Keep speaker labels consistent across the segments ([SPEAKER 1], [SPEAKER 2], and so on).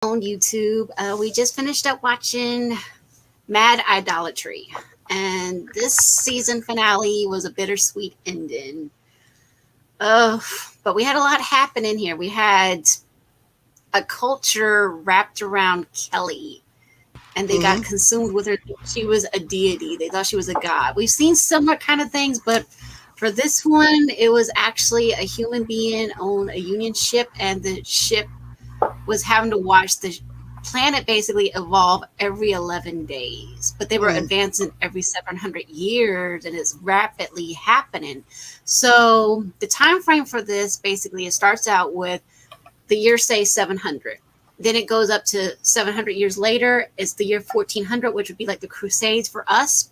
[SPEAKER 1] on YouTube. We just finished up watching Mad Idolatry, and this season finale was a bittersweet ending. But we had a lot happen in here. We had a culture wrapped around Kelly, and they got consumed with her. She was a deity. They thought she was a god. We've seen similar kind of things, but for this one, it was actually a human being on a Union ship, and the ship was having to watch the planet basically evolve every 11 days, but they were advancing every 700 years, and it's rapidly happening. So the time frame for this basically, it starts out with the year, say 700. Then it goes up to 700 years later. It's the year 1400, which would be like the Crusades for us.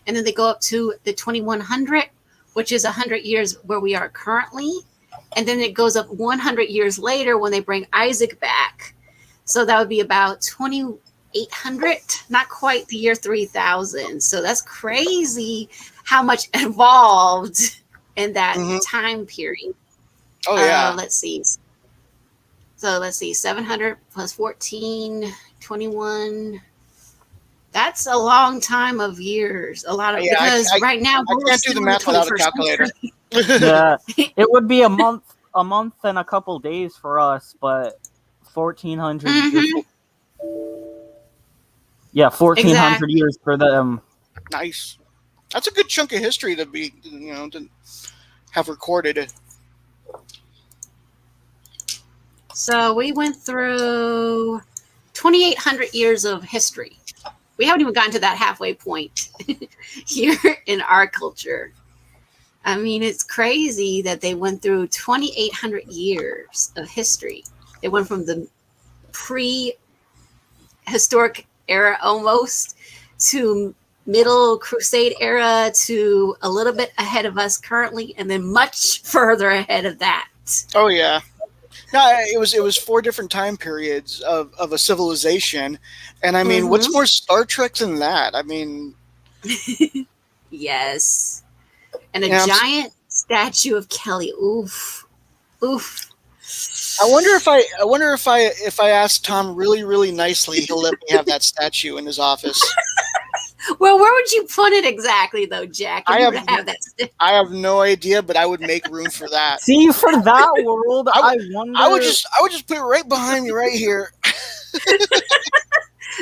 [SPEAKER 1] And then they go up to the 2100, which is 100 years where we are currently. And then it goes up 100 years later when they bring Isaac back. So that would be about 2800, not quite the year 3000. So that's crazy how much evolved in that time period.
[SPEAKER 2] Oh, yeah.
[SPEAKER 1] Let's see. So let's see, 700 plus 14, 21. That's a long time of years. A lot of, because right now
[SPEAKER 2] I can't do the math without a calculator.
[SPEAKER 3] Yeah, it would be a month and a couple days for us, but 1400 years. Yeah, 1400 years for them.
[SPEAKER 2] Nice. That's a good chunk of history to be, to have recorded.
[SPEAKER 1] So we went through 2,800 years of history. We haven't even gotten to that halfway point here in our culture. I mean, it's crazy that they went through 2,800 years of history. They went from the prehistoric era almost to middle crusade era to a little bit ahead of us currently, and then much further ahead of that.
[SPEAKER 2] Oh, yeah. No, it was 4 different time periods of a civilization. And I mean, what's more Star Trek than that? I mean,
[SPEAKER 1] yes. And a giant statue of Kelly. Oof.
[SPEAKER 2] I wonder if I ask Tom really, really nicely, he'll let me have that statue in his office.
[SPEAKER 1] Well, where would you put it exactly, though, Jack?
[SPEAKER 2] I have no idea, but I would make room for that.
[SPEAKER 3] See, for that world, I wonder.
[SPEAKER 2] I would just put it right behind me, right here.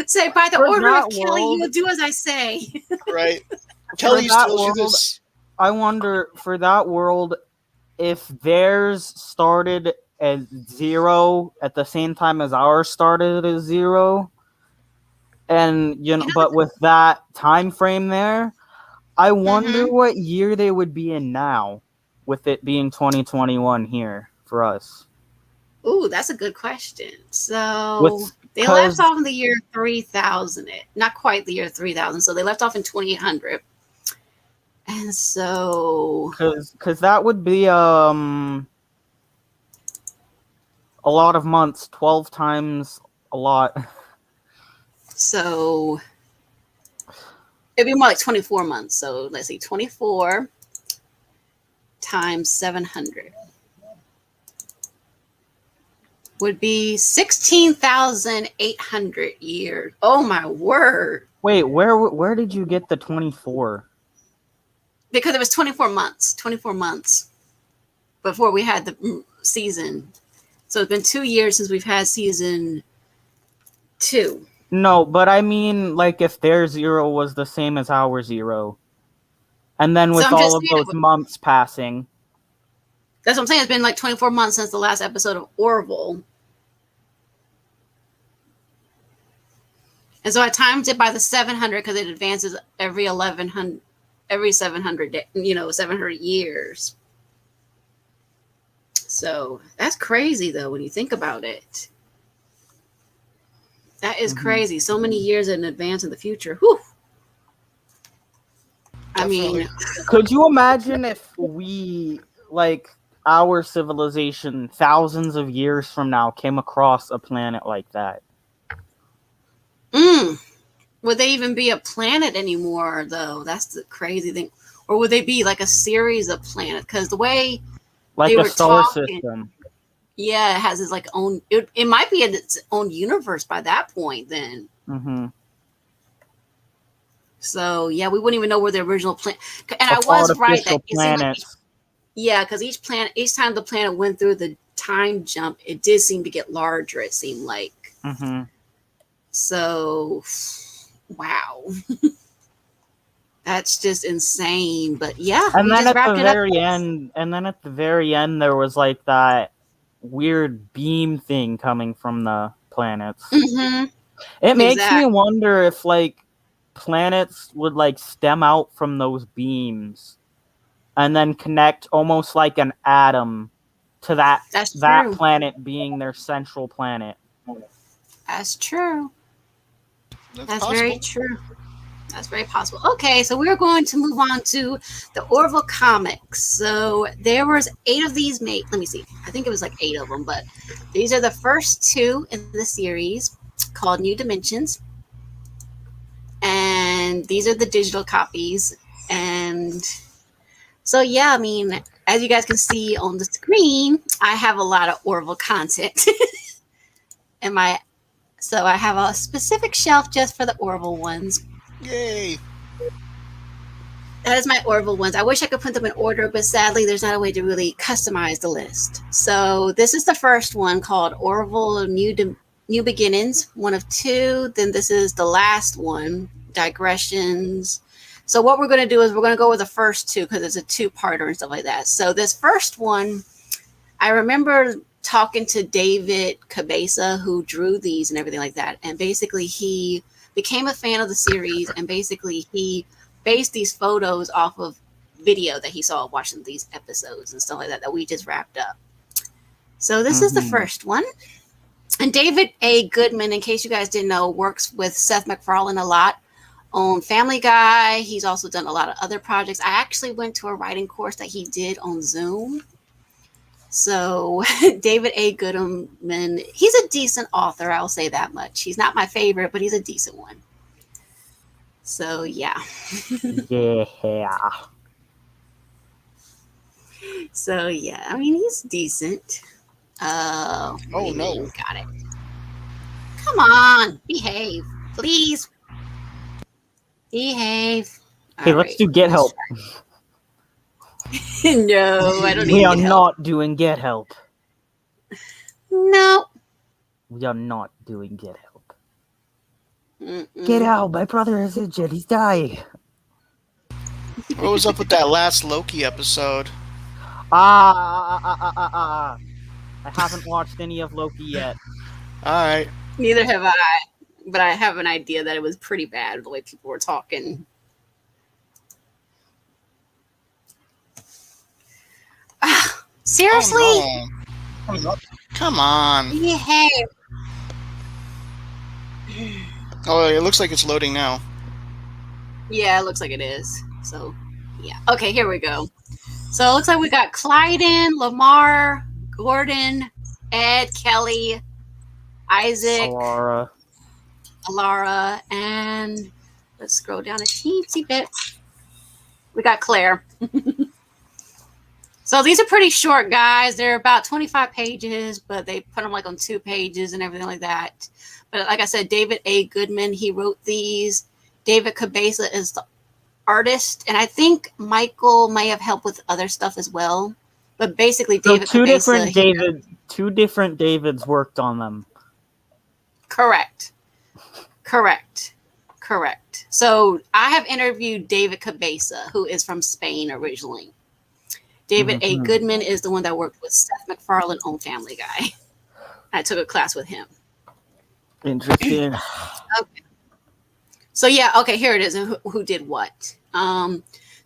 [SPEAKER 1] Say, by the order of Kelly, you will do as I say.
[SPEAKER 2] Right. Kelly tells you this.
[SPEAKER 3] I wonder, for that world, if theirs started at 0 at the same time as ours started at 0. And but with that time frame there, I wonder what year they would be in now, with it being 2021 here for us.
[SPEAKER 1] Ooh, that's a good question. So they left off in the year 3000, not quite the year 3000. So they left off in 2800, and so
[SPEAKER 3] because that would be a lot of months, 12 times a lot.
[SPEAKER 1] So it'd be more like 24 months. So let's see, 24 times 700 would be 16,800 years. Oh my word.
[SPEAKER 3] Wait, where did you get the 24?
[SPEAKER 1] Because it was 24 months before we had the season. So it's been 2 years since we've had season 2.
[SPEAKER 3] No, but I mean, like, if their 0 was the same as our 0. And then with all of those months passing.
[SPEAKER 1] That's what I'm saying. It's been like 24 months since the last episode of Orville. And so I timed it by the 700 because it advances every 700, 700 years. So that's crazy, though, when you think about it. That is crazy. So many years in advance in the future. Whew. I mean,
[SPEAKER 3] could you imagine if we, like, our civilization thousands of years from now came across a planet like that?
[SPEAKER 1] Would they even be a planet anymore, though? That's the crazy thing. Or would they be like a series of planets? Because the way
[SPEAKER 3] like
[SPEAKER 1] they
[SPEAKER 3] a
[SPEAKER 1] were
[SPEAKER 3] solar
[SPEAKER 1] talking,
[SPEAKER 3] system.
[SPEAKER 1] Yeah, it has its like own. It might be in its own universe by that point. Then,
[SPEAKER 3] Mm-hmm.
[SPEAKER 1] so yeah, we wouldn't even know where the original planet. And I
[SPEAKER 3] Of
[SPEAKER 1] was right that
[SPEAKER 3] artificial
[SPEAKER 1] it seemed like
[SPEAKER 3] planets.
[SPEAKER 1] yeah, because each time the planet went through the time jump, it did seem to get larger. It seemed like
[SPEAKER 3] Mm-hmm.
[SPEAKER 1] so. Wow, that's just insane. But yeah,
[SPEAKER 3] And
[SPEAKER 1] we
[SPEAKER 3] then
[SPEAKER 1] just
[SPEAKER 3] at the
[SPEAKER 1] wrapped it up.
[SPEAKER 3] very end, there was like that weird beam thing coming from the planets.
[SPEAKER 1] Mm-hmm.
[SPEAKER 3] It makes me
[SPEAKER 1] Exactly.
[SPEAKER 3] wonder if like planets would like stem out from those beams and then connect almost like an atom to
[SPEAKER 1] That's
[SPEAKER 3] that
[SPEAKER 1] true.
[SPEAKER 3] planet being their central planet.
[SPEAKER 1] That's true.
[SPEAKER 2] That's
[SPEAKER 1] That's very
[SPEAKER 2] possible.
[SPEAKER 1] true. That's very possible. Okay, so we're going to move on to the Orville comics. So there was 8 of these made. Let me see. I think it was like 8 of them, but these are the first 2 in the series called New Dimensions. And these are the digital copies. And so yeah, I mean, as you guys can see on the screen, I have a lot of Orville content in my so I have a specific shelf just for the Orville ones.
[SPEAKER 2] Yay!
[SPEAKER 1] That is my Orville ones. I wish I could put them in order, but sadly, there's not a way to really customize the list. So this is the first one called Orville New Beginnings, one of 2. Then this is the last one, Digressions. So what we're going to do is we're going to go with the first 2 because it's a 2-parter and stuff like that. So this first one, I remember talking to David Cabeza, who drew these and everything like that. And basically, he became a fan of the series, and basically he based these photos off of video that he saw watching these episodes and stuff like that we just wrapped up. So this is the first one. And David A. Goodman, in case you guys didn't know, works with Seth MacFarlane a lot on Family Guy. He's also done a lot of other projects. I actually went to a writing course that he did on Zoom. So David A. Goodman, he's a decent author, I'll say that much. He's not my favorite, but he's a decent one. So yeah.
[SPEAKER 3] Yeah.
[SPEAKER 1] So yeah, I mean he's decent.
[SPEAKER 2] Oh no!
[SPEAKER 1] Got it. Come on, behave, please. Behave.
[SPEAKER 3] Hey,
[SPEAKER 1] All
[SPEAKER 3] let's
[SPEAKER 1] right,
[SPEAKER 3] do Get Help.
[SPEAKER 1] No, I don't
[SPEAKER 3] We
[SPEAKER 1] need
[SPEAKER 3] are
[SPEAKER 1] to help.
[SPEAKER 3] not doing Get Help.
[SPEAKER 1] No.
[SPEAKER 3] We are not doing Get Help.
[SPEAKER 1] Mm-mm.
[SPEAKER 3] Get out! My brother is injured. He's dying.
[SPEAKER 2] What was up with that last Loki episode?
[SPEAKER 3] I haven't watched any of Loki yet.
[SPEAKER 2] All right.
[SPEAKER 1] Neither have I, but I have an idea that it was pretty bad the way people were talking. Seriously?
[SPEAKER 2] Oh, no. Come on.
[SPEAKER 1] Behave.
[SPEAKER 2] Oh, it looks like it's loading now.
[SPEAKER 1] Yeah, it looks like it is. So, yeah. Okay, here we go. So it looks like we got Clyden, Lamar, Gordon, Ed, Kelly, Isaac, Alara, and let's scroll down a teensy bit. We got Claire. So these are pretty short, guys. They're about 25 pages, but they put them like on 2 pages and everything like that. But like I said, David A. Goodman, he wrote these. David Cabeza is the artist, and I think Michael may have helped with other stuff as well. But basically, David Cabeza.
[SPEAKER 3] Two different Davids worked on them.
[SPEAKER 1] Correct. So I have interviewed David Cabeza, who is from Spain originally. David A. Goodman is the one that worked with Seth MacFarlane on Family Guy. I took a class with him.
[SPEAKER 3] Interesting.
[SPEAKER 1] Okay. So yeah, okay, here it is. Who did what?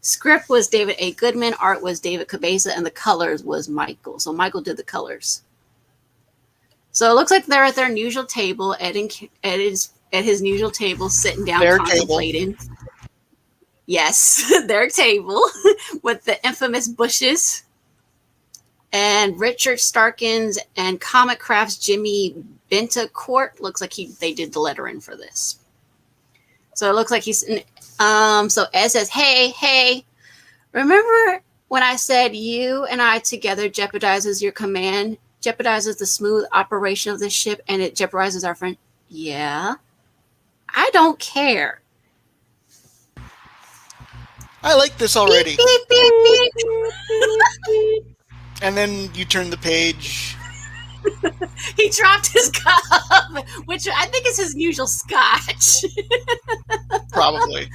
[SPEAKER 1] Script was David A. Goodman, art was David Cabeza, and the colors was Michael. So Michael did the colors. So it looks like they're at their usual table. Ed is at his usual table, sitting down, contemplating. Table. Yes, their table with the infamous bushes. And Richard Starkins and Comic Crafts Jimmy Bentacourt looks like they did the lettering for this. So it looks like he's so Ed says, hey, remember when I said you and I together jeopardizes your command? jeopardizes the smooth operation of the ship and it jeopardizes our friend. Yeah. I don't care.
[SPEAKER 2] I like this
[SPEAKER 1] Beep,
[SPEAKER 2] already.
[SPEAKER 1] beep, beep, beep.
[SPEAKER 2] And then you turn the page.
[SPEAKER 1] He dropped his cup, which I think is his usual scotch.
[SPEAKER 2] Probably.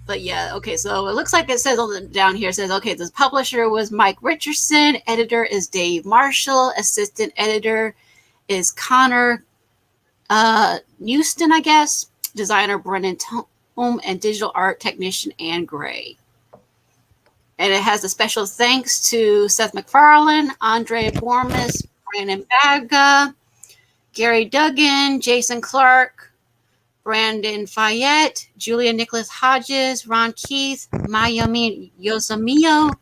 [SPEAKER 1] But yeah, okay, so it looks like it says on the down here, it says, okay, the publisher was Mike Richardson, editor is Dave Marshall, assistant editor is Connor Houston, I guess, designer Brennan Tome, and digital art technician Ann Gray. And it has a special thanks to Seth MacFarlane, Andre Bormas, Brandon Baga, Gary Duggan, Jason Clark, Brandon Fayette, Julia Nicholas Hodges, Ron Keith, Mayumi Yosamio,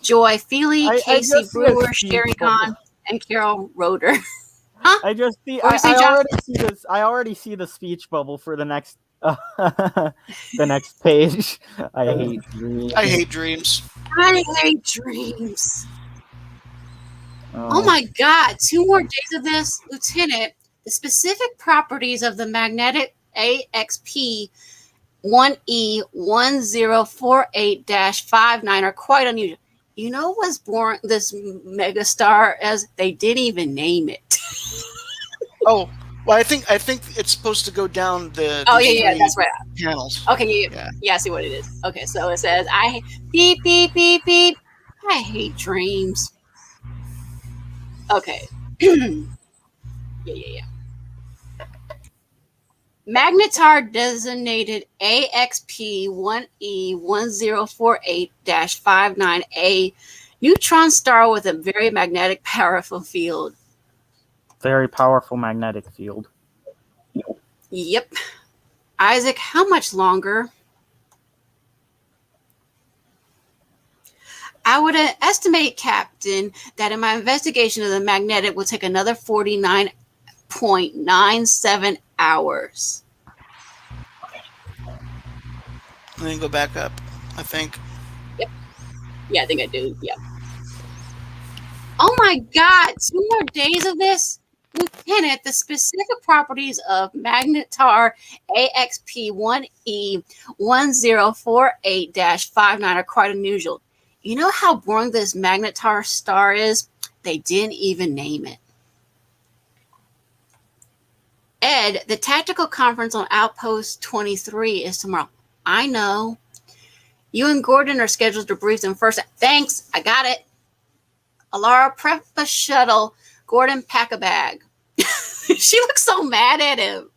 [SPEAKER 1] Joy Feely, Casey Brewer, Sherry Kahn, and Carol Roeder. Huh?
[SPEAKER 3] I already see the speech bubble for the next the next page. I hate dreams.
[SPEAKER 2] I hate dreams.
[SPEAKER 1] I hate dreams. Oh my God, 2 more days of this, Lieutenant. The specific properties of the magnetic AXP 1E1048-59 are quite unusual. You know what's born this megastar as? They didn't even name it.
[SPEAKER 2] Oh, well, I think it's supposed to go down the.
[SPEAKER 1] Oh yeah, that's right.
[SPEAKER 2] Channels.
[SPEAKER 1] Okay, yeah, I see what it is. Okay, so it says beep beep beep beep. I hate dreams. Okay. Yeah. Magnetar designated AXP1E1048-59A neutron star with a very magnetic powerful field.
[SPEAKER 3] Very powerful magnetic field.
[SPEAKER 1] Yep. Isaac, how much longer? I would estimate, Captain, that in my investigation of the magnetic will take another 49.97 hours.
[SPEAKER 2] And then go back up, I think.
[SPEAKER 1] Yep. Yeah, I think I do. Yeah. Oh my God, 2 more days of this? Lieutenant, the specific properties of Magnetar AXP1E1048-59 are quite unusual. You know how boring this Magnetar star is? They didn't even name it. Ed, the tactical conference on Outpost 23 is tomorrow. I know. You and Gordon are scheduled to brief them first. Thanks, I got it. Alara, prep a shuttle. Gordon, pack a bag. She looks so mad at him.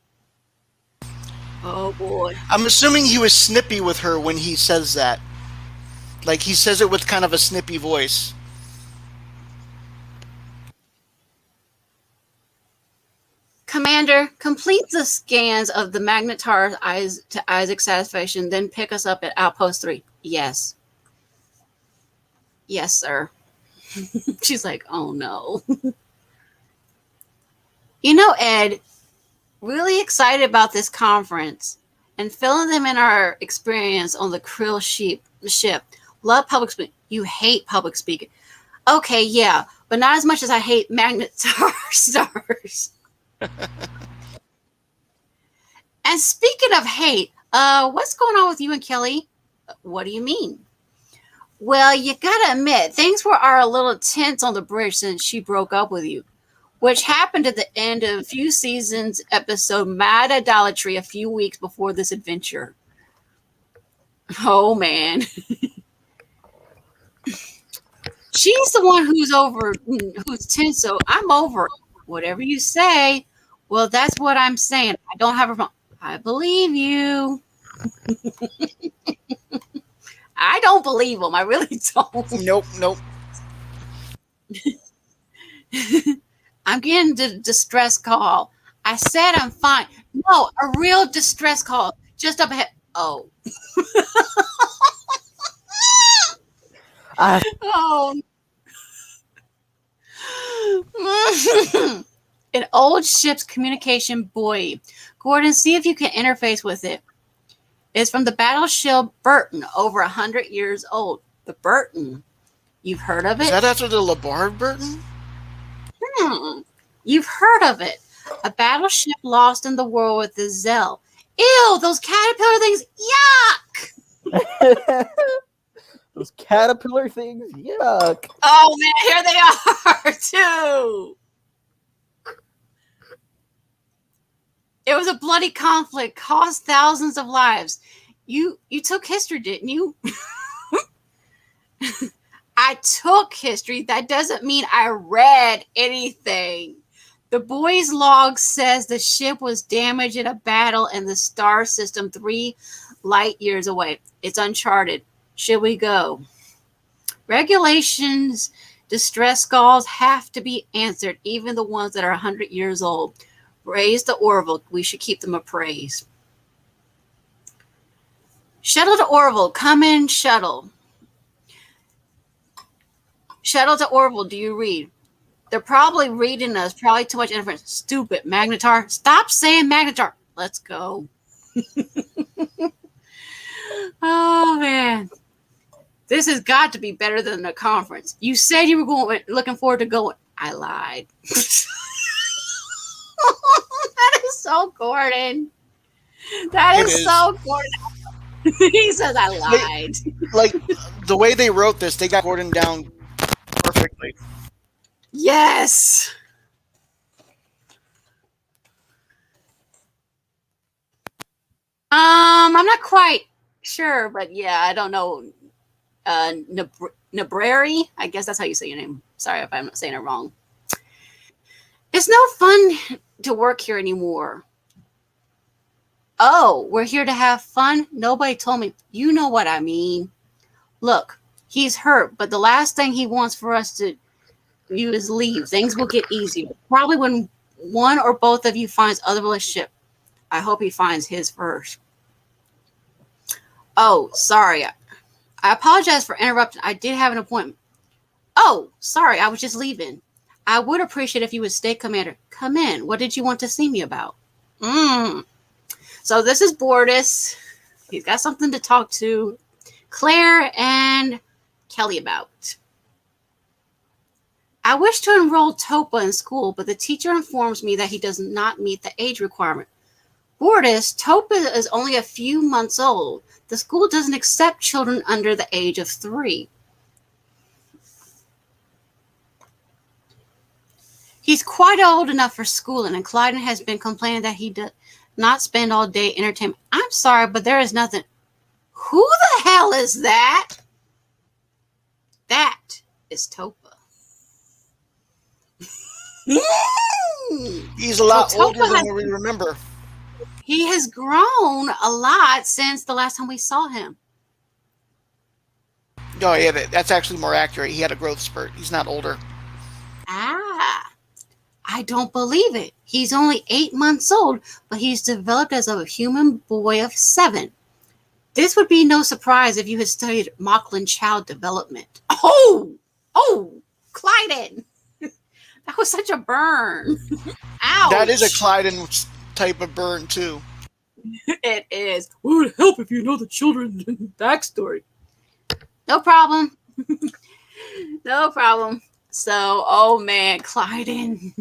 [SPEAKER 1] Oh, boy.
[SPEAKER 2] I'm assuming he was snippy with her when he says that. Like, he says it with kind of a snippy voice.
[SPEAKER 1] Commander, complete the scans of the Magnetar's eyes to Isaac's satisfaction, then pick us up at Outpost 3. Yes. Yes, sir. She's like, oh, no. You know, Ed, really excited about this conference and filling them in our experience on the Krill ship. Love public speaking. You hate public speaking. Okay, yeah, but not as much as I hate Magnetar stars. And speaking of hate, what's going on with you and Kelly? What do you mean? Well, you gotta admit, things are a little tense on the bridge since she broke up with you, which happened at the end of a few seasons episode Mad Idolatry a few weeks before this adventure. Oh, man. She's the one who's tense, so I'm over it. Whatever you say. Well, that's what I'm saying. I don't have a problem. I believe you. I don't believe him. I really don't.
[SPEAKER 2] Nope.
[SPEAKER 1] I'm getting the distress call. I said I'm fine. No, a real distress call. Just up ahead. Oh. Oh. An old ship's communication buoy. Gordon, see if you can interface with it. It's from the battleship Burton, over 100 years old. The Burton. You've heard of
[SPEAKER 2] Is
[SPEAKER 1] it?
[SPEAKER 2] that after the LeBard Burton?
[SPEAKER 1] Hmm. You've heard of it. A battleship lost in the war with the Zell. Ew, those caterpillar things. Yuck!
[SPEAKER 3] Those caterpillar things, yuck.
[SPEAKER 1] Oh man, here they are too. It was a bloody conflict, cost thousands of lives. You took history, didn't you? I took history. That doesn't mean I read anything. The boy's log says the ship was damaged in a battle in the star system 3 light years away. It's uncharted. Should we go? Regulations, distress calls have to be answered, even the ones that are 100 years old. Raise the Orville. We should keep them appraised. Shuttle to Orville. Come in, shuttle. Shuttle to Orville. Do you read? They're probably reading us. Probably too much information. Stupid. Magnetar. Stop saying Magnetar. Let's go. Oh, man. This has got to be better than the conference. You said you were looking forward to going. I lied. That is so Gordon. That is so Gordon. He says I lied.
[SPEAKER 2] Like the way they wrote this, they got Gordon down perfectly.
[SPEAKER 1] Yes. I'm not quite sure, but yeah, I don't know. Nabrari, I guess that's how you say your name. Sorry if I'm not saying it wrong. It's no fun to work here anymore. Oh, we're here to have fun? Nobody told me. You know what I mean. Look, he's hurt, but the last thing he wants for us to do is leave. Things will get easier. Probably when one or both of you finds other relationship. I hope he finds his first. Oh, sorry. I apologize for interrupting. I did have an appointment. Oh, sorry. I was just leaving. I would appreciate if you would stay, Commander. Come in. What did you want to see me about? So this is Bortus. He's got something to talk to Claire and Kelly about. I wish to enroll Topa in school, but the teacher informs me that he does not meet the age requirement. Bortus, Topa is only a few months old. The school doesn't accept children under the age of 3. He's quite old enough for schooling, and Clyden has been complaining that he does not spend all day entertainment. I'm sorry, but there is nothing. Who the hell is that? That is Topa.
[SPEAKER 2] He's a lot older than we remember.
[SPEAKER 1] He has grown a lot since the last time we saw him.
[SPEAKER 2] Oh, yeah, that's actually more accurate. He had a growth spurt. He's not older.
[SPEAKER 1] I don't believe it. He's only 8 months old, but he's developed as a human boy of 7. This would be no surprise if you had studied Mocklin child development. Oh, Clyden. That was such a burn. Ouch.
[SPEAKER 2] That is a Clyden type of burn, too.
[SPEAKER 1] It is. It would help if you know the children's backstory. No problem. No problem. So, oh man, Clyden.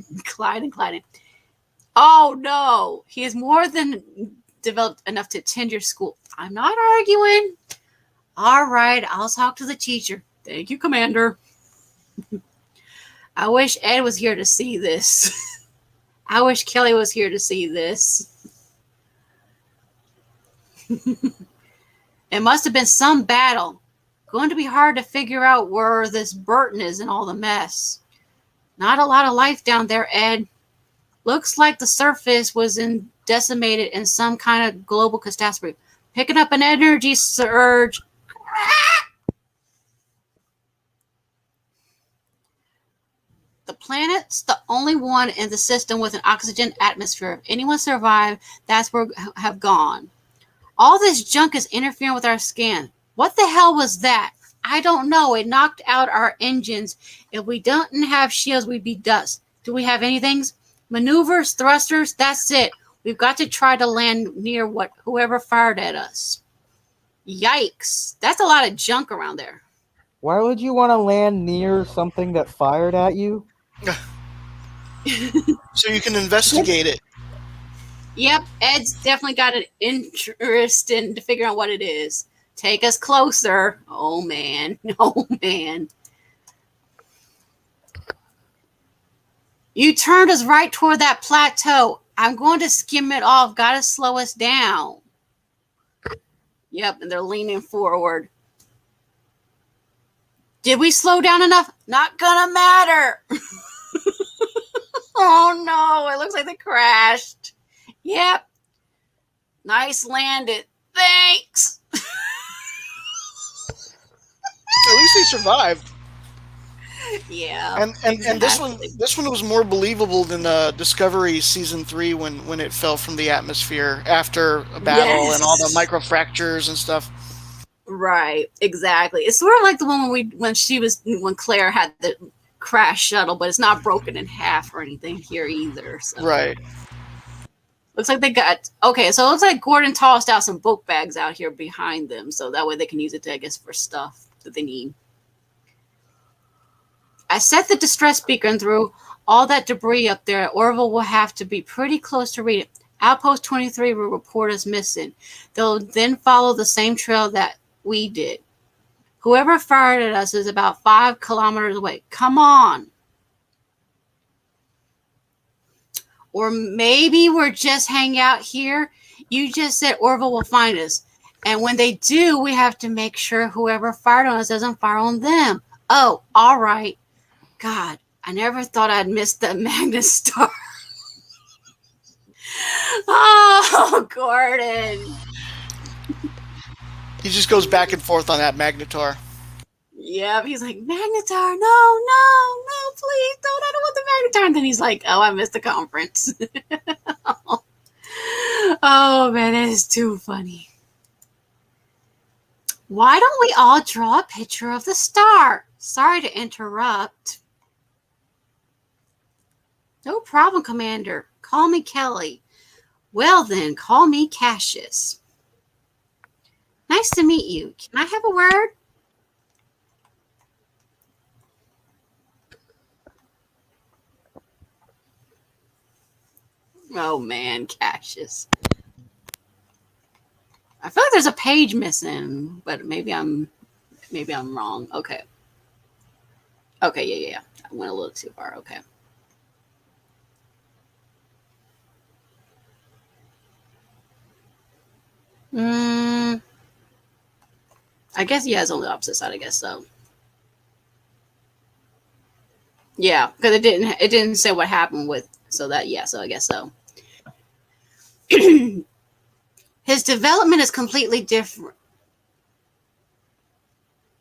[SPEAKER 1] Oh no, he is more than developed enough to attend your school. I'm not arguing. All right, I'll talk to the teacher. Thank you, Commander. I wish Ed was here to see this. I wish Kelly was here to see this. It must have been some battle. Going to be hard to figure out where this Burton is in all the mess. Not a lot of life down there, Ed. Looks like the surface was decimated in some kind of global catastrophe. Picking up an energy surge. The planet's the only one in the system with an oxygen atmosphere. If anyone survived, that's where have gone. All this junk is interfering with our scan. What the hell was that? I don't know. It knocked out our engines. If we didn't have shields, we'd be dust. Do we have anything? Maneuvers, thrusters, that's it. We've got to try to land near whoever fired at us. Yikes. That's a lot of junk around there.
[SPEAKER 3] Why would you want to land near something that fired at you?
[SPEAKER 2] So you can investigate it.
[SPEAKER 1] Yep, Ed's definitely got an interest in to figure out what it is. Take us closer. Oh man. Oh man. You turned us right toward that plateau. I'm going to skim it off. Gotta slow us down. Yep, and they're leaning forward. Did we slow down enough? Not gonna matter. Oh no, it looks like they crashed. Yep. Nice landed. Thanks.
[SPEAKER 2] At least they survived.
[SPEAKER 1] Yeah.
[SPEAKER 2] And this one was more believable than Discovery season 3 when it fell from the atmosphere after a battle and all the micro fractures and stuff.
[SPEAKER 1] Right, exactly. It's sort of like the one when Claire had the crash shuttle, but it's not broken in half or anything here either. So.
[SPEAKER 2] Right.
[SPEAKER 1] Looks like they got okay. So it looks like Gordon tossed out some book bags out here behind them, so that way they can use it to, I guess, for stuff that they need. I set the distress beacon and threw all that debris up there. Orville will have to be pretty close to read it. Outpost 23 will report us missing. They'll then follow the same trail that we did. Whoever fired at us is about 5 kilometers away. Come on. Or maybe we're just hanging out here. You just said Orville will find us. And when they do, we have to make sure whoever fired on us doesn't fire on them. Oh, all right. God, I never thought I'd miss the Magnus Star. Oh, Gordon.
[SPEAKER 2] He just goes back and forth on that Magnetar.
[SPEAKER 1] Yep, he's like, Magnetar, no, please don't. I don't want the Magnetar. And then he's like, oh, I missed the conference. Oh, man, that is too funny. Why don't we all draw a picture of the star? Sorry to interrupt. No problem, Commander. Call me Kelly. Well, then, call me Cassius. Nice to meet you. Can I have a word? Oh, man, Cassius. I feel like there's a page missing, but maybe I'm wrong. Okay. Okay, yeah. I went a little too far. Okay. I guess it's on the opposite side, I guess so. Yeah, because it didn't say what happened with so I guess so. His development is completely different.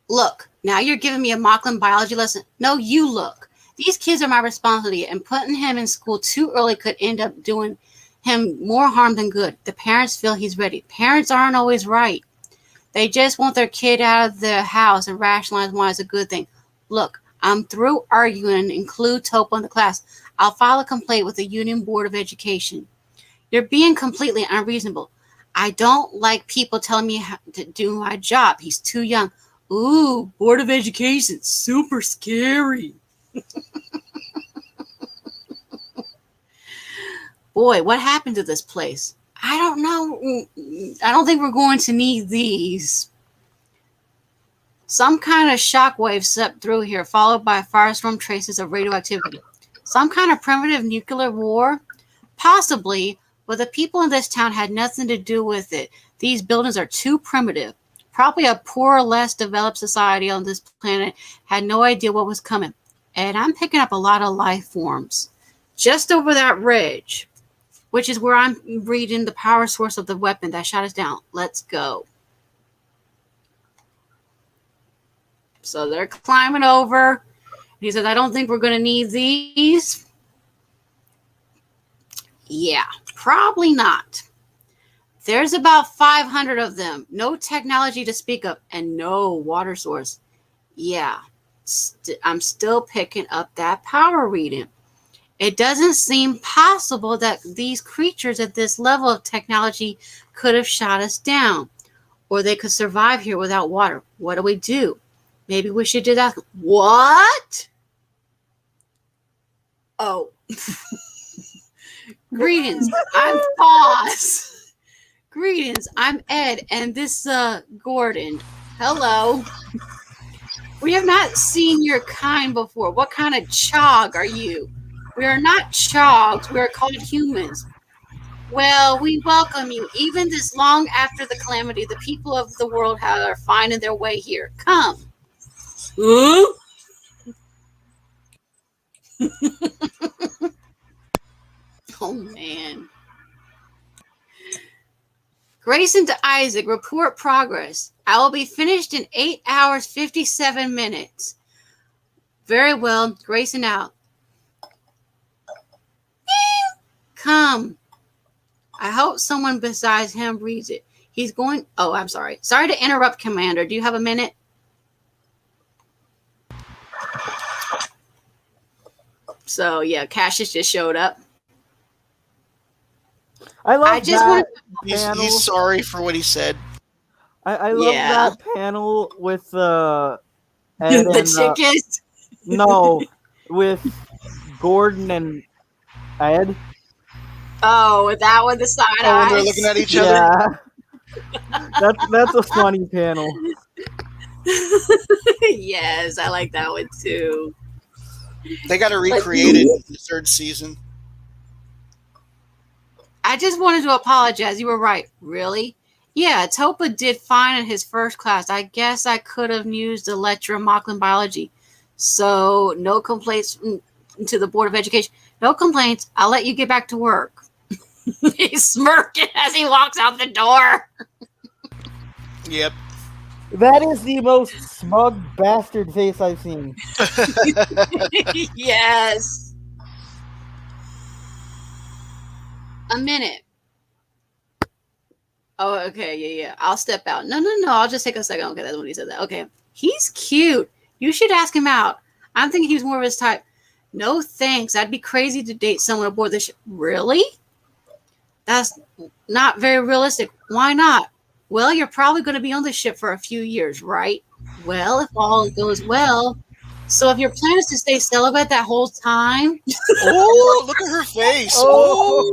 [SPEAKER 1] Look, now you're giving me a Mocklin biology lesson. No, you look. These kids are my responsibility, and putting him in school too early could end up doing him more harm than good. The parents feel he's ready. Parents aren't always right. They just want their kid out of the house and rationalize why it's a good thing. Look, I'm through arguing and include Topo in the class. I'll file a complaint with the Union Board of Education. You're being completely unreasonable. I don't like people telling me how to do my job. He's too young. Ooh, Board of Education, super scary. Boy, what happened to this place? I don't know. I don't think we're going to need these. Some kind of shockwave swept through here, followed by firestorm traces of radioactivity. Some kind of primitive nuclear war? Possibly, but the people in this town had nothing to do with it. These buildings are too primitive. Probably a poorer, less developed society on this planet had no idea what was coming. And I'm picking up a lot of life forms. Just over that ridge, which is where I'm reading the power source of the weapon that shot us down. Let's go. So they're climbing over. He says, I don't think we're going to need these. Yeah, probably not. There's about 500 of them. No technology to speak of and no water source. Yeah, I'm still picking up that power reading. It doesn't seem possible that these creatures at this level of technology could have shot us down, or they could survive here without water. What do we do? Maybe we should do that. What? Oh. Greetings. I'm Foz. Greetings. I'm Ed, and this Gordon. Hello. We have not seen your kind before. What kind of chog are you? We are not chogs. We are called humans. Well, we welcome you. Even this long after the calamity, the people of the world are finding their way here. Come. Ooh. Oh, man. Grayson to Isaac, report progress. I will be finished in 8 hours, 57 minutes. Very well. Grayson out. Come. I hope someone besides him reads it. He's going... Oh, I'm sorry. Sorry to interrupt, Commander. Do you have a minute? So, yeah, Cassius just showed up.
[SPEAKER 3] I love that
[SPEAKER 2] panel. He's sorry for what he said.
[SPEAKER 3] I love that panel with
[SPEAKER 1] the chickens.
[SPEAKER 3] No, with Gordon and Ed.
[SPEAKER 1] Oh, that one, the side eyes.
[SPEAKER 2] When they're looking at each other.
[SPEAKER 3] Yeah, that's a funny panel.
[SPEAKER 1] Yes, I like that one too.
[SPEAKER 2] They got to recreate it in the 3rd season.
[SPEAKER 1] I just wanted to apologize. You were right. Really? Yeah, Topa did fine in his first class. I guess I could have used a lecture in Mocklin biology. So, no complaints to the Board of Education. No complaints. I'll let you get back to work. He's smirking as he walks out the door.
[SPEAKER 2] Yep.
[SPEAKER 3] That is the most smug bastard face I've seen.
[SPEAKER 1] Yes. A minute. Oh, okay. Yeah. I'll step out. No. I'll just take a second. Okay, that's when he said that. Okay. He's cute. You should ask him out. I'm thinking he's more of his type. No thanks. I'd be crazy to date someone aboard the ship. Really? That's not very realistic. Why not? Well, you're probably going to be on the ship for a few years, right? Well, if all goes well. So if your plan is to stay celibate that whole time...
[SPEAKER 2] Oh, look at her face. Oh.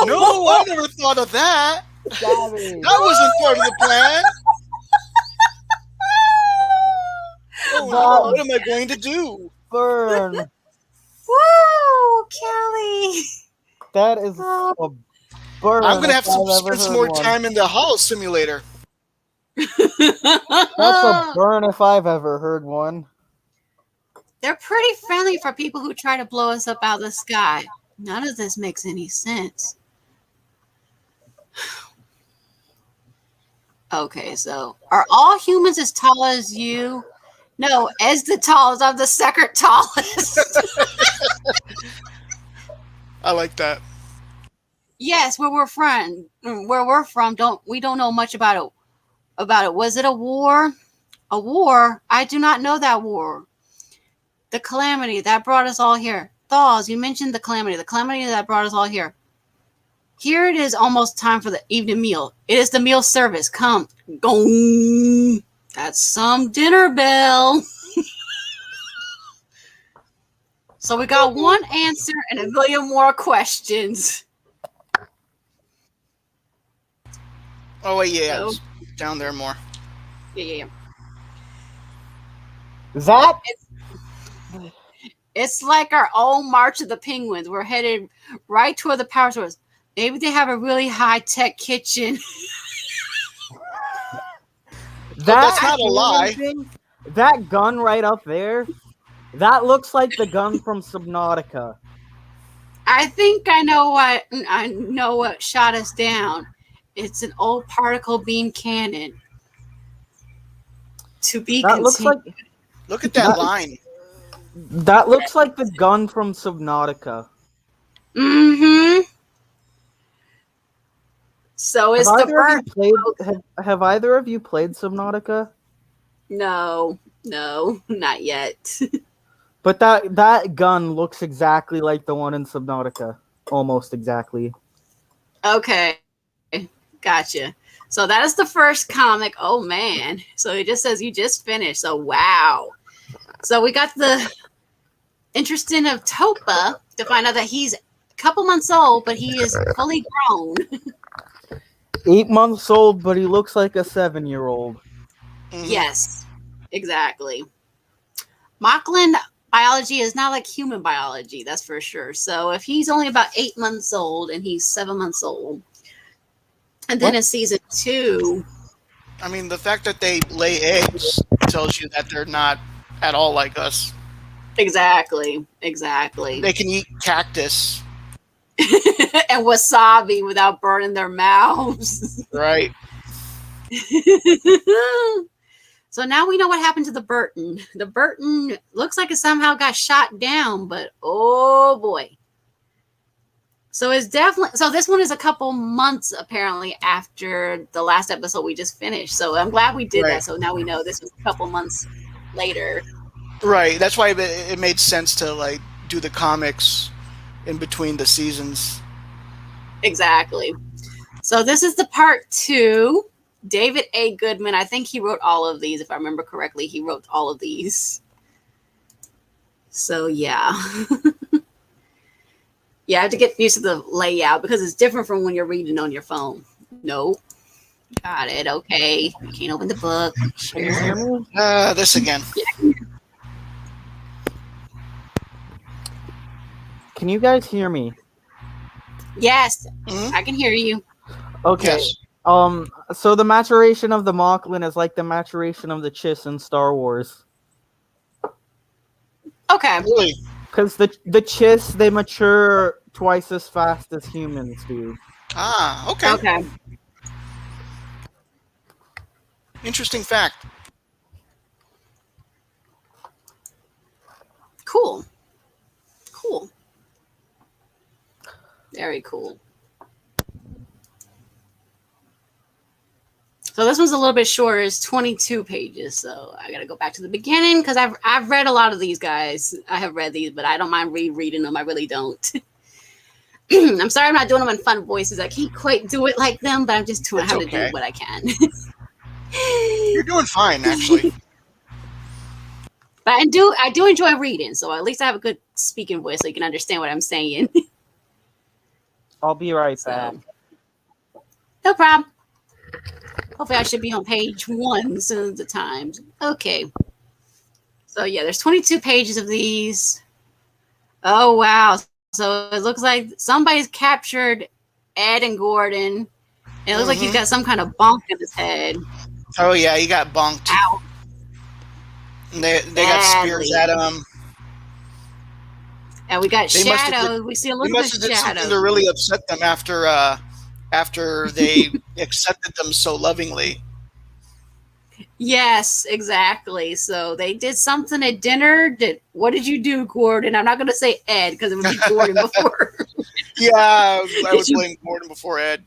[SPEAKER 2] No, I never thought of that. That wasn't part of the plan. Oh, no, what am I going to do?
[SPEAKER 3] Burn.
[SPEAKER 1] Whoa, Kelly.
[SPEAKER 3] That is a burn.
[SPEAKER 2] I'm going to have to spend some more time in the Hollow Simulator.
[SPEAKER 3] That's a burn if I've ever heard one.
[SPEAKER 1] They're pretty friendly for people who try to blow us up out of the sky. None of this makes any sense. Okay, so are all humans as tall as you? No, Ed's the tallest. I'm the second tallest.
[SPEAKER 2] I like that.
[SPEAKER 1] Yes, where we're from, we don't know much about it. Was it a war? A war? I do not know that war. The calamity that brought us all here. Thaws, you mentioned the calamity that brought us all here. Here it is almost time for the evening meal. It is the meal service. Come. Gong. That's some dinner bell. So we got one answer and a million more questions.
[SPEAKER 2] Oh, wait, yeah. So, down there more.
[SPEAKER 1] Yeah.
[SPEAKER 3] That...
[SPEAKER 1] It's like our own March of the Penguins. We're headed right toward the power source. Maybe they have a really high-tech kitchen.
[SPEAKER 2] That's not a lie.
[SPEAKER 3] That gun right up there, that looks like the gun from Subnautica.
[SPEAKER 1] I think I know what shot us down. It's an old particle beam cannon. To be
[SPEAKER 3] that looks like.
[SPEAKER 2] Look at that line.
[SPEAKER 3] That looks like the gun from
[SPEAKER 1] So
[SPEAKER 3] Subnautica.
[SPEAKER 1] it's the bird.
[SPEAKER 3] Have either of you played Subnautica?
[SPEAKER 1] No, not yet.
[SPEAKER 3] But that gun looks exactly like the one in Subnautica. Almost exactly.
[SPEAKER 1] Okay. Gotcha. So that is the first comic. Oh man. So it just says you just finished. So wow. So we got the interesting of Topa to find out that he's a couple months old, but he is fully grown.
[SPEAKER 3] 8 months old, but he looks like a 7-year-old.
[SPEAKER 1] Yes, exactly. Mocklin biology is not like human biology, that's for sure. So if he's only about 8 months old and he's 7 months old, and then in season 2,
[SPEAKER 2] I mean, the fact that they lay eggs tells you that they're not at all like us.
[SPEAKER 1] exactly.
[SPEAKER 2] They can eat cactus.
[SPEAKER 1] And wasabi without burning their mouths.
[SPEAKER 2] Right.
[SPEAKER 1] So now we know what happened to the Burton. The Burton looks like it somehow got shot down, but oh boy. So it's definitely, so this one is a couple months apparently after the last episode we just finished. So I'm glad we did that. So now we know this was a couple months later.
[SPEAKER 2] Right. That's why it made sense to like do the comics in between the seasons.
[SPEAKER 1] Exactly. So this is the part 2. David A. Goodman, I think he wrote all of these. If I remember correctly, he wrote all of these. So yeah. Yeah, I have to get used to the layout because it's different from when you're reading on your phone. Nope. Got it. Okay. You can't open the book.
[SPEAKER 3] Can you hear me?
[SPEAKER 2] This again.
[SPEAKER 1] Yeah.
[SPEAKER 3] Can you guys hear me?
[SPEAKER 1] Yes,
[SPEAKER 2] Mhm.
[SPEAKER 1] I can hear you.
[SPEAKER 3] Okay.
[SPEAKER 2] Yes.
[SPEAKER 3] So the maturation of the Mocklin is like the maturation of the Chiss in Star Wars.
[SPEAKER 1] Okay.
[SPEAKER 2] Really?
[SPEAKER 3] Because the Chiss, they mature twice as fast as humans do.
[SPEAKER 2] Ah, okay.
[SPEAKER 1] Okay.
[SPEAKER 2] Interesting fact.
[SPEAKER 1] Cool. Cool. Very cool. So this one's a little bit shorter. It's 22 pages. So I got to go back to the beginning because I've read a lot of these guys. I have read these, but I don't mind rereading them. I really don't. I'm sorry I'm not doing them in fun voices. I can't quite do it like them, but I'm just doing how to do what I can.
[SPEAKER 2] You're doing fine, actually.
[SPEAKER 1] But I do enjoy reading, so at least I have a good speaking voice so you can understand what I'm saying.
[SPEAKER 3] I'll be right back.
[SPEAKER 1] No problem. Hopefully I should be on page 1 soon at the time. Okay. So yeah, there's 22 pages of these. Oh wow. So it looks like somebody's captured Ed and Gordon. And it looks like he's got some kind of bonk in his head.
[SPEAKER 2] Oh yeah, he got bonked.
[SPEAKER 1] Ow.
[SPEAKER 2] And they got spears at him.
[SPEAKER 1] And we got
[SPEAKER 2] They must have
[SPEAKER 1] shadows. We see a
[SPEAKER 2] They
[SPEAKER 1] little
[SPEAKER 2] must
[SPEAKER 1] bit
[SPEAKER 2] have
[SPEAKER 1] of
[SPEAKER 2] did something
[SPEAKER 1] shadow.
[SPEAKER 2] to really upset them after they accepted them so lovingly.
[SPEAKER 1] Yes, exactly. So they did something at dinner. What did you do, Gordon? I'm not going to say Ed because it would be Gordon before.
[SPEAKER 2] Yeah, I would blame Gordon before Ed.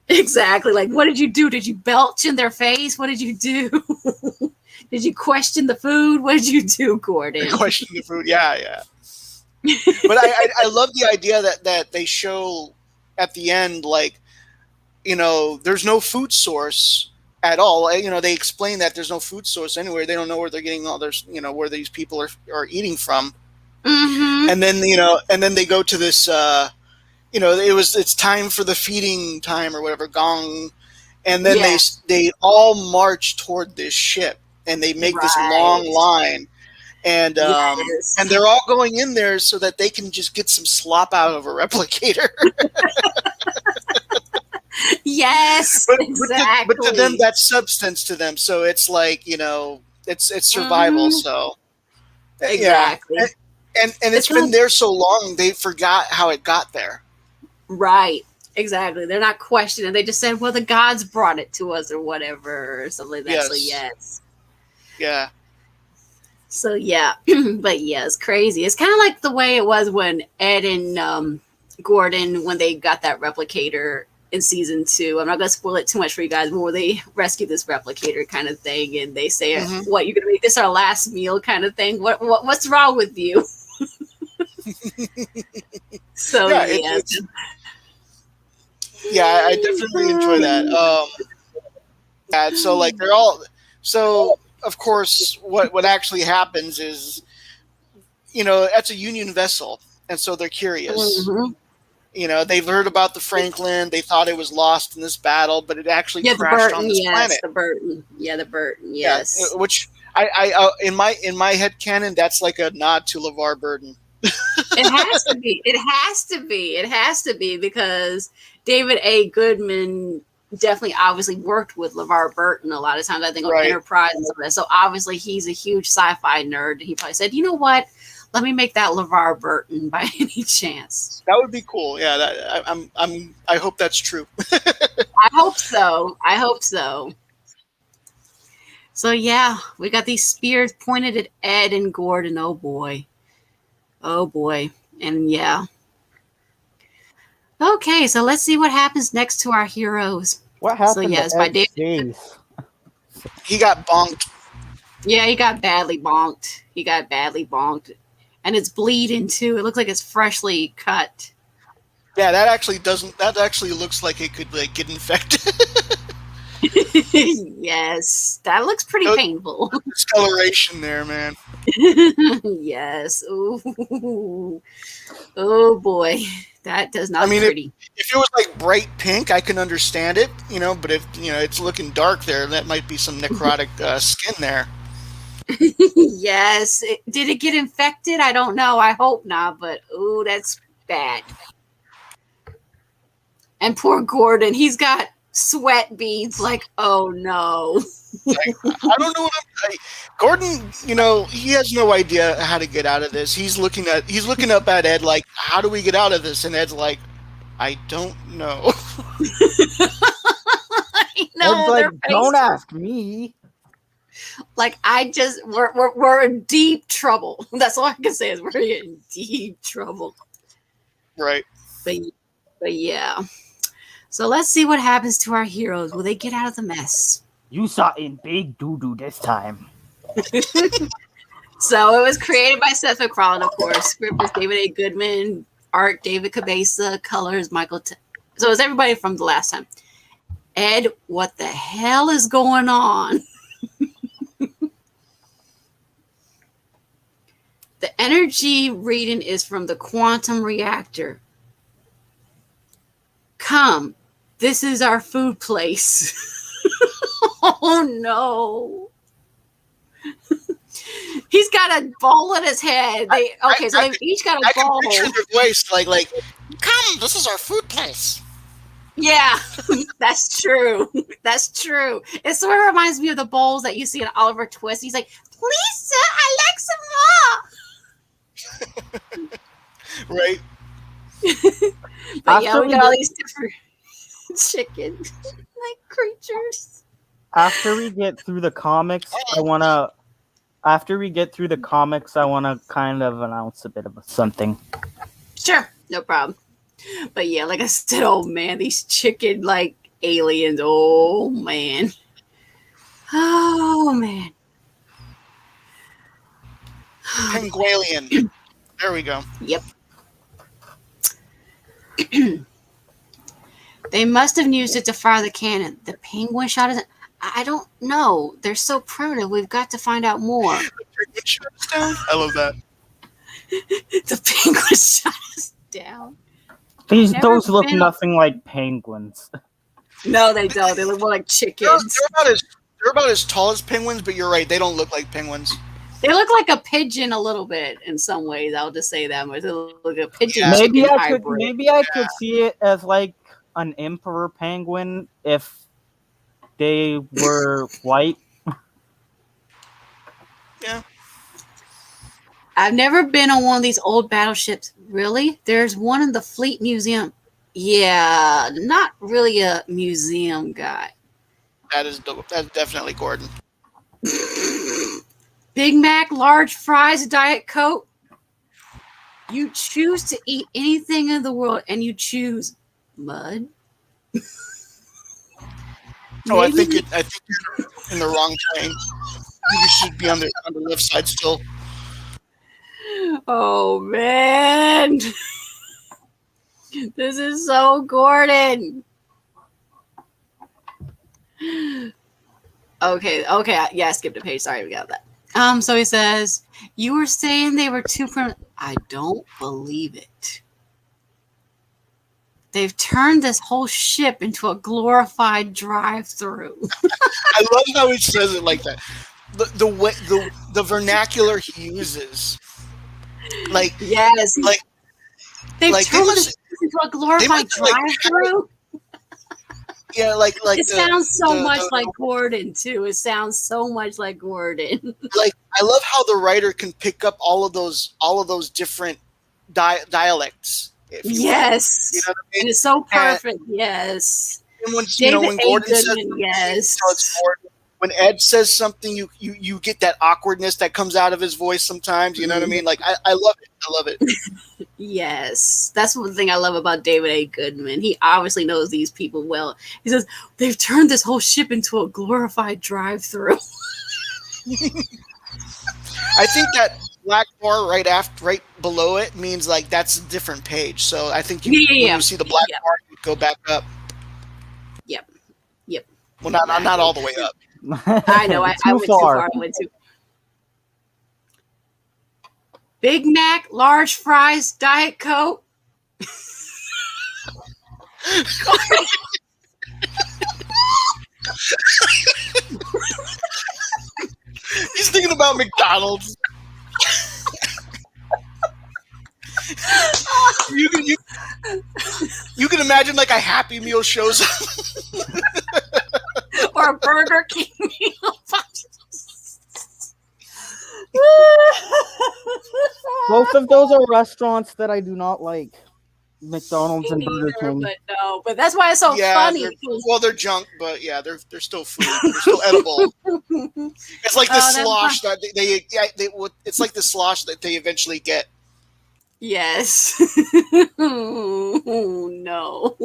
[SPEAKER 1] Exactly. Like, what did you do? Did you belch in their face? What did you do? Did you question the food? What did you do, Gordon?
[SPEAKER 2] Question the food. Yeah. But I love the idea that they show at the end, like, you know, there's no food source at all. You know, they explain that there's no food source anywhere. They don't know where they're getting all their, you know, where these people are eating from.
[SPEAKER 1] Mm-hmm.
[SPEAKER 2] And then, you know, and then they go to this, you know, it's time for the feeding time or whatever, gong. And then they all march toward this ship and they make this long line. And and they're all going in there so that they can just get some slop out of a replicator.
[SPEAKER 1] Yes, exactly.
[SPEAKER 2] But to them, that's substance to them. So it's like, you know, it's survival. So
[SPEAKER 1] exactly.
[SPEAKER 2] Yeah. And it's been there so long, they forgot how it got there.
[SPEAKER 1] Right. Exactly. They're not questioning. They just said, well, the gods brought it to us or whatever or something like that.
[SPEAKER 2] Yes.
[SPEAKER 1] So yes.
[SPEAKER 2] Yeah.
[SPEAKER 1] So yeah. But yeah, it's crazy. It's kind of like the way it was when Ed and Gordon, when they got that replicator in season 2. I'm not gonna spoil it too much for you guys, but where they rescue this replicator kind of thing, and they say, "What, you're gonna make this our last meal?" kind of thing. What's wrong with you? So yeah,
[SPEAKER 2] Yeah, I definitely enjoy that. Yeah, so like they're all so. Of course, what actually happens is, that's a Union vessel, and so they're curious.
[SPEAKER 1] Mhm.
[SPEAKER 2] They've heard about the Franklin. They thought it was lost in this battle, but it actually
[SPEAKER 1] Yeah, the
[SPEAKER 2] crashed on
[SPEAKER 1] Burton,
[SPEAKER 2] this
[SPEAKER 1] yes.
[SPEAKER 2] planet.
[SPEAKER 1] The Burton. Yeah, the Burton,
[SPEAKER 2] Yeah,
[SPEAKER 1] yes.
[SPEAKER 2] which in my head canon, that's like a nod to LeVar Burton.
[SPEAKER 1] It has to be. It has to be. It has to be because David A. Goodman definitely obviously worked with LeVar Burton a lot of times, I think, on
[SPEAKER 2] Right.
[SPEAKER 1] Enterprise and stuff like that. So obviously he's a huge sci-fi nerd. And he probably said, you know what? Let me make that LeVar Burton by any chance.
[SPEAKER 2] That would be cool. Yeah, I hope that's true.
[SPEAKER 1] I hope so. I hope so. So yeah, we got these spears pointed at Ed and Gordon. Oh boy. Oh boy. And yeah. Okay, so let's see what happens next to our heroes.
[SPEAKER 3] What happened
[SPEAKER 1] So yes,
[SPEAKER 3] to
[SPEAKER 1] by
[SPEAKER 3] Ed's
[SPEAKER 1] David.
[SPEAKER 3] face?
[SPEAKER 2] He got bonked.
[SPEAKER 1] Yeah, he got badly bonked. He got badly bonked. And it's bleeding too. It looks like it's freshly cut.
[SPEAKER 2] Yeah, that actually doesn't. That actually looks like it could like get infected.
[SPEAKER 1] Yes, that looks pretty painful.
[SPEAKER 2] Discoloration there, man.
[SPEAKER 1] Yes. Ooh. Oh boy, that does not look pretty.
[SPEAKER 2] If it was like bright pink, I can understand it, But if it's looking dark there, that might be some necrotic skin there.
[SPEAKER 1] Yes. Did it get infected? I don't know. I hope not. But ooh, that's bad. And poor Gordon, he's got sweat beads. Like, oh no.
[SPEAKER 2] I don't know Gordon, he has no idea how to get out of this. He's looking up at Ed like, how do we get out of this? And Ed's like, I don't know.
[SPEAKER 1] I know.
[SPEAKER 3] Ed's like, don't ask me.
[SPEAKER 1] Like, we're in deep trouble. That's all I can say is we're in deep trouble.
[SPEAKER 2] Right.
[SPEAKER 1] But yeah. So let's see what happens to our heroes. Will they get out of the mess?
[SPEAKER 3] You saw in big doo-doo this time.
[SPEAKER 1] So it was created by Seth MacFarlane, of course. Script was David A. Goodman. Art, David Cabeza. Colors, Michael. So it was everybody from the last time. Ed, what the hell is going on? The energy reading is from the quantum reactor. Come, this is our food place. Oh no. He's got a ball in his head. They've each got a ball.
[SPEAKER 2] I can picture their voice like, come, this is our food place.
[SPEAKER 1] Yeah, that's true. That's true. It sort of reminds me of the bowls that you see in Oliver Twist. He's like, please, sir, I like some more.
[SPEAKER 2] Right.
[SPEAKER 1] But yeah, we got all these different chicken like creatures.
[SPEAKER 3] After we get through the comics, I want to kind of announce a bit of something.
[SPEAKER 1] Sure, no problem. But yeah, like I said, oh man, these chicken like aliens. Oh man. Oh man.
[SPEAKER 2] Pengualian. There we go.
[SPEAKER 1] Yep. They must have used it to fire the cannon. The penguin shot us. I don't know. They're so primitive. We've got to find out more.
[SPEAKER 2] I love that.
[SPEAKER 1] The penguin shot us down.
[SPEAKER 3] Those look nothing like penguins.
[SPEAKER 1] No, they don't. They look more like chickens.
[SPEAKER 2] They're about as tall as penguins, but you're right. They don't look like penguins.
[SPEAKER 1] They look like a pigeon a little bit in some ways. I'll just say that much. They look like a pigeon.
[SPEAKER 3] Maybe I could see it as like an emperor penguin if they were white.
[SPEAKER 2] Yeah.
[SPEAKER 1] I've never been on one of these old battleships. Really? There's one in the Fleet Museum. Yeah, not really a museum guy.
[SPEAKER 2] That's definitely Gordon.
[SPEAKER 1] Big Mac, large fries, Diet Coke. You choose to eat anything in the world, and you choose mud.
[SPEAKER 2] Oh, I think you're in the wrong train. You should be on the left side still.
[SPEAKER 1] Oh man, this is so Gordon. Okay, yeah, I skipped a page. Sorry, we got that. So he says, "You were saying they were too I don't believe it. They've turned this whole ship into a glorified drive-through."
[SPEAKER 2] I love how he says it like that. The way the vernacular he uses, like
[SPEAKER 1] yes,
[SPEAKER 2] like
[SPEAKER 1] they've turned this into a glorified drive-through.
[SPEAKER 2] Yeah,
[SPEAKER 1] it sounds so much like Gordon too. It sounds so much like Gordon.
[SPEAKER 2] Like, I love how the writer can pick up all of those different dialects.
[SPEAKER 1] Yes,
[SPEAKER 2] you know what I mean?
[SPEAKER 1] And it's so perfect. Yes,
[SPEAKER 2] and when Gordon says something,
[SPEAKER 1] yes.
[SPEAKER 2] When Ed says something, you get that awkwardness that comes out of his voice sometimes. You know what I mean? Like, I love it. I love it.
[SPEAKER 1] Yes, that's one thing I love about David A. Goodman. He obviously knows these people well. He says, they've turned this whole ship into a glorified drive-through.
[SPEAKER 2] I think that black bar right below it means like that's a different page. So I think when you see the black bar, you go back up.
[SPEAKER 1] Yep.
[SPEAKER 2] Well, not all the way up.
[SPEAKER 1] I know. I went too far. I went too. Big Mac, large fries, Diet Coke.
[SPEAKER 2] He's thinking about McDonald's. You can imagine like a Happy Meal shows up.
[SPEAKER 1] Or a Burger King meal.
[SPEAKER 3] Both of those are restaurants that I do not like. McDonald's and Burger King.
[SPEAKER 1] But that's why it's so funny.
[SPEAKER 2] They're junk, but yeah, they're still food. They're still edible. It's like the slosh that it's like the slosh that they eventually get.
[SPEAKER 1] Yes. Oh, no.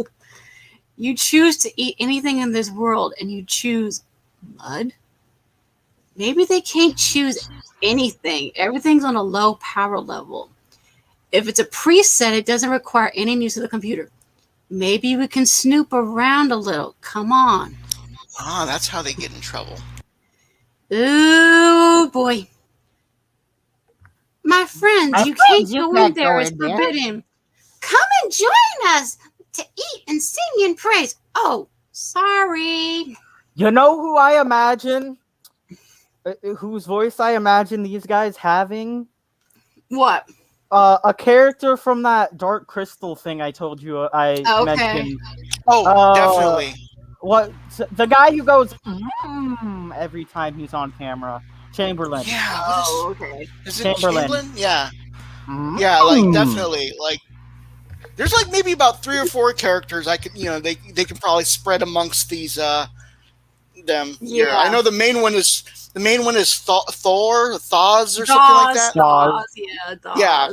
[SPEAKER 1] You choose to eat anything in this world, and you choose mud? Maybe they can't choose anything. Everything's on a low power level. If it's a preset, it doesn't require any use of the computer. Maybe we can snoop around a little. Come on.
[SPEAKER 2] Ah, that's how they get in trouble.
[SPEAKER 1] Oh, boy. My friends, you can't go in there. It's forbidden. Come and join us to eat and sing and praise. Oh, sorry.
[SPEAKER 3] You know who I imagine? Whose voice I imagine these guys having?
[SPEAKER 1] What?
[SPEAKER 3] A character from that Dark Crystal thing I told you mentioned.
[SPEAKER 2] Oh, definitely.
[SPEAKER 3] What the guy who goes every time he's on camera? Chamberlain.
[SPEAKER 2] Yeah.
[SPEAKER 1] Okay.
[SPEAKER 2] Is it Chamberlain? Yeah.
[SPEAKER 3] Mm.
[SPEAKER 2] Yeah, like definitely. Like, there's like maybe about 3 or 4 characters I could, they can probably spread amongst these them. Yeah. I know the main one is Thor, Thaws or something like that.
[SPEAKER 1] Thaws,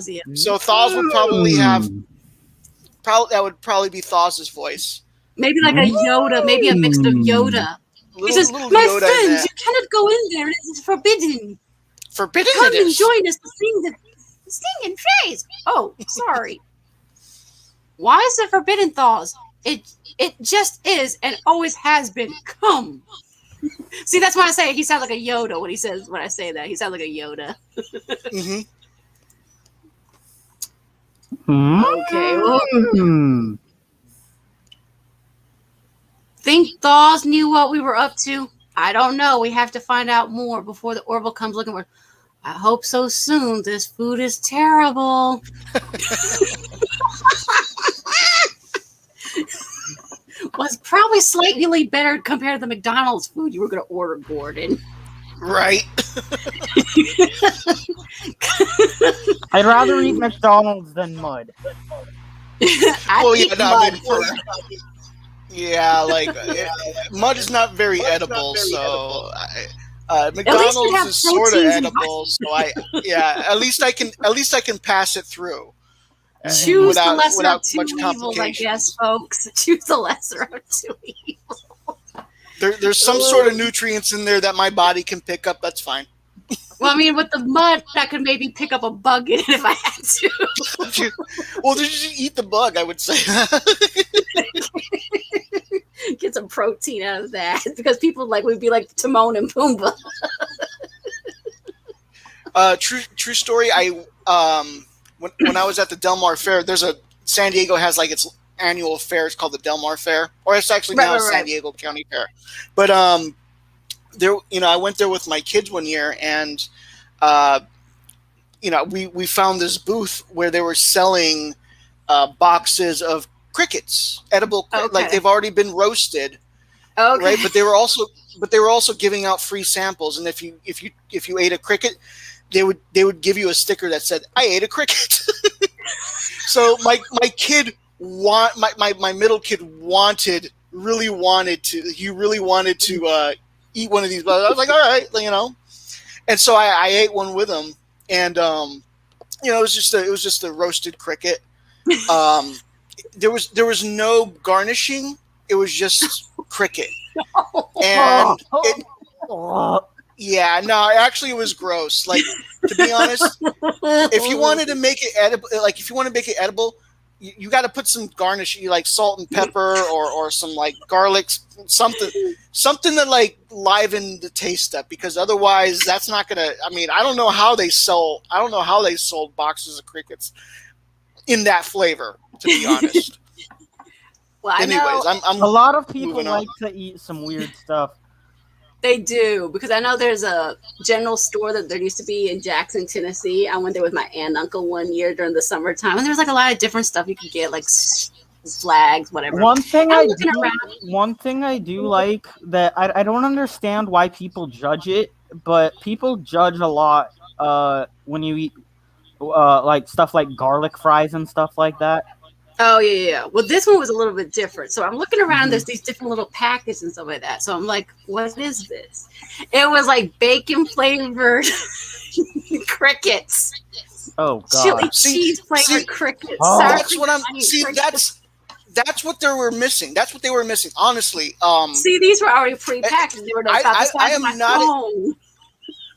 [SPEAKER 2] yeah. So Thaws would probably that would probably be Thaw's voice.
[SPEAKER 1] Maybe like a Yoda, maybe a mix of Yoda. He says, "My friends, you cannot go in there. It is forbidden.
[SPEAKER 2] Forbidden.
[SPEAKER 1] Come and join us to sing and praise." Oh, sorry. Why is it forbidden, Thaws? It just is and always has been. Come. See, that's why I say he sounds like a Yoda when I say that. He sounds like a Yoda. Okay. Well, think Thaws knew what we were up to? I don't know. We have to find out more before the Orville comes looking for. I hope so soon. This food is terrible. Was probably slightly better compared to the McDonald's food you were going to order, Gordon.
[SPEAKER 2] Right.
[SPEAKER 3] I'd rather eat McDonald's than mud.
[SPEAKER 2] Mud is not very edible, so McDonald's is sort of edible. So at least I can pass it through.
[SPEAKER 1] Choose the lesser of two evils, I guess, folks. Choose the lesser of two evils.
[SPEAKER 2] There's some sort of nutrients in there that my body can pick up. That's fine.
[SPEAKER 1] Well, I mean, with the mud, I could maybe pick up a bug in it if I had to.
[SPEAKER 2] Well, just eat the bug, I would say.
[SPEAKER 1] Get some protein out of that because people like would be like Timon and Pumbaa.
[SPEAKER 2] True story. When I was at the Del Mar Fair, San Diego has like its annual fair. It's called the Del Mar Fair, or it's actually now San Diego County Fair. But there, I went there with my kids one year, and we found this booth where they were selling boxes of crickets, edible, like they've already been roasted, right? But they were also giving out free samples, and if you ate a cricket, they would give you a sticker that said, "I ate a cricket." So my middle kid really wanted to eat one of these. But I was like, all right, and so I ate one with him, and it was just a roasted cricket. There was no garnishing. It was just cricket, and yeah, no, actually, it was gross. Like, to be honest, if you wanted to make it edible, you got to put some garnish, like salt and pepper, or some like garlic, something that like liven the taste up. Because otherwise, that's not gonna. I mean, I don't know how they sold boxes of crickets in that flavor. To be honest.
[SPEAKER 1] Well,
[SPEAKER 2] anyways, I'm
[SPEAKER 3] a lot of people like to eat some weird stuff.
[SPEAKER 1] They do, because I know there's a general store that there used to be in Jackson, Tennessee. I went there with my aunt and uncle one year during the summertime, and there was like a lot of different stuff you could get, like flags, whatever.
[SPEAKER 3] One thing I do like that I don't understand why people judge it, but people judge a lot when you eat like stuff like garlic fries and stuff like that.
[SPEAKER 1] Oh, yeah. Well, this one was a little bit different. So I'm looking around, there's these different little packets and stuff like that. So I'm like, what is this? It was like bacon flavored crickets.
[SPEAKER 3] Oh, God.
[SPEAKER 1] Chili cheese flavored crickets.
[SPEAKER 3] Oh.
[SPEAKER 2] That's what that's what they were missing. That's what they were missing, honestly.
[SPEAKER 1] See, these were already pre-packaged. They were
[SPEAKER 2] I am not...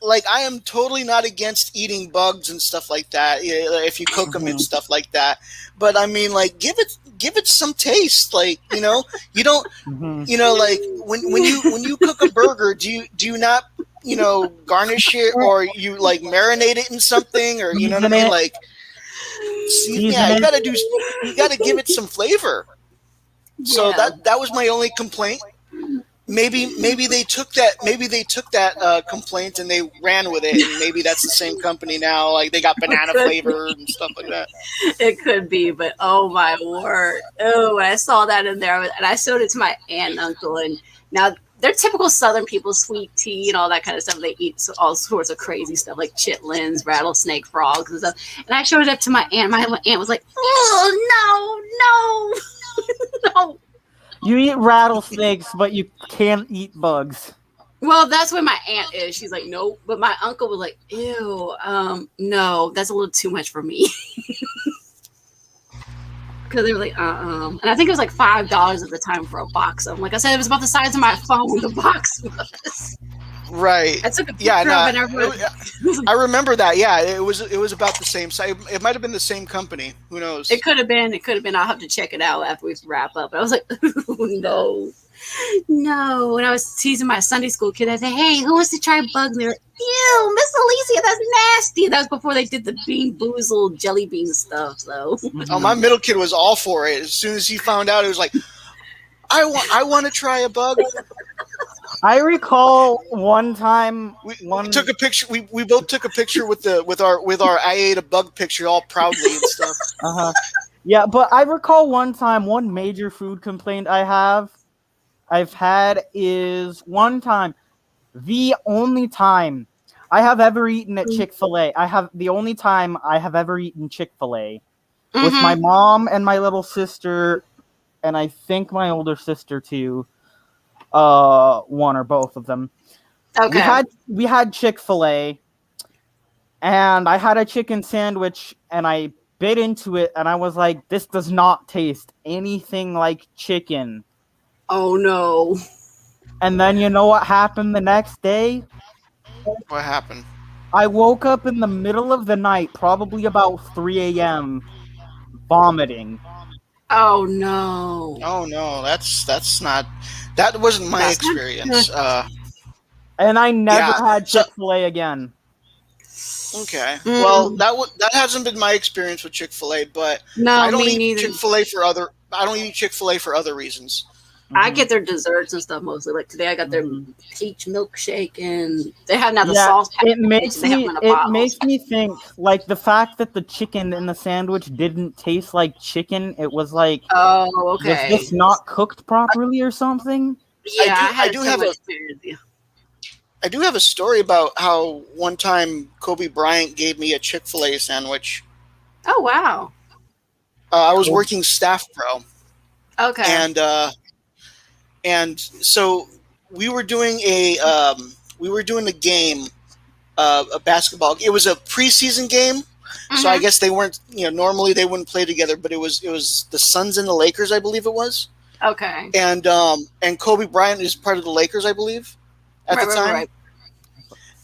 [SPEAKER 2] Like, I am totally not against eating bugs and stuff like that if you cook them and stuff like that. But I mean, like, give it some taste. Like, you don't, like when you cook a burger, do you not, garnish it, or you like marinate it in something, or you know what I mean? Like, you gotta give it some flavor. So that was my only complaint. Maybe they took that complaint and they ran with it, and maybe that's the same company now. Like, they got banana flavor and stuff like that.
[SPEAKER 1] It could be, but oh my word! Oh, when I saw that in there, and I showed it to my aunt and uncle, and now they're typical Southern people, sweet tea and all that kind of stuff. They eat all sorts of crazy stuff like chitlins, rattlesnake frogs, and stuff. And I showed it up to my aunt. My aunt was like, "Oh no, no."
[SPEAKER 3] You eat rattlesnakes, but you can't eat bugs.
[SPEAKER 1] Well, that's what my aunt is. She's like, nope. But my uncle was like, ew, no, that's a little too much for me. Because they were like, And I think it was like $5 at the time for a box. Like I said, it was about the size of my phone, the box was.
[SPEAKER 2] Right.
[SPEAKER 1] I took a picture of it.
[SPEAKER 2] I remember that. Yeah, it was about the same size. It might have been the same company. Who knows?
[SPEAKER 1] It could have been. I'll have to check it out after we wrap up. But I was like, no. And I was teasing my Sunday school kid. I said, hey, who wants to try bugs? They're, ew, Miss Alicia, that's nasty. That was before they did the Bean Boozled jelly bean stuff. So.
[SPEAKER 2] Oh, my middle kid was all for it. As soon as he found out, it was like, I want to try a bug.
[SPEAKER 3] I recall one time
[SPEAKER 2] we took a picture. We both took a picture with our I ate a bug picture, all proudly and stuff.
[SPEAKER 3] Yeah, but I recall one time, one major food complaint I've had is one time, the only time I have ever eaten at Chick-fil-A. The only time I have ever eaten Chick-fil-A with my mom and my little sister, and I think my older sister too. One or both of them.
[SPEAKER 1] Okay.
[SPEAKER 3] We had Chick-fil-A, and I had a chicken sandwich, and I bit into it, and I was like, this does not taste anything like chicken.
[SPEAKER 1] Oh no.
[SPEAKER 3] And then you know what happened the next day?
[SPEAKER 2] What happened?
[SPEAKER 3] I woke up in the middle of the night, probably about 3 a.m., vomiting.
[SPEAKER 1] Oh no.
[SPEAKER 2] Oh no, that's not That wasn't my experience.
[SPEAKER 3] And I never
[SPEAKER 2] Yeah,
[SPEAKER 3] had
[SPEAKER 2] so
[SPEAKER 3] Chick-fil-A again.
[SPEAKER 2] okay. Well, that hasn't been my experience with Chick-fil-A, but
[SPEAKER 1] No,
[SPEAKER 2] I don't
[SPEAKER 1] me
[SPEAKER 2] eat
[SPEAKER 1] neither.
[SPEAKER 2] Chick-fil-A for other. I don't eat Chick-fil-A for other reasons.
[SPEAKER 1] I get their desserts and stuff mostly. Like today, I got their peach milkshake, and they have now the
[SPEAKER 3] Yeah,
[SPEAKER 1] sauce package.
[SPEAKER 3] it makes
[SPEAKER 1] They have
[SPEAKER 3] me
[SPEAKER 1] them in the
[SPEAKER 3] it
[SPEAKER 1] bottles.
[SPEAKER 3] makes me think like the fact that the chicken in the sandwich didn't taste like chicken. It was like,
[SPEAKER 1] Oh,
[SPEAKER 3] was
[SPEAKER 1] okay.
[SPEAKER 3] this not cooked properly or something?
[SPEAKER 1] Yeah, I
[SPEAKER 2] I
[SPEAKER 1] had a
[SPEAKER 2] do have
[SPEAKER 1] similar
[SPEAKER 2] a
[SPEAKER 1] experience. Yeah.
[SPEAKER 2] I do have a story about how one time Kobe Bryant gave me a Chick-fil-A sandwich.
[SPEAKER 1] Oh, wow.
[SPEAKER 2] I was working staff pro,
[SPEAKER 1] Okay.
[SPEAKER 2] and so we were doing a game, a basketball. It was a preseason game, so I guess they weren't. Normally they wouldn't play together, but it was the Suns and the Lakers, I believe it was.
[SPEAKER 1] Okay.
[SPEAKER 2] And Kobe Bryant is part of the Lakers, I believe, at the time.
[SPEAKER 1] Right.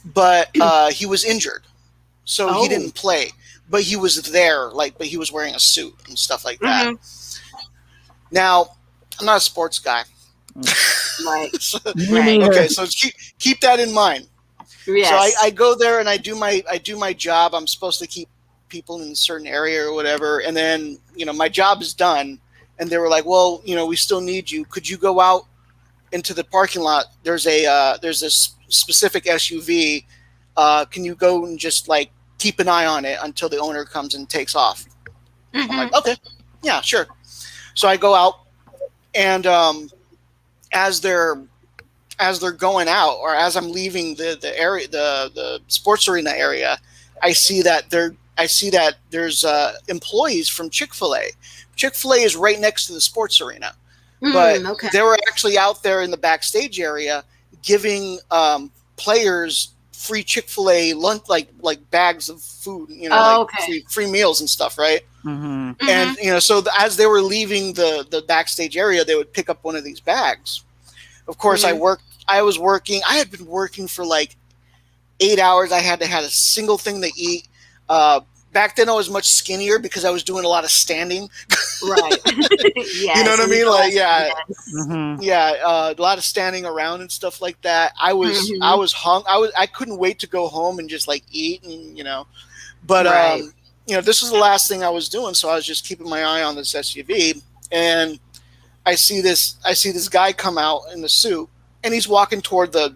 [SPEAKER 2] But he was injured, so he didn't play. But he was there, but he was wearing a suit and stuff like that. Now, I'm not a sports guy.
[SPEAKER 1] Right.
[SPEAKER 2] Okay, so keep that in mind.
[SPEAKER 1] Yes.
[SPEAKER 2] So I go there and I do my job. I'm supposed to keep people in a certain area or whatever, and then my job is done, and they were like, "Well, we still need you. Could you go out into the parking lot? There's this specific SUV. Can you go and just keep an eye on it until the owner comes and takes off?" I'm like, "Okay, yeah, sure." So I go out, and as they're going out, or as I'm leaving the area, the sports arena area, I see that there's employees from Chick-fil-A. Chick-fil-A is right next to the sports arena, but they were actually out there in the backstage area giving players free Chick-fil-A lunch, like bags of food, free meals and stuff, right? And so as they were leaving the backstage area, they would pick up one of these bags. Of course, I was working. I had been working for 8 hours. I hadn't had a single thing to eat. Back then, I was much skinnier because I was doing a lot of standing.
[SPEAKER 1] Right. Yes,
[SPEAKER 2] you know what I mean? A lot of standing around and stuff like that. I was I couldn't wait to go home and just eat and But this was the last thing I was doing, so I was just keeping my eye on this SUV, and I see this guy come out in the suit, and he's walking toward the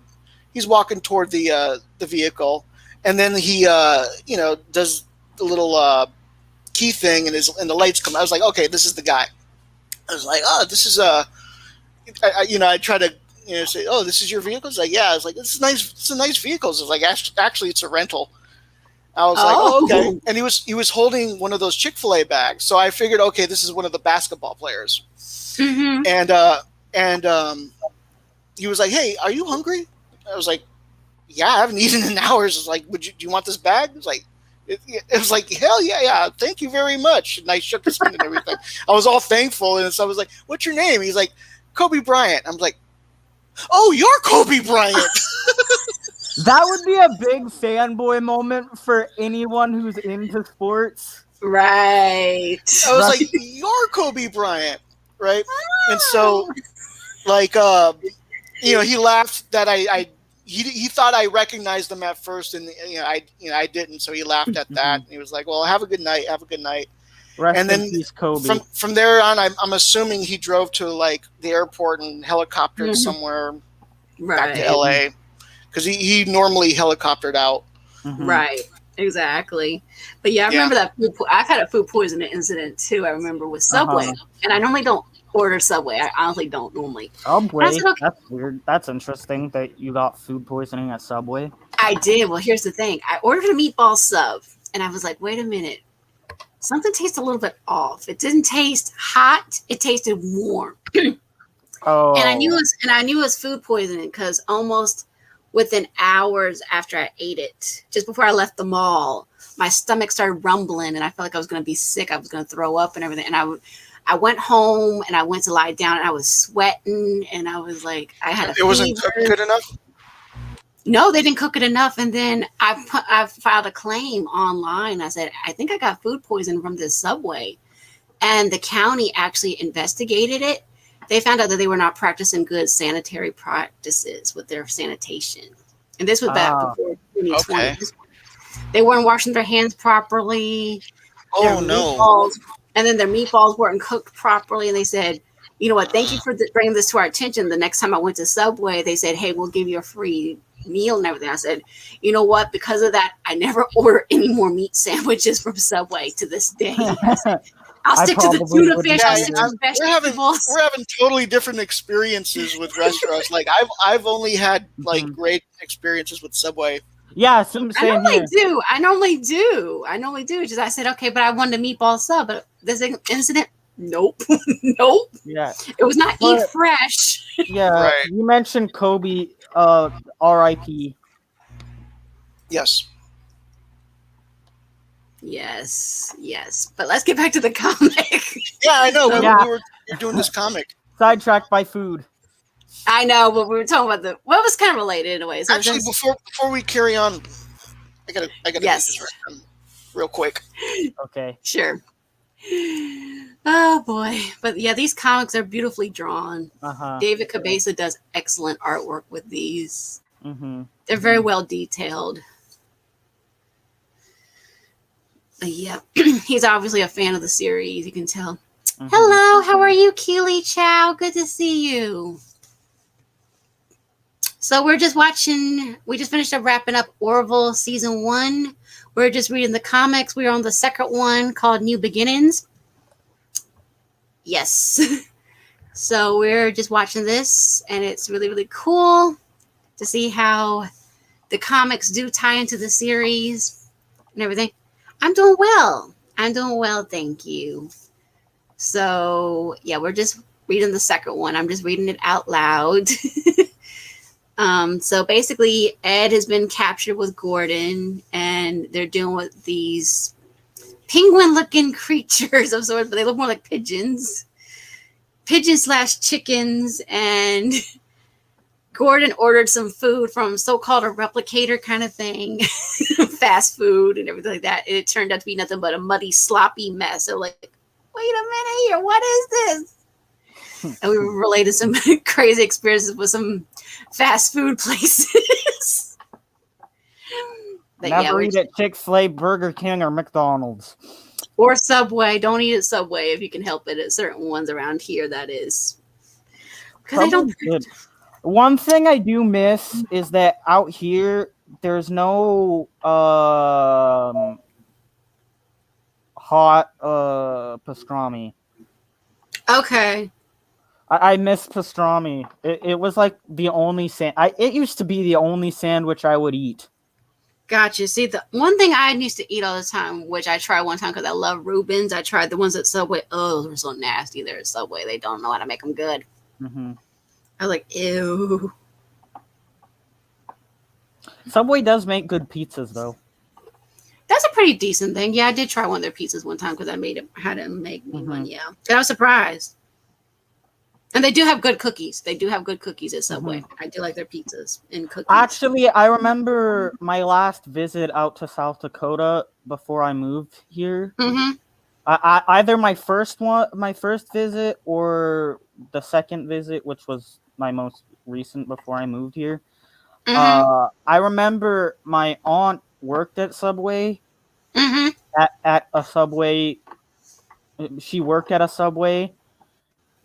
[SPEAKER 2] vehicle, and then he does the little key thing, and the lights come. I was like, okay, this is the guy. I was like, oh, this is I try to say, oh, this is your vehicle. It's like, yeah. I was like, this is nice. It's a nice vehicle. It's like, actually, it's a rental. I was like, oh, okay. And he was holding one of those Chick-fil-A bags. So I figured, okay, this is one of the basketball players. And he was like, hey, are you hungry? I was like, yeah, I haven't eaten in hours. I was like, do you want this bag? It was like, it was like, hell yeah, thank you very much. And I shook his hand and everything. I was all thankful. And so I was like, what's your name? He's like, Kobe Bryant. I'm like, oh, you're Kobe Bryant.
[SPEAKER 3] That would be a big fanboy moment for anyone who's into sports.
[SPEAKER 1] Right.
[SPEAKER 2] I was like, you're Kobe Bryant. Right. And so he laughed that he thought I recognized him at first, and I didn't, so he laughed at that. And he was like, well, have a good night.
[SPEAKER 3] Rest
[SPEAKER 2] and then
[SPEAKER 3] in peace, Kobe.
[SPEAKER 2] From there on, I'm assuming he drove to the airport and helicoptered somewhere back to LA, because he normally helicoptered out.
[SPEAKER 1] Right, exactly. But I remember that I've had a food poisoning incident too. I remember with Subway, and I normally don't order Subway. I honestly don't normally.
[SPEAKER 3] Subway? Okay. That's weird. That's interesting that you got food poisoning at Subway.
[SPEAKER 1] I did. Well, here's the thing. I ordered a meatball sub, and I was like, wait a minute. Something tastes a little bit off. It didn't taste hot. It tasted warm.
[SPEAKER 3] Oh.
[SPEAKER 1] And I knew it was food poisoning because almost within hours after I ate it, just before I left the mall, my stomach started rumbling, and I felt like I was going to be sick. I was going to throw up and everything. And I went home and I went to lie down, and I was sweating, and I was like, I had a fever.
[SPEAKER 2] It wasn't cooked good enough?
[SPEAKER 1] No, they didn't cook it enough. And then I filed a claim online. I said, I think I got food poisoning from this Subway. And the county actually investigated it. they found out that they were not practicing good sanitary practices with their sanitation. And this was back before 2020.
[SPEAKER 2] Okay.
[SPEAKER 1] They weren't washing their hands properly.
[SPEAKER 2] Oh, no.
[SPEAKER 1] And then their meatballs weren't cooked properly. And they said, you know what, thank you for bringing this to our attention. The next time I went to Subway, they said, hey, we'll give you a free meal and everything. I said, you know what, because of that, I never order any more meat sandwiches from Subway to this day. I'll stick to the tuna fish. I'll stick to vegetables.
[SPEAKER 2] We're having totally different experiences with restaurants. Like I've only had like great experiences with Subway.
[SPEAKER 3] Yeah,
[SPEAKER 1] I normally do. Just I said, okay, but I wanted a meatball sub. But this incident, nope, nope.
[SPEAKER 3] Yeah,
[SPEAKER 1] it was not eat fresh.
[SPEAKER 3] Yeah, right. You mentioned Kobe, R.I.P.
[SPEAKER 2] Yes.
[SPEAKER 1] Yes. But let's get back to the comic.
[SPEAKER 2] Yeah, I know. We were doing this comic.
[SPEAKER 3] Sidetracked by food.
[SPEAKER 1] I know, but we were talking about what was kind of related in a way. So
[SPEAKER 2] actually, before we carry on, I gotta
[SPEAKER 1] yes,
[SPEAKER 2] real quick.
[SPEAKER 3] Okay,
[SPEAKER 1] sure. Oh boy, but yeah, these comics are beautifully drawn. David Cabeza does excellent artwork with these. They're very well detailed. Yeah, he's obviously a fan of the series. You can tell. Hello, how are you, Keely Chow? Good to see you. So we just finished up wrapping up Orville season 1. We're just reading the comics. We're on the second one called New Beginnings. Yes. So we're just watching this, and it's really, really cool to see how the comics do tie into the series and everything. I'm doing well. Thank you. So yeah, we're just reading the second one. I'm just reading it out loud. So basically, Ed has been captured with Gordon, and they're dealing with these penguin-looking creatures of sorts, but they look more like pigeons. Pigeons/chickens, and Gordon ordered some food from so-called a replicator kind of thing, fast food and everything like that. And it turned out to be nothing but a muddy, sloppy mess. So like, wait a minute here, what is this? And we related some crazy experiences with some fast food places.
[SPEAKER 3] Never eat at Chick-fil-A, Burger King, or McDonald's.
[SPEAKER 1] Or Subway. Don't eat at Subway if you can help it. At certain ones around here, that is. Because I don't.
[SPEAKER 3] One thing I do miss is that out here, there's no hot pastrami.
[SPEAKER 1] Okay.
[SPEAKER 3] I miss pastrami. It was like the only it used to be the only sandwich I would eat.
[SPEAKER 1] Gotcha. See, the one thing I used to eat all the time, which I tried one time because I love Reubens. I tried the ones at Subway. Oh, they're so nasty. They're at Subway. They don't know how to make them good. I was like, ew.
[SPEAKER 3] Subway does make good pizzas, though.
[SPEAKER 1] That's a pretty decent thing. Yeah, I did try one of their pizzas one time because I had them make me one. Yeah, and I was surprised. And they do have good cookies. They do have good cookies at Subway. I do like their pizzas and cookies.
[SPEAKER 3] Actually, I remember my last visit out to South Dakota before I moved here. Either my first visit or the second visit, which was my most recent before I moved here. I remember my aunt worked at Subway. At a Subway. She worked at a Subway.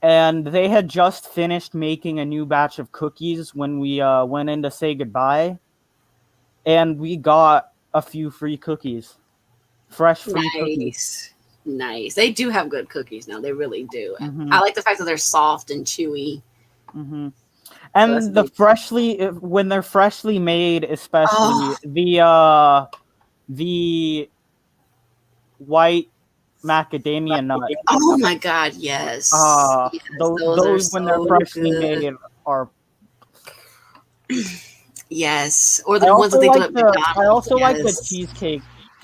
[SPEAKER 3] And they had just finished making a new batch of cookies when we went in to say goodbye. And we got a few free cookies. Fresh free cookies.
[SPEAKER 1] Nice. They do have good cookies now. They really do. I like the fact that they're soft and chewy.
[SPEAKER 3] And so when they're freshly made, especially the white macadamia nut.
[SPEAKER 1] Oh my god, yes.
[SPEAKER 3] Those when they're freshly made are
[SPEAKER 1] yes. Or the ones that they do at McDonald's.
[SPEAKER 3] I also like the cheesecake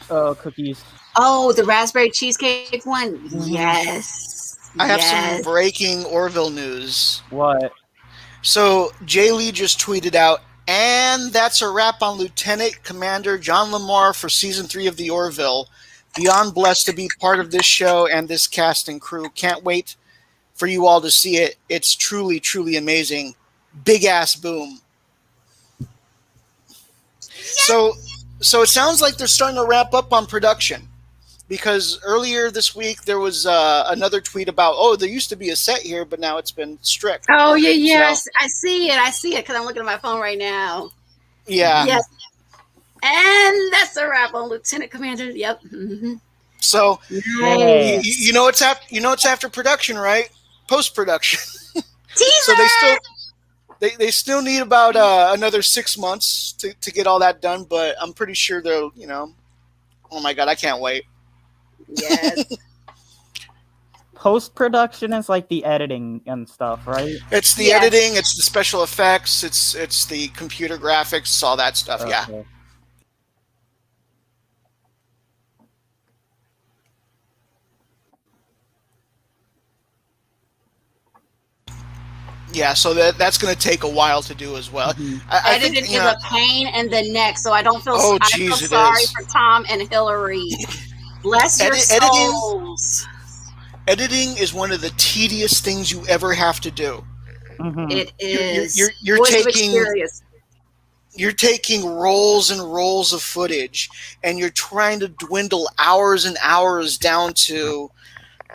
[SPEAKER 3] cookies.
[SPEAKER 1] Oh, the raspberry cheesecake one? Yes.
[SPEAKER 2] I have some breaking Orville news.
[SPEAKER 3] What?
[SPEAKER 2] So Jay Lee just tweeted out, and that's a wrap on Lieutenant Commander John Lamar for season 3 of the Orville. Beyond blessed to be part of this show and this cast and crew. Can't wait for you all to see it. It's truly, truly amazing. Big ass boom. So it sounds like they're starting to wrap up on production, because earlier this week there was another tweet about, there used to be a set here, but now it's been stripped.
[SPEAKER 1] Oh yeah. So, I see it because I'm looking at my phone right now.
[SPEAKER 2] Yeah.
[SPEAKER 1] Yes. And that's a wrap on Lieutenant Commander. Yep. Mm-hmm.
[SPEAKER 2] So
[SPEAKER 1] nice.
[SPEAKER 2] you know it's after production, right? Post production.
[SPEAKER 1] Teaser.
[SPEAKER 2] So they still need about another 6 months to get all that done, but I'm pretty sure they'll, oh my god, I can't wait.
[SPEAKER 1] Yes.
[SPEAKER 3] Post production is like the editing and stuff, right?
[SPEAKER 2] It's the editing, it's the special effects, it's the computer graphics, all that stuff. Okay. Yeah. Yeah, so that's going to take a while to do as well.
[SPEAKER 1] Mm-hmm. Editing is a pain in the neck, so I don't feel. I feel sorry for Tom and Hillary. Bless your souls.
[SPEAKER 2] Editing is one of the tedious things you ever have to do.
[SPEAKER 1] Mm-hmm. It is.
[SPEAKER 2] You're taking rolls and rolls of footage, and you're trying to dwindle hours and hours down to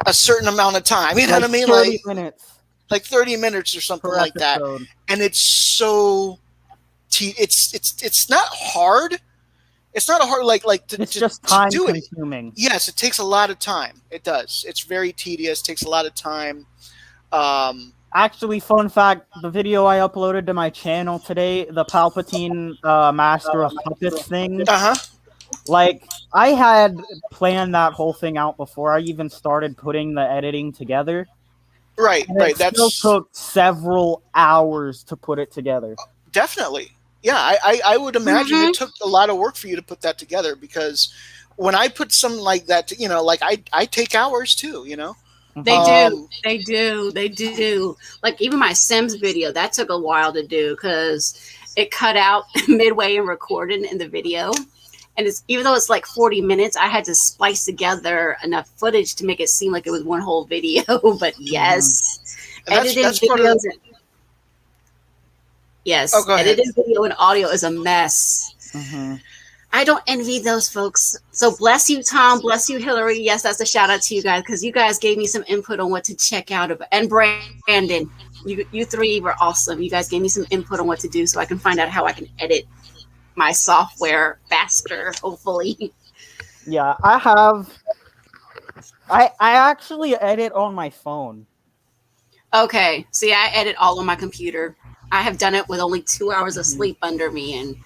[SPEAKER 2] a certain amount of time. You know what I mean?
[SPEAKER 3] 30 minutes.
[SPEAKER 2] Like 30 minutes or something like that. And it's so it's not hard. It's not a hard
[SPEAKER 3] it's just time consuming.
[SPEAKER 2] Yes, it takes a lot of time. It does. It's very tedious, takes a lot of time.
[SPEAKER 3] Actually, fun fact, the video I uploaded to my channel today, the Palpatine Master of Puppets thing. Like, I had planned that whole thing out before I even started putting the editing together.
[SPEAKER 2] Right.
[SPEAKER 3] That still took several hours to put it together.
[SPEAKER 2] Definitely. Yeah, I would imagine it took a lot of work for you to put that together, because when I put something like that, I take hours too,
[SPEAKER 1] They do. Like, even my Sims video, that took a while to do because it cut out midway in recording in the video. And even though it's like 40 minutes, I had to splice together enough footage to make it seem like it was one whole video. But yes, editing videos. Editing video and audio is a mess.
[SPEAKER 3] Mm-hmm.
[SPEAKER 1] I don't envy those folks. So bless you, Tom. Bless you, Hillary. Yes, that's a shout out to you guys, because you guys gave me some input on what to check out. And Brandon, you three were awesome. You guys gave me some input on what to do so I can find out how I can edit my software faster, hopefully.
[SPEAKER 3] Yeah, I actually edit on my phone.
[SPEAKER 1] Okay, see, I edit all on my computer. I have done it with only 2 hours of sleep under me, and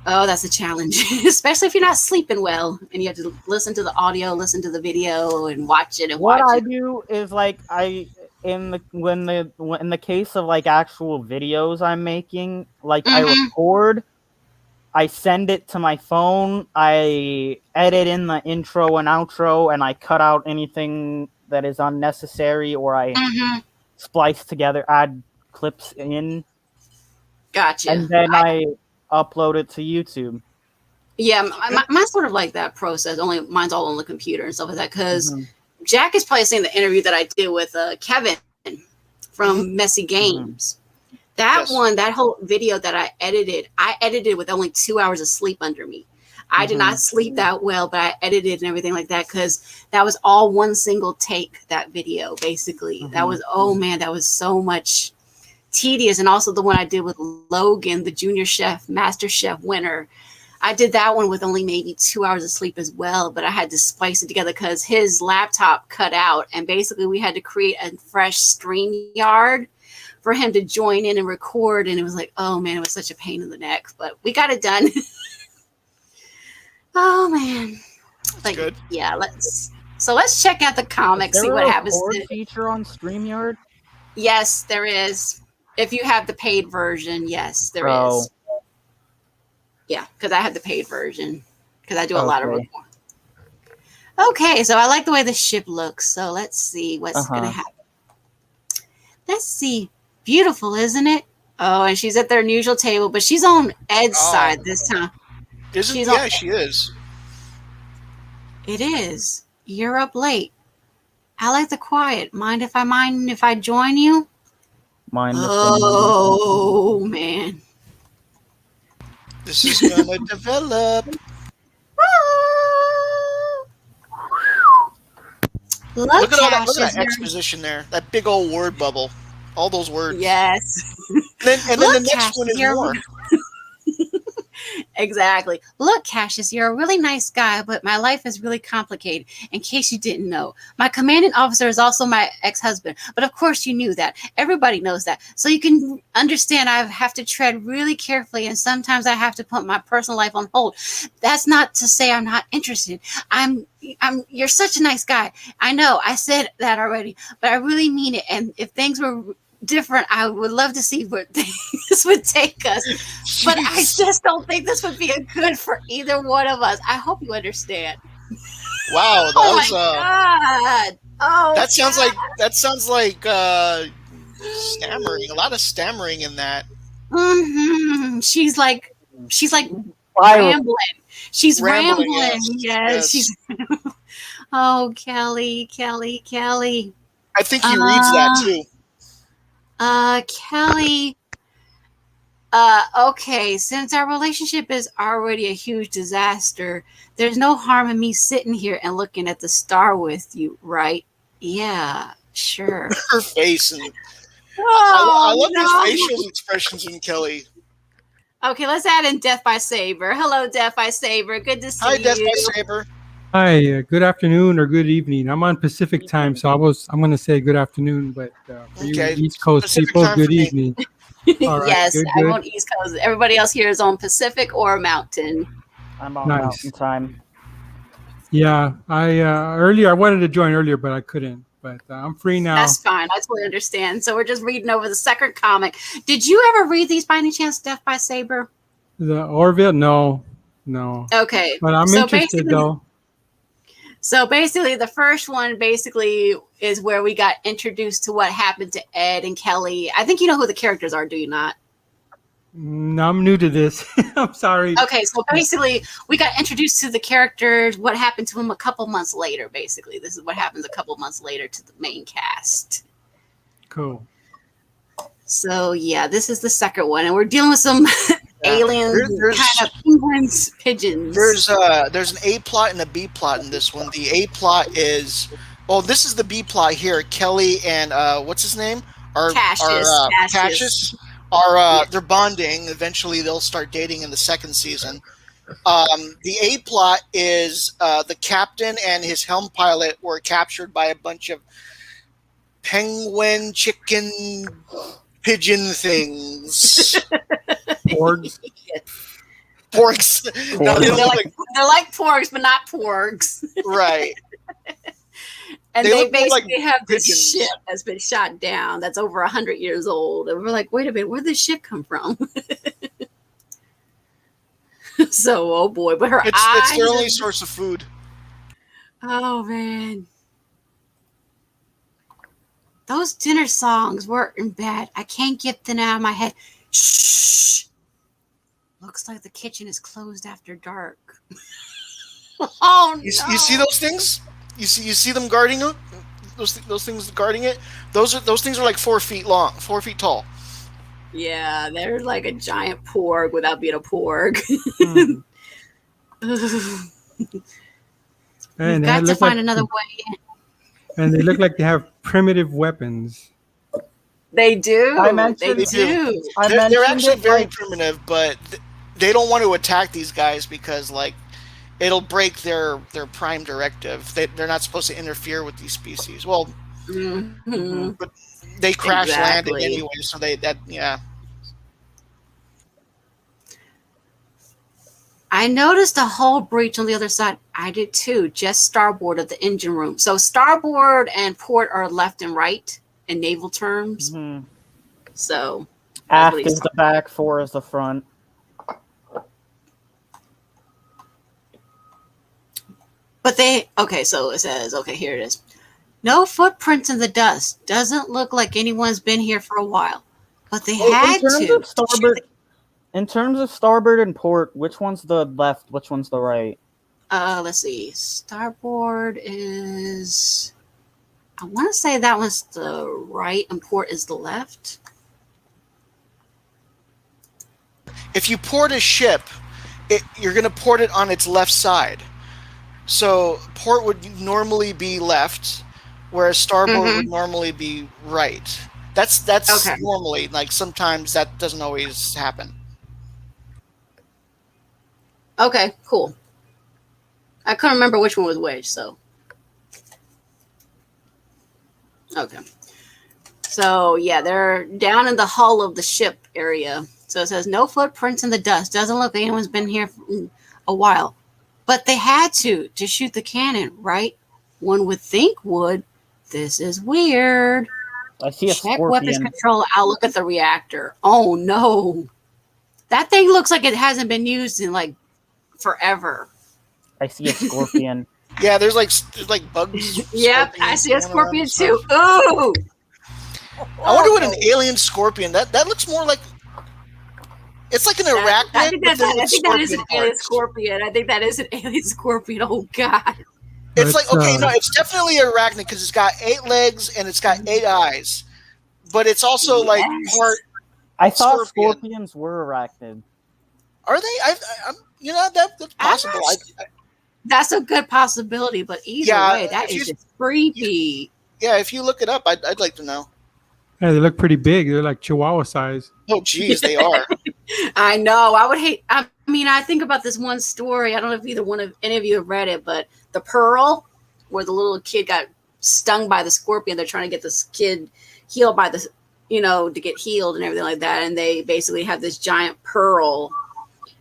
[SPEAKER 1] that's a challenge, especially if you're not sleeping well and you have to listen to the audio, listen to the video, and watch it. And
[SPEAKER 3] what I do is, like, in the case of like actual videos I'm making, like, I record, I send it to my phone, I edit in the intro and outro, and I cut out anything that is unnecessary, or I splice together, add clips in.
[SPEAKER 1] Gotcha.
[SPEAKER 3] And then I upload it to YouTube.
[SPEAKER 1] Yeah, mine's sort of like that process, only mine's all on the computer and stuff like that, because Jack is probably seeing the interview that I did with Kevin from Messy Games. That one, that whole video that I edited with only 2 hours of sleep under me. I did not sleep that well, but I edited and everything like that, because that was all one single take, that video, basically. That was, that was so much tedious. And also the one I did with Logan, the Junior Chef, Master Chef winner. I did that one with only maybe 2 hours of sleep as well, but I had to splice it together because his laptop cut out, and basically we had to create a fresh StreamYard for him to join in and record. And it was like, oh man, it was such a pain in the neck, but we got it done. Oh man. Like, good. Yeah, let's check out the comics, see what happens.
[SPEAKER 3] Is there a feature on StreamYard?
[SPEAKER 1] Yes, there is. If you have the paid version, yes, there is. Yeah, because I have the paid version, because I do a lot of recording. Okay, so I like the way the ship looks. So let's see what's going to happen. Let's see. Beautiful, isn't it? Oh, and she's at their usual table, but she's on Ed's side this time.
[SPEAKER 2] She is.
[SPEAKER 1] It is. You're up late. I like the quiet. Mind if I join you?
[SPEAKER 3] Mind if
[SPEAKER 1] Oh, man.
[SPEAKER 2] This is gonna develop.
[SPEAKER 1] Look,
[SPEAKER 2] Look at all that! Look
[SPEAKER 1] Cash
[SPEAKER 2] at
[SPEAKER 1] is
[SPEAKER 2] that exposition there. That big old word bubble. All those words.
[SPEAKER 1] Yes.
[SPEAKER 2] And then the next one is more.
[SPEAKER 1] Exactly. Look, Cassius, you're a really nice guy, but my life is really complicated. In case you didn't know, my commanding officer is also my ex-husband. But of course, you knew that. Everybody knows that. So you can understand I have to tread really carefully, and sometimes I have to put my personal life on hold. That's not to say I'm not interested. You're such a nice guy. I know I said that already, but I really mean it. And if things were different, I would love to see where this would take us. But I just don't think this would be a good for either one of us. I hope you understand.
[SPEAKER 2] Wow, that
[SPEAKER 1] Oh
[SPEAKER 2] was
[SPEAKER 1] my god! Oh,
[SPEAKER 2] that sounds like stammering. A lot of stammering in that.
[SPEAKER 1] mm-hmm. She's like
[SPEAKER 3] Viral.
[SPEAKER 1] rambling. She's
[SPEAKER 2] Rambling,
[SPEAKER 1] rambling.
[SPEAKER 2] yes.
[SPEAKER 1] She's. Oh, Kelly.
[SPEAKER 2] I think he reads that too.
[SPEAKER 1] Kelly. Okay, since our relationship is already a huge disaster, there's no harm in me sitting here and looking at the star with you, right? Yeah, sure.
[SPEAKER 2] Her face and I
[SPEAKER 1] Oh,
[SPEAKER 2] love
[SPEAKER 1] no.
[SPEAKER 2] these facial expressions in Kelly.
[SPEAKER 1] Okay, let's add in Death by Saber. Hello, Death by Saber. Good to see
[SPEAKER 2] Hi, Death
[SPEAKER 1] you.
[SPEAKER 2] by Saber.
[SPEAKER 4] Hi, good afternoon or good evening. I'm on Pacific time, so I'm going to say good afternoon, but for you East Coast
[SPEAKER 2] Pacific
[SPEAKER 4] people,
[SPEAKER 2] time
[SPEAKER 4] good
[SPEAKER 2] for me.
[SPEAKER 4] evening. All right,
[SPEAKER 1] Yes,
[SPEAKER 4] good.
[SPEAKER 1] I'm on East Coast. Everybody else here is on Pacific or Mountain.
[SPEAKER 3] I'm on
[SPEAKER 4] Nice.
[SPEAKER 3] Mountain Time.
[SPEAKER 4] Yeah, I wanted to join earlier, but I couldn't. But I'm free now.
[SPEAKER 1] That's fine. I totally understand. So we're just reading over the second comic. Did you ever read these by any chance, Death by Saber?
[SPEAKER 4] The Orville, no.
[SPEAKER 1] Okay.
[SPEAKER 4] But I'm interested though.
[SPEAKER 1] So basically, the first one basically is where we got introduced to what happened to Ed and Kelly. I think you know who the characters are, do you not?
[SPEAKER 4] No, I'm new to this. I'm sorry.
[SPEAKER 1] Okay, so basically, we got introduced to the characters, what happened to them a couple months later, basically. This is what happens a couple months later to the main cast.
[SPEAKER 4] Cool.
[SPEAKER 1] So, yeah, this is the second one, and we're dealing with some aliens, kind of penguins, pigeons.
[SPEAKER 2] There's an A plot and a B plot in this one. The A plot is, well, this is the B plot here. Kelly and what's his name? Cassius. They're bonding. Eventually, they'll start dating in the second season. The A plot is the captain and his helm pilot were captured by a bunch of penguin, chicken, pigeon things.
[SPEAKER 4] Porgs.
[SPEAKER 2] Porgs. No,
[SPEAKER 1] they're like porgs, but not porgs.
[SPEAKER 2] Right.
[SPEAKER 1] And they basically
[SPEAKER 2] like
[SPEAKER 1] have this
[SPEAKER 2] pigeons.
[SPEAKER 1] ship that's been shot down that's over 100 years old. And we're like, wait a minute, where'd this ship come from? So, oh boy. But her eyes.
[SPEAKER 2] It's their only source of food.
[SPEAKER 1] Oh, man. Those dinner songs weren't bad. I can't get them out of my head. Shh. Looks like the kitchen is closed after dark. Oh, no.
[SPEAKER 2] You see those things? You see them guarding it? Those things guarding it? Those things are like 4 feet long, 4 feet tall.
[SPEAKER 1] Yeah, they're like a giant porg without being a porg. We've got to find another way in.
[SPEAKER 4] And they look like they have primitive weapons.
[SPEAKER 1] They do.
[SPEAKER 2] They do. They're actually very primitive, but they don't want to attack these guys because, like, it'll break their prime directive. They're not supposed to interfere with these species. Well, but they crash landing anyway, so yeah.
[SPEAKER 1] I noticed a hull breach on the other side. I did too, just starboard of the engine room. So starboard and port are left and right in naval terms.
[SPEAKER 3] Mm-hmm.
[SPEAKER 1] So
[SPEAKER 3] aft is the back, fore is the front.
[SPEAKER 1] But so it says, here it is. No footprints in the dust. Doesn't look like anyone's been here for a while. But they had to.
[SPEAKER 3] In terms of starboard and port, which one's the left? Which one's the right?
[SPEAKER 1] Let's see. Starboard is... I want to say that one's the right and port is the left.
[SPEAKER 2] If you port a ship, you're going to port it on its left side. So port would normally be left, whereas starboard would normally be right. That's
[SPEAKER 1] Okay.
[SPEAKER 2] normally, like, sometimes that doesn't always happen.
[SPEAKER 1] Okay, cool. I couldn't remember which one was which, so. Okay. So, yeah, they're down in the hull of the ship area. So it says, no footprints in the dust. Doesn't look like anyone's been here for a while. But they had to shoot the cannon, right? One would think would. This is weird.
[SPEAKER 3] I see a
[SPEAKER 1] Check
[SPEAKER 3] scorpion.
[SPEAKER 1] weapons control. I'll look at the reactor. Oh, no. That thing looks like it hasn't been used in, like, forever.
[SPEAKER 3] I see a scorpion.
[SPEAKER 2] Yeah, there's like bugs.
[SPEAKER 1] Yep, I see a scorpion too. Ooh!
[SPEAKER 2] I wonder what an alien scorpion. That looks more like. It's like an arachnid.
[SPEAKER 1] I think that is an alien scorpion. I think that is an alien scorpion. Oh god!
[SPEAKER 2] It's like, okay, no, it's definitely arachnid because it's got 8 legs and it's got 8 eyes, but it's also like part.
[SPEAKER 3] I thought scorpions were arachnid.
[SPEAKER 2] Are they? That's possible.
[SPEAKER 1] That's a good possibility, but either way, that is just creepy.
[SPEAKER 2] Yeah, if you look it up, I'd like to know.
[SPEAKER 4] Yeah, they look pretty big. They're like Chihuahua size.
[SPEAKER 2] Oh, geez, they are.
[SPEAKER 1] I know. I would hate. I mean, I think about this one story. I don't know if any of you have read it, but the Pearl, where the little kid got stung by the scorpion. They're trying to get this kid healed by the, to get healed and everything like that. And they basically have this giant pearl,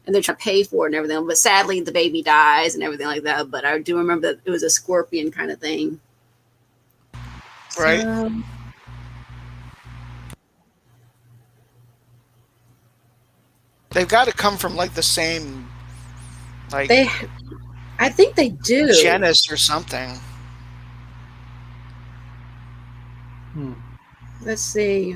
[SPEAKER 1] and they're trying to pay for it and everything. But sadly, the baby dies and everything like that. But I do remember that it was a scorpion kind of thing.
[SPEAKER 2] Right. They've got to come from like the same, like
[SPEAKER 1] I think they do.
[SPEAKER 2] genus or something.
[SPEAKER 1] Let's see.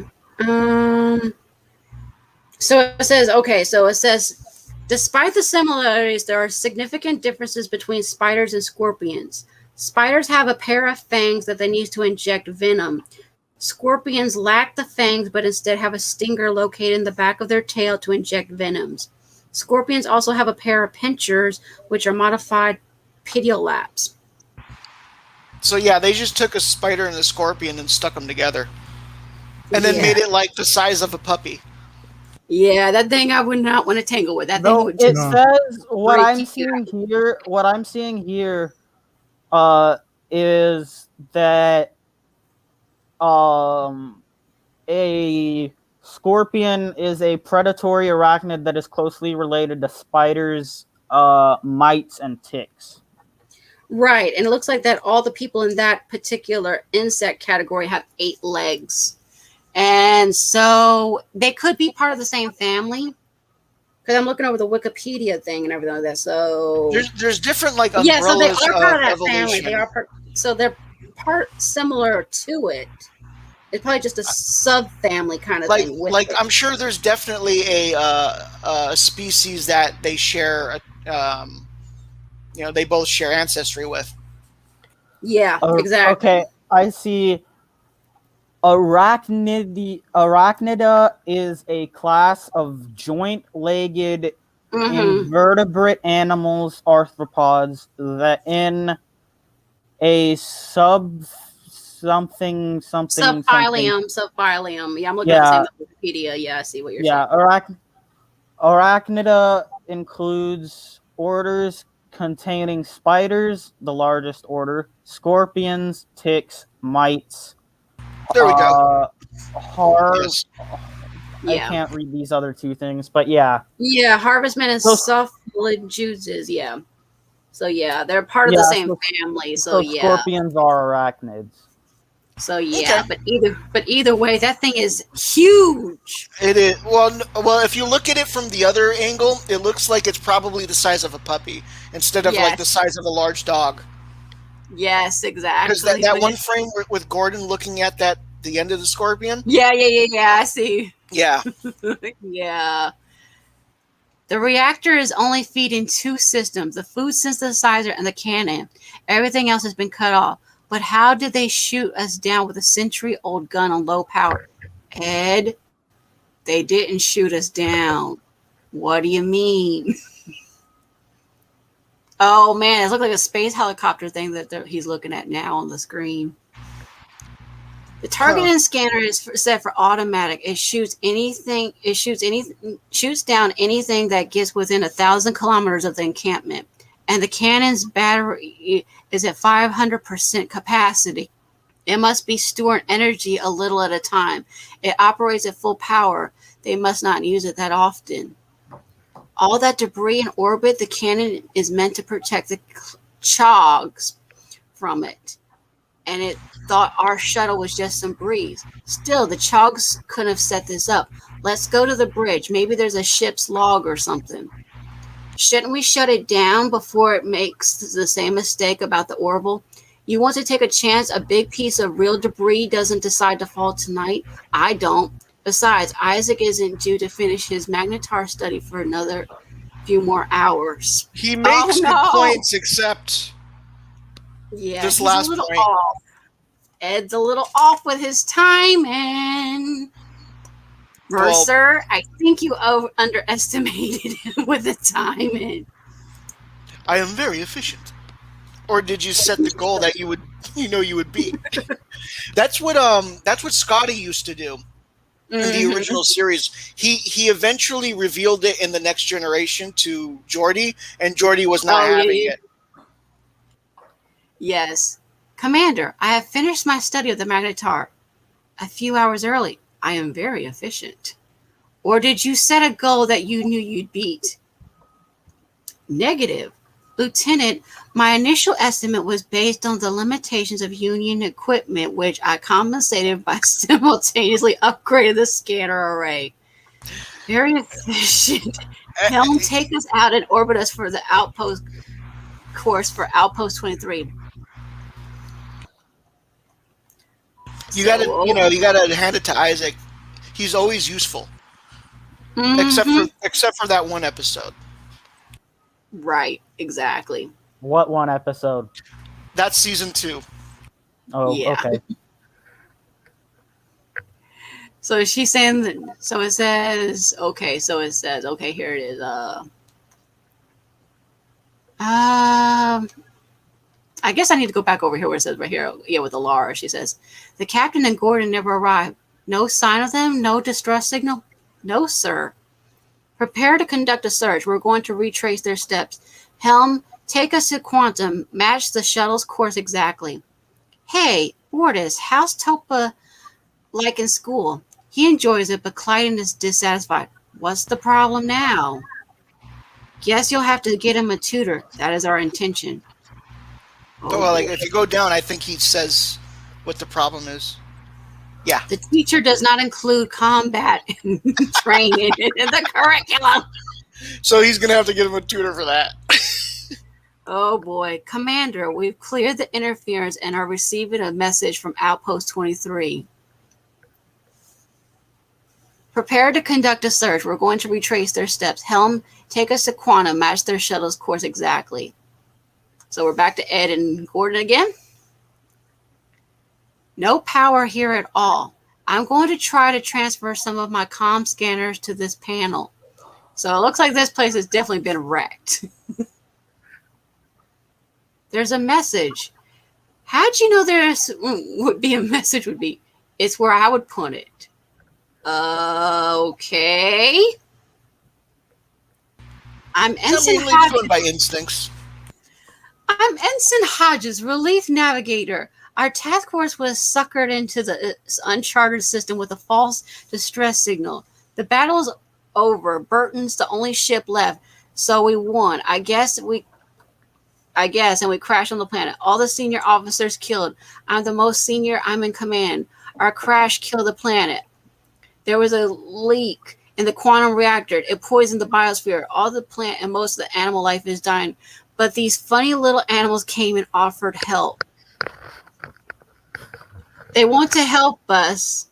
[SPEAKER 1] So it says, despite the similarities, there are significant differences between spiders and scorpions. Spiders have a pair of fangs that they use to inject venom. Scorpions lack the fangs, but instead have a stinger located in the back of their tail to inject venoms. Scorpions also have a pair of pinchers, which are modified pediolaps.
[SPEAKER 2] So yeah, they just took a spider and a scorpion and stuck them together. And then made it like the size of a puppy.
[SPEAKER 1] Yeah, that thing I would not want to tangle with. That
[SPEAKER 3] no,
[SPEAKER 1] thing would just
[SPEAKER 3] says what I'm seeing here. What I'm seeing here, is that a scorpion is a predatory arachnid that is closely related to spiders, mites, and ticks.
[SPEAKER 1] Right, and it looks like that all the people in that particular insect category have 8 legs. And so they could be part of the same family. Because I'm looking over the Wikipedia thing and everything like that. So
[SPEAKER 2] there's different like umbrellas
[SPEAKER 1] so they are part of that
[SPEAKER 2] evolution.
[SPEAKER 1] family. They are so they're part similar to it. It's probably just a sub-family kind of thing.
[SPEAKER 2] I'm sure there's definitely a species that they share. They both share ancestry with.
[SPEAKER 1] Yeah, exactly.
[SPEAKER 3] Okay, I see. Arachnida is a class of joint-legged invertebrate animals, arthropods, that in a subphylum. Yeah, I'm looking at the same Wikipedia. Yeah, I see what you're saying. Yeah, Arachnida includes orders containing spiders, the largest order, scorpions, ticks, mites.
[SPEAKER 2] There we go.
[SPEAKER 3] I can't read these other 2 things, but yeah.
[SPEAKER 1] Yeah, harvestmen and soft-footed juices, yeah. So yeah, they're part of the same family. So yeah.
[SPEAKER 3] Scorpions are arachnids.
[SPEAKER 1] So yeah, but either way, that thing is huge.
[SPEAKER 2] It is. Well, if you look at it from the other angle, it looks like it's probably the size of a puppy instead of like the size of a large dog.
[SPEAKER 1] Yes, exactly.
[SPEAKER 2] Because that one frame with Gordon looking at the end of the scorpion.
[SPEAKER 1] Yeah. I see.
[SPEAKER 2] Yeah.
[SPEAKER 1] Yeah. The reactor is only feeding 2 systems: the food synthesizer and the cannon. Everything else has been cut off. But how did they shoot us down with a century-old gun on low power? Ed, they didn't shoot us down. What do you mean? Oh man, it looks like a space helicopter thing that he's looking at now on the screen. The targeting scanner is set for automatic. It shoots anything. It shoots down anything that gets within 1,000 kilometers of the encampment. And the cannon's battery is at 500% capacity. It must be storing energy a little at a time. It operates at full power. They must not use it that often. All that debris in orbit, the cannon is meant to protect the Chogs from it. And it thought our shuttle was just some breeze. Still, the Chogs couldn't have set this up. Let's go to the bridge. Maybe there's a ship's log or something. Shouldn't we shut it down before it makes the same mistake about the Orville? You want to take a chance a big piece of real debris doesn't decide to fall tonight? I don't. Besides, Isaac isn't due to finish his magnetar study for another few more hours.
[SPEAKER 2] He makes good points, except this last point.
[SPEAKER 1] Off. Ed's a little off with his timing. Mercer, I think you underestimated him with the timing.
[SPEAKER 2] I am very efficient. Or did you set the goal that you would beat? That's what Scotty used to do in the original series. He eventually revealed it in the Next Generation to Geordi, and Geordi was not having it.
[SPEAKER 1] Yes. Commander, I have finished my study of the magnetar a few hours early. I am very efficient. Or did you set a goal that you knew you'd beat? Negative. Lieutenant, my initial estimate was based on the limitations of Union equipment, which I compensated by simultaneously upgrading the scanner array. Very efficient. Helm, take us out and orbit us for the outpost course for Outpost 23.
[SPEAKER 2] You gotta hand it to Isaac. He's always useful, except for that one episode.
[SPEAKER 1] Right, exactly.
[SPEAKER 3] What one episode?
[SPEAKER 2] That's season 2.
[SPEAKER 3] Oh, yeah. Okay.
[SPEAKER 1] So she's saying that. So it says. Okay, here it is. I guess I need to go back over here where it says right here. Yeah, with Alara, she says, the captain and Gordon never arrived. No sign of them? No distress signal? No, sir. Prepare to conduct a search. We're going to retrace their steps. Helm, take us to Quantum. Match the shuttle's course exactly. Hey, Mortis, how's Topa like in school? He enjoys it, but Clyden is dissatisfied. What's the problem now? Guess you'll have to get him a tutor. That is our intention.
[SPEAKER 2] Well, if you go down, I think he says what the problem is. Yeah.
[SPEAKER 1] The teacher does not include combat training in the curriculum.
[SPEAKER 2] So he's going to have to get him a tutor for that.
[SPEAKER 1] Oh, boy. Commander, we've cleared the interference and are receiving a message from Outpost 23. Prepare to conduct a search. We're going to retrace their steps. Helm, take us to Quantum. Match their shuttle's course exactly. So we're back to Ed and Gordon again. No power here at all. I'm going to try to transfer some of my comm scanners to this panel. So it looks like this place has definitely been wrecked. There's a message. How'd you know there would be a message would be? It's where I would put it. Okay. I'm Ensign Hodges.
[SPEAKER 2] Going by instincts.
[SPEAKER 1] I'm Ensign Hodges, Relief Navigator. Our task force was suckered into the uncharted system with a false distress signal. The battle's over. Burton's the only ship left, so we won. I guess, and we crashed on the planet. All the senior officers killed. I'm the most senior. I'm in command. Our crash killed the planet. There was a leak in the quantum reactor. It poisoned the biosphere. All the plant and most of the animal life is dying. But these funny little animals came and offered help. They want to help us.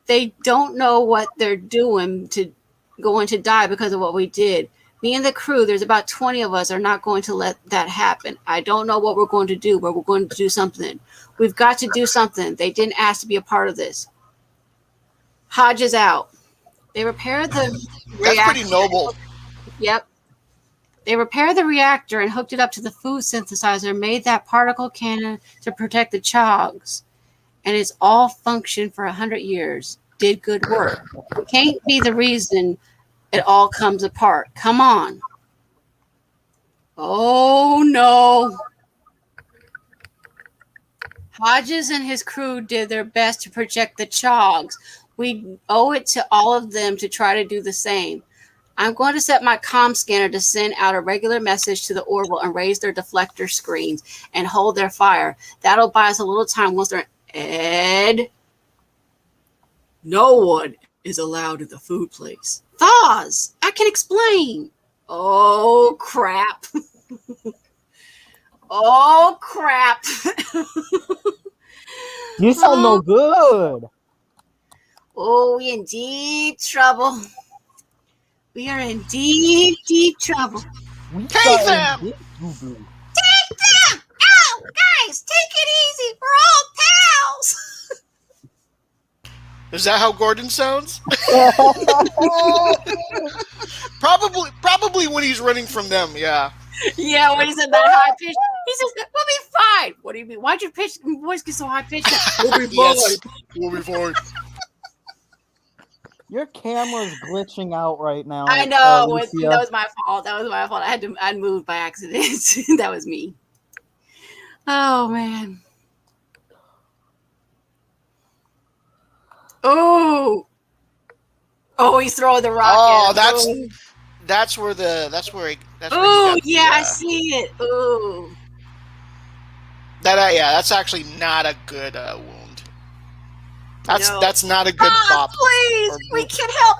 [SPEAKER 1] They don't know what they're doing going to die because of what we did. Me and the crew, there's about 20 of us, are not going to let that happen. I don't know what we're going to do, but we're going to do something. We've got to do something. They didn't ask to be a part of this. Hodge is out. They repaired the
[SPEAKER 2] That's pretty noble.
[SPEAKER 1] Yep. They repaired the reactor and hooked it up to the food synthesizer, made that particle cannon to protect the Chogs. And it's all functioned for 100 years. Did good work. Can't be the reason it all comes apart. Come on. Oh, no. Hodges and his crew did their best to protect the Chogs. We owe it to all of them to try to do the same. I'm going to set my comm scanner to send out a regular message to the Orville and raise their deflector screens and hold their fire. That'll buy us a little time once they're... Ed? No one is allowed in the food place. Thaws! I can explain. Oh, crap. Oh, crap.
[SPEAKER 3] You sound no good.
[SPEAKER 1] Oh, we in deep trouble. We are in deep, deep trouble.
[SPEAKER 2] Take them!
[SPEAKER 1] Take them! Ow! Guys, take it easy. We're all pals.
[SPEAKER 2] Is that how Gordon sounds? Probably when he's running from them, yeah.
[SPEAKER 1] Yeah, when he's in that high pitch, he says, "We'll be fine." What do you mean? Why'd your voice get so high pitched? We'll be fine.
[SPEAKER 2] Yes, we'll be fine.
[SPEAKER 3] Your camera's glitching out right now.
[SPEAKER 1] I know. That was my fault. I moved by accident. That was me. Oh, man. Oh. Oh, he's throwing the rocket.
[SPEAKER 2] Oh, that's where.
[SPEAKER 1] Oh, yeah, I see it. Oh.
[SPEAKER 2] That's actually not a good wound. That's not a good pop.
[SPEAKER 1] Please, we can help.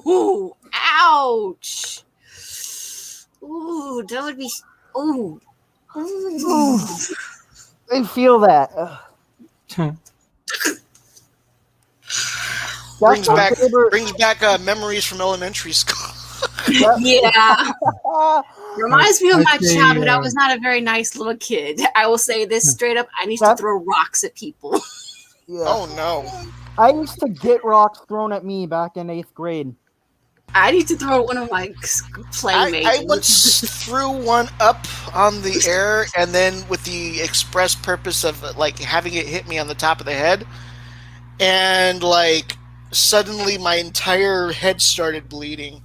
[SPEAKER 1] Ooh, ouch. Ooh, that would be. Ooh.
[SPEAKER 3] I feel that.
[SPEAKER 2] Brings back memories from elementary school.
[SPEAKER 1] Yeah. Reminds me of my childhood. I was not a very nice little kid. I will say this straight up. I used to throw rocks at people.
[SPEAKER 3] Yeah.
[SPEAKER 2] Oh, no.
[SPEAKER 3] I used to get rocks thrown at me back in 8th grade.
[SPEAKER 1] I need to throw one of my playmates.
[SPEAKER 2] I once threw one up on the air, and then with the express purpose of like having it hit me on the top of the head, and like suddenly my entire head started bleeding.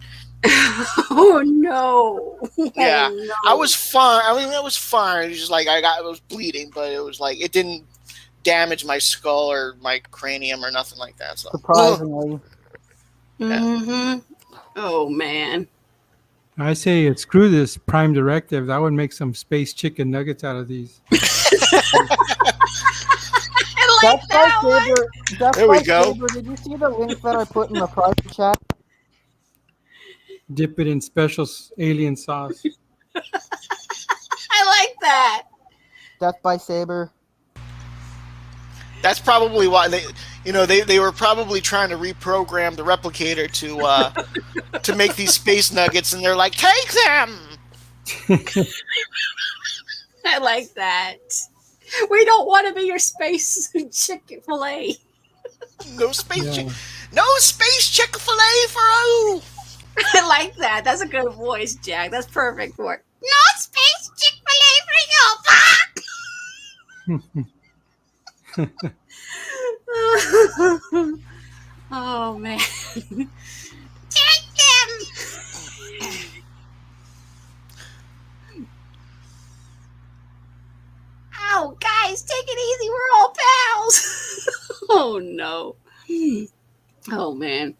[SPEAKER 1] Oh no!
[SPEAKER 2] Yeah,
[SPEAKER 1] oh, no.
[SPEAKER 2] I was fine. I mean, it was fine. It was just like I was bleeding, but it was like it didn't damage my skull or my cranium or nothing like that. So
[SPEAKER 3] surprisingly,
[SPEAKER 1] mm-hmm. Oh man!
[SPEAKER 4] I say screw this Prime Directive. I would make some space chicken nuggets out of these.
[SPEAKER 2] There we go.
[SPEAKER 3] Saber, did you see the link that I put in the private chat?
[SPEAKER 4] Dip it in special alien sauce.
[SPEAKER 1] I like that.
[SPEAKER 3] Death by Saber.
[SPEAKER 2] That's probably why they were probably trying to reprogram the replicator to make these space nuggets, and they're like, take them.
[SPEAKER 1] I like that. We don't want to be your space Chick-fil-A.
[SPEAKER 2] No space Chick-fil-A for you.
[SPEAKER 1] I like that. That's a good voice, Jack. That's perfect for it. No space Chick-fil-A for you. Oh man. Take them. Ow, guys, take it easy. We're all pals. Oh no. Oh man.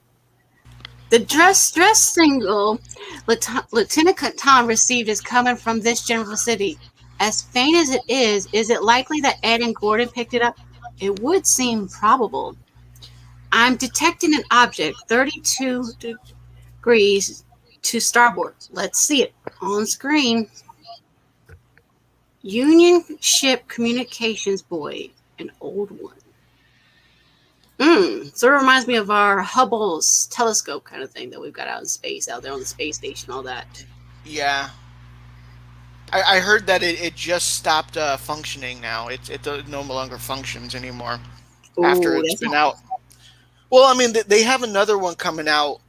[SPEAKER 1] The dress single Lieutenant Catan received is coming from this general city. As faint as it is it likely that Ed and Gordon picked it up? It would seem probable. I'm detecting an object 32 degrees to starboard. Let's see it on screen. Union ship communications buoy, an old one. So it reminds me of our Hubble's telescope kind of thing that we've got out in space, out there on the space station, all that.
[SPEAKER 2] Yeah. I heard that it just stopped functioning now. It no longer functions anymore after
[SPEAKER 1] Oh,
[SPEAKER 2] it's
[SPEAKER 1] that's
[SPEAKER 2] been
[SPEAKER 1] not.
[SPEAKER 2] out. Well, I mean, they have another one coming out.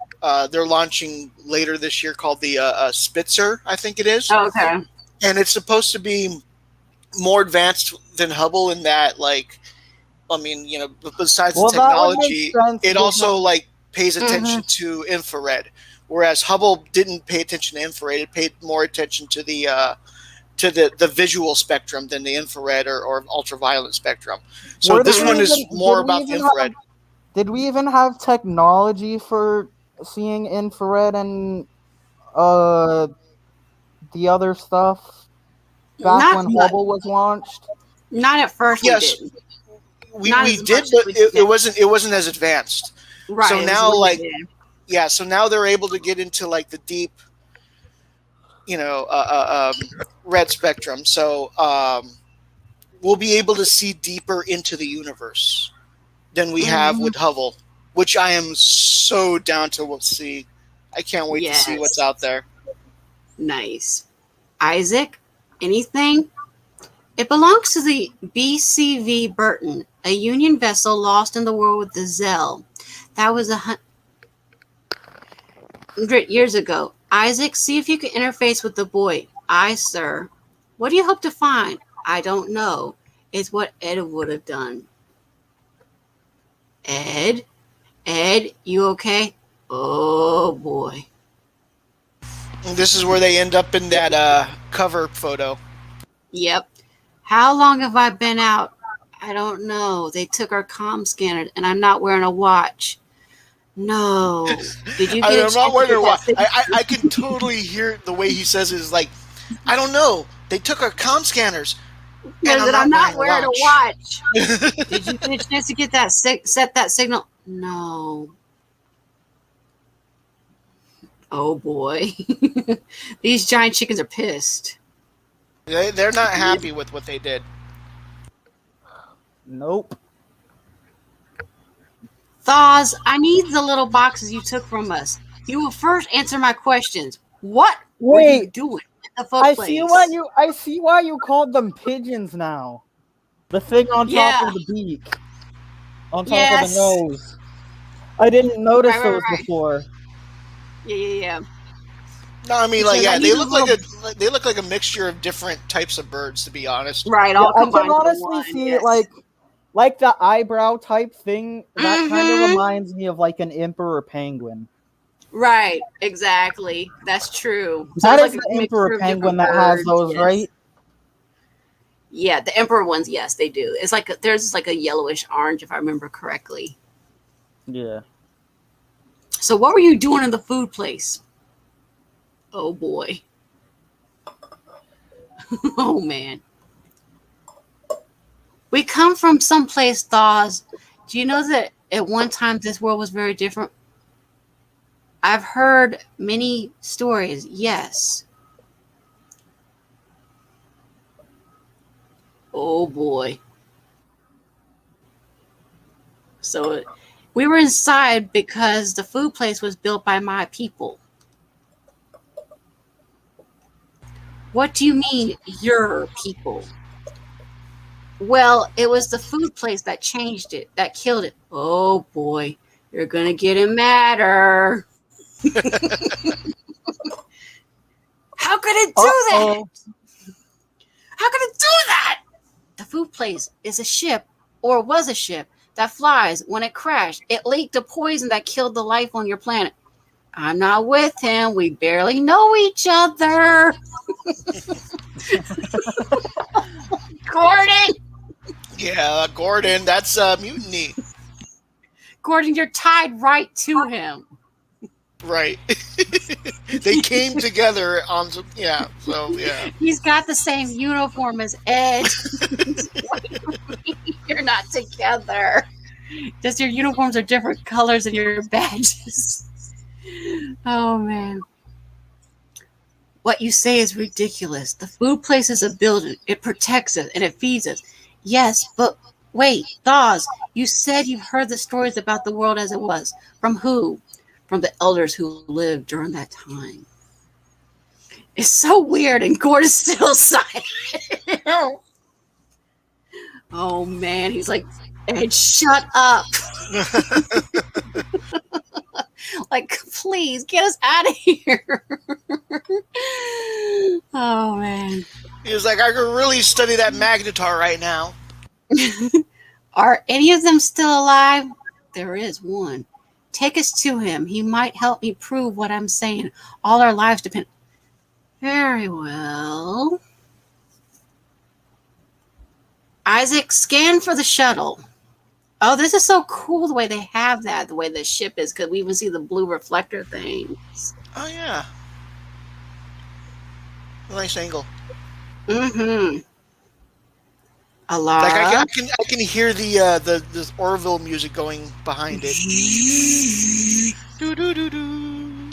[SPEAKER 2] They're launching later this year called the Spitzer, I think it is.
[SPEAKER 1] Oh, okay.
[SPEAKER 2] And it's supposed to be more advanced than Hubble in that, like, I mean, besides the
[SPEAKER 3] that would make
[SPEAKER 2] technology,
[SPEAKER 3] sense
[SPEAKER 2] it also like pays
[SPEAKER 1] Mm-hmm.
[SPEAKER 2] attention to infrared, whereas Hubble didn't pay attention to infrared. It paid more attention to the visual spectrum than the infrared or ultraviolet spectrum. So
[SPEAKER 3] Were
[SPEAKER 2] this
[SPEAKER 3] they
[SPEAKER 2] one is
[SPEAKER 3] even,
[SPEAKER 2] more about the infrared.
[SPEAKER 3] did we even have technology for seeing infrared and uh the other stuff back
[SPEAKER 1] Not
[SPEAKER 3] when
[SPEAKER 1] not
[SPEAKER 3] Hubble was launched?
[SPEAKER 1] not at first. We
[SPEAKER 2] Yes,
[SPEAKER 1] didn't.
[SPEAKER 2] we,
[SPEAKER 1] Not
[SPEAKER 2] we
[SPEAKER 1] as
[SPEAKER 2] did,
[SPEAKER 1] much as
[SPEAKER 2] but
[SPEAKER 1] we do now.
[SPEAKER 2] it wasn't as advanced. So
[SPEAKER 1] Right. It was
[SPEAKER 2] now, like,
[SPEAKER 1] limited.
[SPEAKER 2] yeah, so now they're able to get into like the deep, red spectrum. So we'll be able to see deeper into the universe than we have
[SPEAKER 1] Mm-hmm.
[SPEAKER 2] with Hubble, which I am so down to see. I can't wait to see what's
[SPEAKER 1] Yes.
[SPEAKER 2] out there.
[SPEAKER 1] Nice. Isaac, anything? It belongs to the BCV Burton, a Union vessel lost in the war with the Zell. That was 100 years ago. Isaac, see if you can interface with the boy. Aye, sir. What do you hope to find? I don't know. It's what Ed would have done. Ed? Ed, you okay? Oh, boy.
[SPEAKER 2] And this is where they end up in that cover photo.
[SPEAKER 1] Yep. How long have I been out? I don't know. They took our comm scanner, and I'm not wearing a watch. No. Did you get a
[SPEAKER 2] I'm not
[SPEAKER 1] chance to get
[SPEAKER 2] wondering why.
[SPEAKER 1] that signal?
[SPEAKER 2] I can totally hear the way he says it is like, I don't know. They took our comm scanners, and
[SPEAKER 1] Because
[SPEAKER 2] I'm
[SPEAKER 1] I'm
[SPEAKER 2] not
[SPEAKER 1] not
[SPEAKER 2] wearing
[SPEAKER 1] wearing
[SPEAKER 2] a
[SPEAKER 1] a
[SPEAKER 2] watch.
[SPEAKER 1] watch. Did you get a chance to get that set that signal? No. Oh boy. These giant chickens are pissed.
[SPEAKER 2] They're not happy with what they did.
[SPEAKER 3] Nope.
[SPEAKER 1] Thaws, I need the little boxes you took from us. You will first answer my questions. What were you
[SPEAKER 3] Wait,
[SPEAKER 1] doing at the foot place?
[SPEAKER 3] I see why you called them pigeons now. The thing on top
[SPEAKER 1] Yeah.
[SPEAKER 3] of the beak, on top of the
[SPEAKER 1] Yes.
[SPEAKER 3] nose. I didn't notice
[SPEAKER 1] Right.
[SPEAKER 3] those before.
[SPEAKER 1] Yeah.
[SPEAKER 2] No, I mean, like,
[SPEAKER 1] Because I
[SPEAKER 2] yeah,
[SPEAKER 1] need
[SPEAKER 2] they
[SPEAKER 1] a
[SPEAKER 2] look
[SPEAKER 1] little.
[SPEAKER 2] they look like a mixture of different types of birds, to be honest.
[SPEAKER 1] Right,
[SPEAKER 3] Yeah,
[SPEAKER 1] all
[SPEAKER 3] I can
[SPEAKER 1] combined into
[SPEAKER 3] honestly
[SPEAKER 1] one.
[SPEAKER 3] see
[SPEAKER 1] Yes.
[SPEAKER 3] like the eyebrow type thing. That kind of
[SPEAKER 1] Mhm.
[SPEAKER 3] reminds me of like an emperor penguin.
[SPEAKER 1] Right, exactly. That's true. So
[SPEAKER 3] That
[SPEAKER 1] it's
[SPEAKER 3] is
[SPEAKER 1] like
[SPEAKER 3] the
[SPEAKER 1] a
[SPEAKER 3] emperor
[SPEAKER 1] mixture of
[SPEAKER 3] penguin
[SPEAKER 1] different
[SPEAKER 3] that has
[SPEAKER 1] birds.
[SPEAKER 3] those,
[SPEAKER 1] Yes.
[SPEAKER 3] right?
[SPEAKER 1] Yeah, the emperor ones, yes, they do. It's like there's like a yellowish orange, if I remember correctly.
[SPEAKER 3] Yeah.
[SPEAKER 1] So what were you doing in the food place? Oh boy. Oh man. We come from someplace, Thaws. Do you know that at one time this world was very different? I've heard many stories, yes. Oh boy. So we were inside because the food place was built by my people. What do you mean, your people? Well, it was the food place that changed it, that killed it. Oh boy, you're gonna get him madder. How could it do that?
[SPEAKER 3] Uh-oh.
[SPEAKER 1] How could it do that? The food place is a ship, or was a ship, that flies. When it crashed, it leaked a poison that killed the life on your planet. I'm not with him. We barely know each other. Gordon!
[SPEAKER 2] Yeah, Gordon, that's mutiny.
[SPEAKER 1] Gordon, you're tied right to him.
[SPEAKER 2] Right. They came together on some, yeah, so yeah.
[SPEAKER 1] He's got the same uniform as Ed. You're not together. Just your uniforms are different colors and your badges. Oh man. What you say is ridiculous. The food place is a building. It protects us and it feeds us. Yes, but Wait, Dawes, you said you've heard the stories about the world as it was. From who? From the elders who lived during that time. It's so weird, and Gord is still silent. Oh man, he's like, Ed, shut up. Like, please get us out of here. Oh man.
[SPEAKER 2] He was like, I could really study that magnetar right now.
[SPEAKER 1] Are any of them still alive? There is one. Take us to him. He might help me prove what I'm saying. All our lives depend. Very well. Isaac, scan for the shuttle. Oh, this is so cool the way they have that, the way the ship is, because we even see the blue reflector things.
[SPEAKER 2] Oh, yeah. Nice angle.
[SPEAKER 1] Mm-hmm. Alara.
[SPEAKER 2] Like I can hear the Orville music going behind it. Do do do do.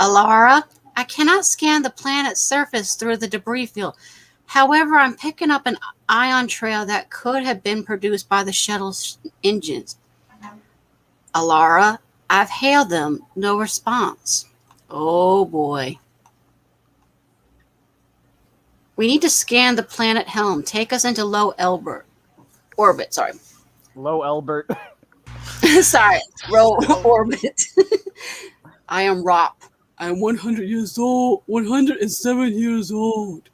[SPEAKER 1] Alara, I cannot scan the planet's surface through the debris field. However, I'm picking up an ion trail that could have been produced by the shuttle's engines. Alara, I've hailed them. No response. Oh boy. We need to scan the planet helm. Take us into low orbit. Sorry.
[SPEAKER 3] Low Albert.
[SPEAKER 1] Sorry. Low orbit. I am Rop. I'm 100 years old. 107 years old.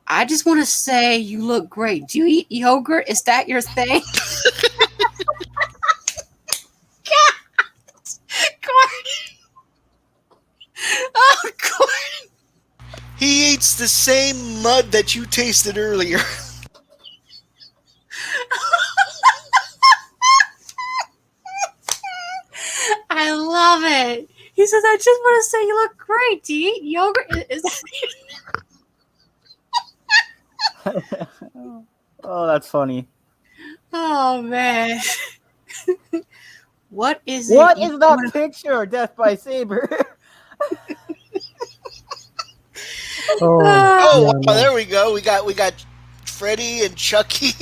[SPEAKER 1] I just want to say you look great. Do you eat yogurt? Is that your thing? God. Gordon. Oh, Gordon.
[SPEAKER 2] He eats the same mud that you tasted earlier.
[SPEAKER 1] I love it. He says, I just want to say you look great. Do you eat yogurt? Is that
[SPEAKER 3] Oh, that's funny.
[SPEAKER 1] Oh, man. What is it?
[SPEAKER 3] What is that picture? Death by Saber.
[SPEAKER 2] Oh, wow, there we go. We got Freddy and Chucky.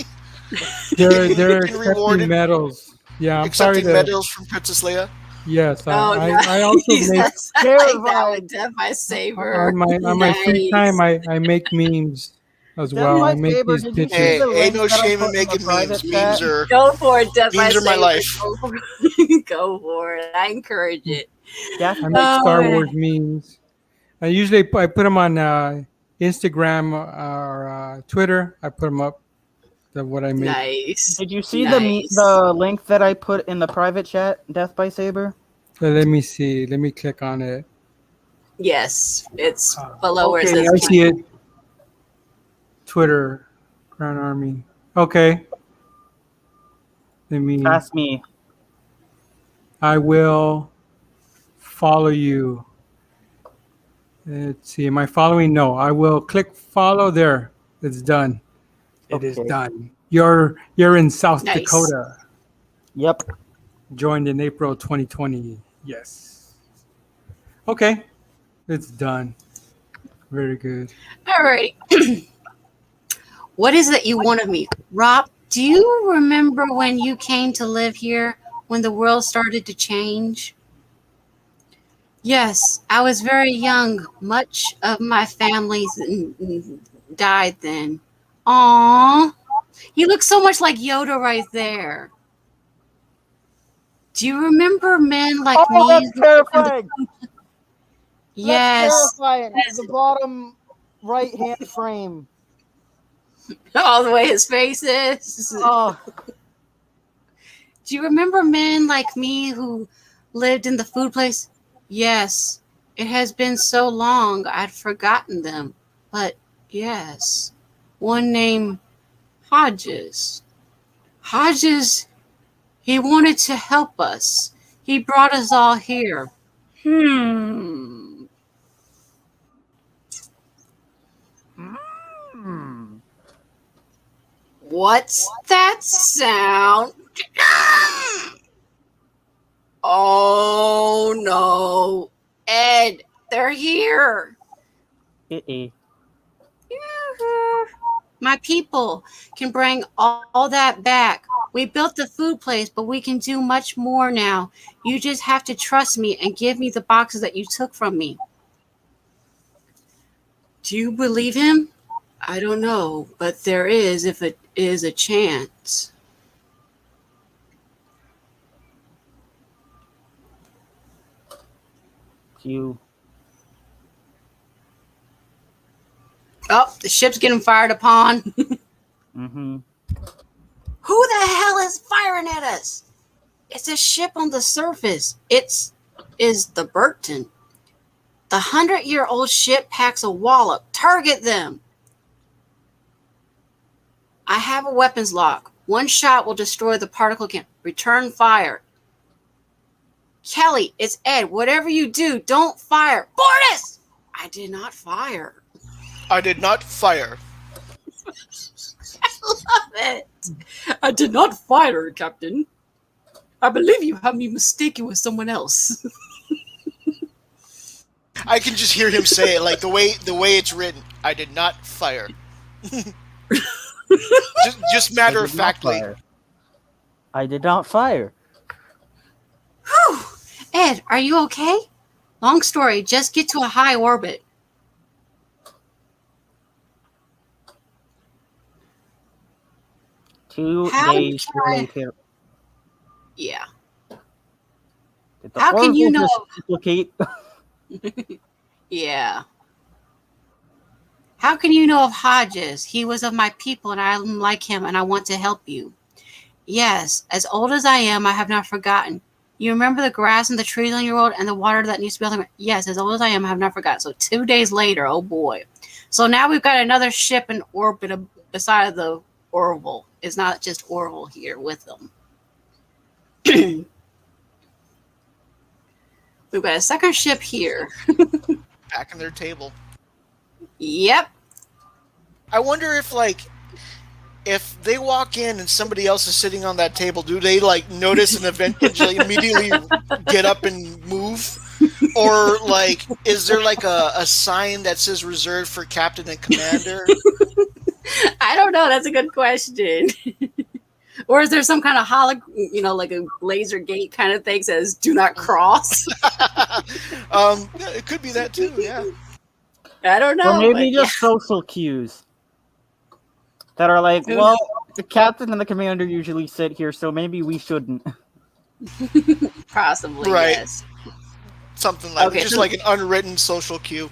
[SPEAKER 4] They're accepting
[SPEAKER 2] rewarded.
[SPEAKER 4] medals. Yeah, I'm
[SPEAKER 2] accepting
[SPEAKER 4] sorry
[SPEAKER 2] medals from Princess Leia.
[SPEAKER 4] Yes,
[SPEAKER 1] Oh,
[SPEAKER 4] I also
[SPEAKER 1] nice.
[SPEAKER 4] make
[SPEAKER 1] I like that one. Death by Saber.
[SPEAKER 4] on my free time. I make memes as well. I make these pictures.
[SPEAKER 2] Hey, ain't no shame in making memes. Memes are
[SPEAKER 1] Go for it, Death by
[SPEAKER 2] memes are my
[SPEAKER 1] Saber.
[SPEAKER 2] life.
[SPEAKER 1] Go for it. I encourage it.
[SPEAKER 4] I make Star Wars memes. I usually put them on Instagram or Twitter. I put them up. What I make.
[SPEAKER 1] Nice.
[SPEAKER 3] Did you see the link that I put in the private chat? Death by Saber.
[SPEAKER 4] So let me see. Let me click on it.
[SPEAKER 1] Yes, it's below where it says.
[SPEAKER 4] I see it. Twitter, Crown Army. Okay. Let me.
[SPEAKER 3] Ask me.
[SPEAKER 4] I will follow you. Let's see. Am I following? No. I will click follow there. It's done. It is done. You're in South Dakota.
[SPEAKER 3] Yep.
[SPEAKER 4] Joined in April 2020. Yes. Okay. It's done. Very good.
[SPEAKER 1] All right. What is it you want of me? Rob, do you remember when you came to live here, when the world started to change? Yes, I was very young. Much of my family died then. Aww. You look so much like Yoda right there. Do you remember men like me?
[SPEAKER 3] That's terrifying.
[SPEAKER 1] Yes.
[SPEAKER 3] That's terrifying. The bottom right hand frame.
[SPEAKER 1] All the way his face is.
[SPEAKER 3] Oh.
[SPEAKER 1] Do you remember men like me who lived in the food place? Yes. It has been so long I'd forgotten them. But yes. One named Hodges. Hodges, he wanted to help us. He brought us all here. What's that sound? Oh no. Ed, they're here. My people can bring all that back. We built the food place, but we can do much more now. You just have to trust me and give me the boxes that you took from me. Do you believe him? I don't know, but there is if it is a chance.
[SPEAKER 3] You.
[SPEAKER 1] Oh, the ship's getting fired upon.
[SPEAKER 3] Mm-hmm.
[SPEAKER 1] Who the hell is firing at us? It's a ship on the surface. Is the Burton. The 100-year-old ship packs a wallop. Target them. I have a weapons lock. One shot will destroy the particle camp. Return fire. Kelly, it's Ed. Whatever you do, don't fire. Bortus! I did not fire.
[SPEAKER 2] I did not fire.
[SPEAKER 1] I love it. I did not fire, Captain. I believe you have me mistaken with someone else.
[SPEAKER 2] I can just hear him say it like the way it's written. I did not fire. just matter of factly.
[SPEAKER 3] I did not fire.
[SPEAKER 1] Whew. Ed, are you okay? Long story, just get to a high orbit.
[SPEAKER 3] Two
[SPEAKER 1] How
[SPEAKER 3] days
[SPEAKER 1] can I-
[SPEAKER 3] later.
[SPEAKER 1] Yeah.
[SPEAKER 3] Did the
[SPEAKER 1] How can you
[SPEAKER 3] Orville
[SPEAKER 1] know-
[SPEAKER 3] just duplicate?
[SPEAKER 1] Yeah. How can you know of Hodges? He was of my people, and I'm like him, and I want to help you. Yes, as old as I am, I have not forgotten. You remember the grass and the trees on your world and the water that needs to be on the ground? Yes, as old as I am, I have not forgotten. So 2 days later, oh boy. So now we've got another ship in orbit beside the Orville. It's not just Orville here with them. We've got a second ship here.
[SPEAKER 2] Back in their table.
[SPEAKER 1] Yep.
[SPEAKER 2] I wonder if they walk in and somebody else is sitting on that table, do they notice and eventually immediately get up and move? Or is there a sign that says reserved for captain and commander?
[SPEAKER 1] I don't know. That's a good question. Or is there some kind of like a laser gate kind of thing says "Do not cross"?
[SPEAKER 2] It could be that too. Yeah.
[SPEAKER 1] I don't know.
[SPEAKER 3] Or maybe just social cues that are like, well, the captain and the commander usually sit here, so maybe we shouldn't.
[SPEAKER 1] Possibly,
[SPEAKER 2] Right.
[SPEAKER 1] yes.
[SPEAKER 2] Something like just like an unwritten social cue.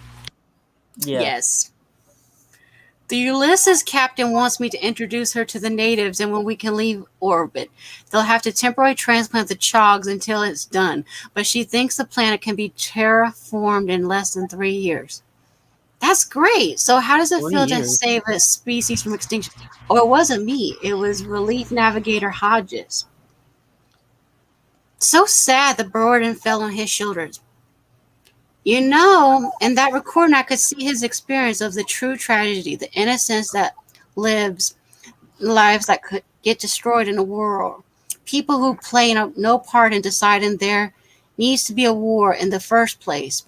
[SPEAKER 3] Yeah.
[SPEAKER 1] Yes. The Ulysses captain wants me to introduce her to the natives, and when we can leave orbit, they'll have to temporarily transplant the Chogs until it's done. But she thinks the planet can be terraformed in less than 3 years. That's great. So how does it
[SPEAKER 3] 3
[SPEAKER 1] feel to
[SPEAKER 3] years?
[SPEAKER 1] save a species from extinction? Oh, it wasn't me. It was Relief Navigator Hodges. So sad the burden fell on his shoulders. You know, in that recording, I could see his experience of the true tragedy, the innocence that lives lives that could get destroyed in the world. People who play no part in deciding there needs to be a war in the first place,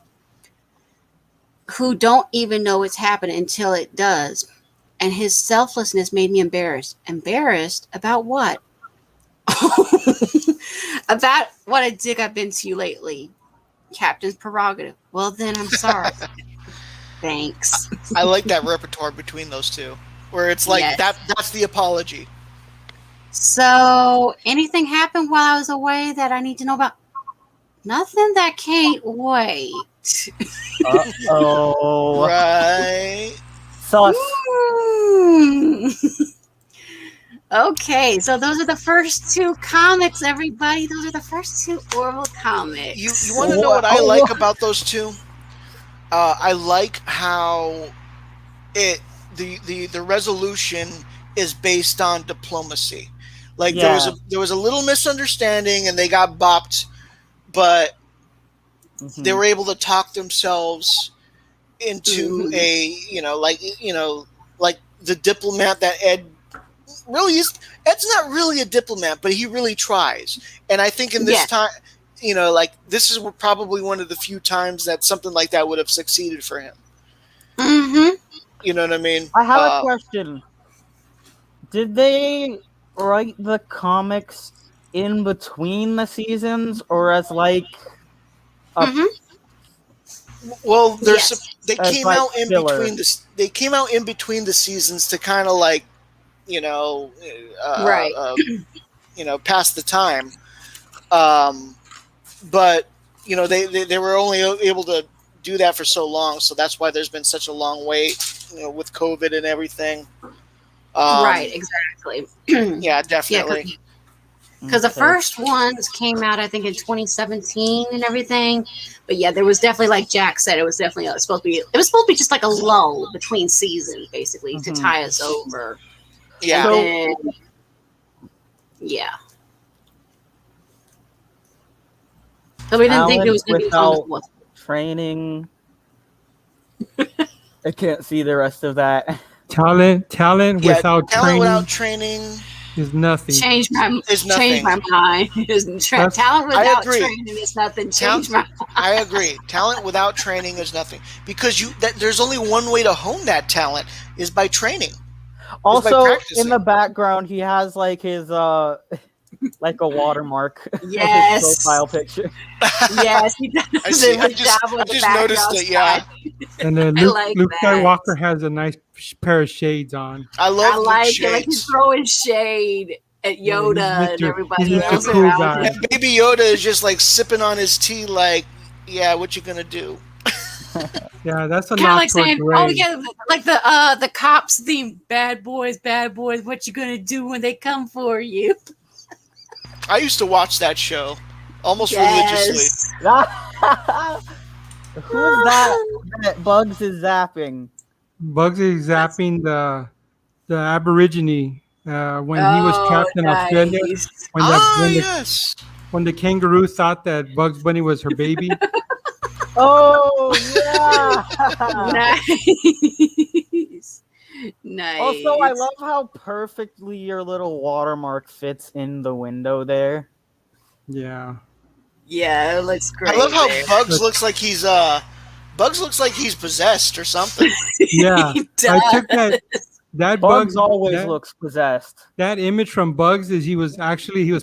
[SPEAKER 1] who don't even know it's happening until it does. And his selflessness made me embarrassed. Embarrassed about what? About what a dick I've been to you lately. Captain's prerogative. Well, then I'm sorry. Thanks.
[SPEAKER 2] I like that repertoire between those two, where it's like
[SPEAKER 1] Yes.
[SPEAKER 2] that's the apology.
[SPEAKER 1] So, anything happened while I was away that I need to know about? Nothing that can't wait.
[SPEAKER 3] Uh-oh.
[SPEAKER 2] Right.
[SPEAKER 3] Sus.
[SPEAKER 1] Okay, so those are the first two comics, everybody. Those are the first two Orville comics.
[SPEAKER 2] You want to know what I like about those two? I like how the resolution is based on diplomacy. Like there was a little misunderstanding and they got bopped, but they were able to talk themselves into like the diplomat that Ed really is. Ed's not really a diplomat, but he really tries. And I think in this time, this is probably one of the few times that something like that would have succeeded for him.
[SPEAKER 1] Mm-hmm.
[SPEAKER 2] You know what I mean?
[SPEAKER 3] I have a question. Did they write the comics in between the seasons, or as like a
[SPEAKER 2] Well,
[SPEAKER 1] Yes.
[SPEAKER 2] they
[SPEAKER 3] as
[SPEAKER 2] came
[SPEAKER 3] like
[SPEAKER 2] out in
[SPEAKER 3] filler?
[SPEAKER 2] between this. They came out in between the seasons to kind of like, you know, uh,
[SPEAKER 1] Right.
[SPEAKER 2] uh, pass the time. Um, but they were only able to do that for so long, so that's why there's been such a long wait, with COVID and everything.
[SPEAKER 1] Right.
[SPEAKER 2] Um,
[SPEAKER 1] Exactly.
[SPEAKER 2] yeah,
[SPEAKER 1] Yeah,
[SPEAKER 2] definitely.
[SPEAKER 1] because the
[SPEAKER 3] Okay.
[SPEAKER 1] first ones came out, I think, in 2017 and everything. But yeah, there was definitely, like Jack said, it was definitely supposed to be. It was supposed to be just like a lull between seasons, basically, to
[SPEAKER 3] Mhm.
[SPEAKER 1] tie us over. And
[SPEAKER 2] Yeah.
[SPEAKER 3] So
[SPEAKER 1] then, yeah, so we didn't think it
[SPEAKER 3] talent
[SPEAKER 1] was going to be as long as it
[SPEAKER 3] without
[SPEAKER 1] was.
[SPEAKER 3] training. I can't see the rest of that.
[SPEAKER 4] Talent
[SPEAKER 2] Yeah,
[SPEAKER 4] without
[SPEAKER 2] talent without
[SPEAKER 4] training
[SPEAKER 2] training
[SPEAKER 4] is nothing.
[SPEAKER 2] is
[SPEAKER 1] Change
[SPEAKER 2] nothing.
[SPEAKER 1] my mind.
[SPEAKER 4] That's
[SPEAKER 1] Talent
[SPEAKER 2] I
[SPEAKER 1] without
[SPEAKER 2] agree.
[SPEAKER 1] training is nothing.
[SPEAKER 2] Tal-
[SPEAKER 1] Change my.
[SPEAKER 2] I agree. Talent without training is nothing, because there's only one way to hone that talent, is by training, is by
[SPEAKER 3] Also, in
[SPEAKER 2] practicing.
[SPEAKER 3] the background, he has like his like a watermark as his
[SPEAKER 1] Yes.
[SPEAKER 3] profile picture.
[SPEAKER 1] Yes, he does
[SPEAKER 2] I see.
[SPEAKER 1] it with Dabble
[SPEAKER 2] I
[SPEAKER 1] in the
[SPEAKER 2] just noticed
[SPEAKER 1] background
[SPEAKER 2] it. Yeah,
[SPEAKER 1] style.
[SPEAKER 4] and
[SPEAKER 1] I like
[SPEAKER 4] Luke
[SPEAKER 1] that.
[SPEAKER 4] Skywalker has a nice pair of shades on.
[SPEAKER 2] I
[SPEAKER 1] I
[SPEAKER 2] love Luke
[SPEAKER 1] like it. Like he's
[SPEAKER 2] Shades.
[SPEAKER 1] throwing shade at
[SPEAKER 4] Yeah,
[SPEAKER 1] Yoda and
[SPEAKER 4] He's
[SPEAKER 1] everybody
[SPEAKER 4] Mr.
[SPEAKER 1] else
[SPEAKER 2] And,
[SPEAKER 4] Cool
[SPEAKER 1] around
[SPEAKER 4] Guy.
[SPEAKER 1] him.
[SPEAKER 2] and Baby Yoda is just like sipping on his tea, like, yeah, what you gonna do?
[SPEAKER 4] Yeah, that's a
[SPEAKER 1] Kind of
[SPEAKER 4] nod
[SPEAKER 1] like
[SPEAKER 4] toward
[SPEAKER 1] saying, "Oh
[SPEAKER 4] Ray.
[SPEAKER 1] yeah, like the cops theme, bad boys, what you gonna do when they come for you?"
[SPEAKER 2] I used to watch that show almost religiously.
[SPEAKER 1] Yes.
[SPEAKER 3] Who is that Bugs is zapping?
[SPEAKER 4] Bugsy zapping the Aborigine when he was
[SPEAKER 1] Oh,
[SPEAKER 4] trapped in Australia.
[SPEAKER 1] nice.
[SPEAKER 4] When
[SPEAKER 2] Ah, yes.
[SPEAKER 4] the kangaroo thought that Bugs Bunny was her baby.
[SPEAKER 3] Oh yeah.
[SPEAKER 1] Nice. Nice.
[SPEAKER 3] Also, I love how perfectly your little watermark fits in the window there.
[SPEAKER 4] Yeah.
[SPEAKER 1] Yeah, it looks great.
[SPEAKER 2] I love how
[SPEAKER 1] there.
[SPEAKER 2] Bugs looks like he's possessed or something.
[SPEAKER 4] Yeah.
[SPEAKER 1] He
[SPEAKER 4] I
[SPEAKER 1] does.
[SPEAKER 4] took that
[SPEAKER 3] Bugs
[SPEAKER 4] Bugs
[SPEAKER 3] always looks possessed.
[SPEAKER 4] that image from Bugs is he was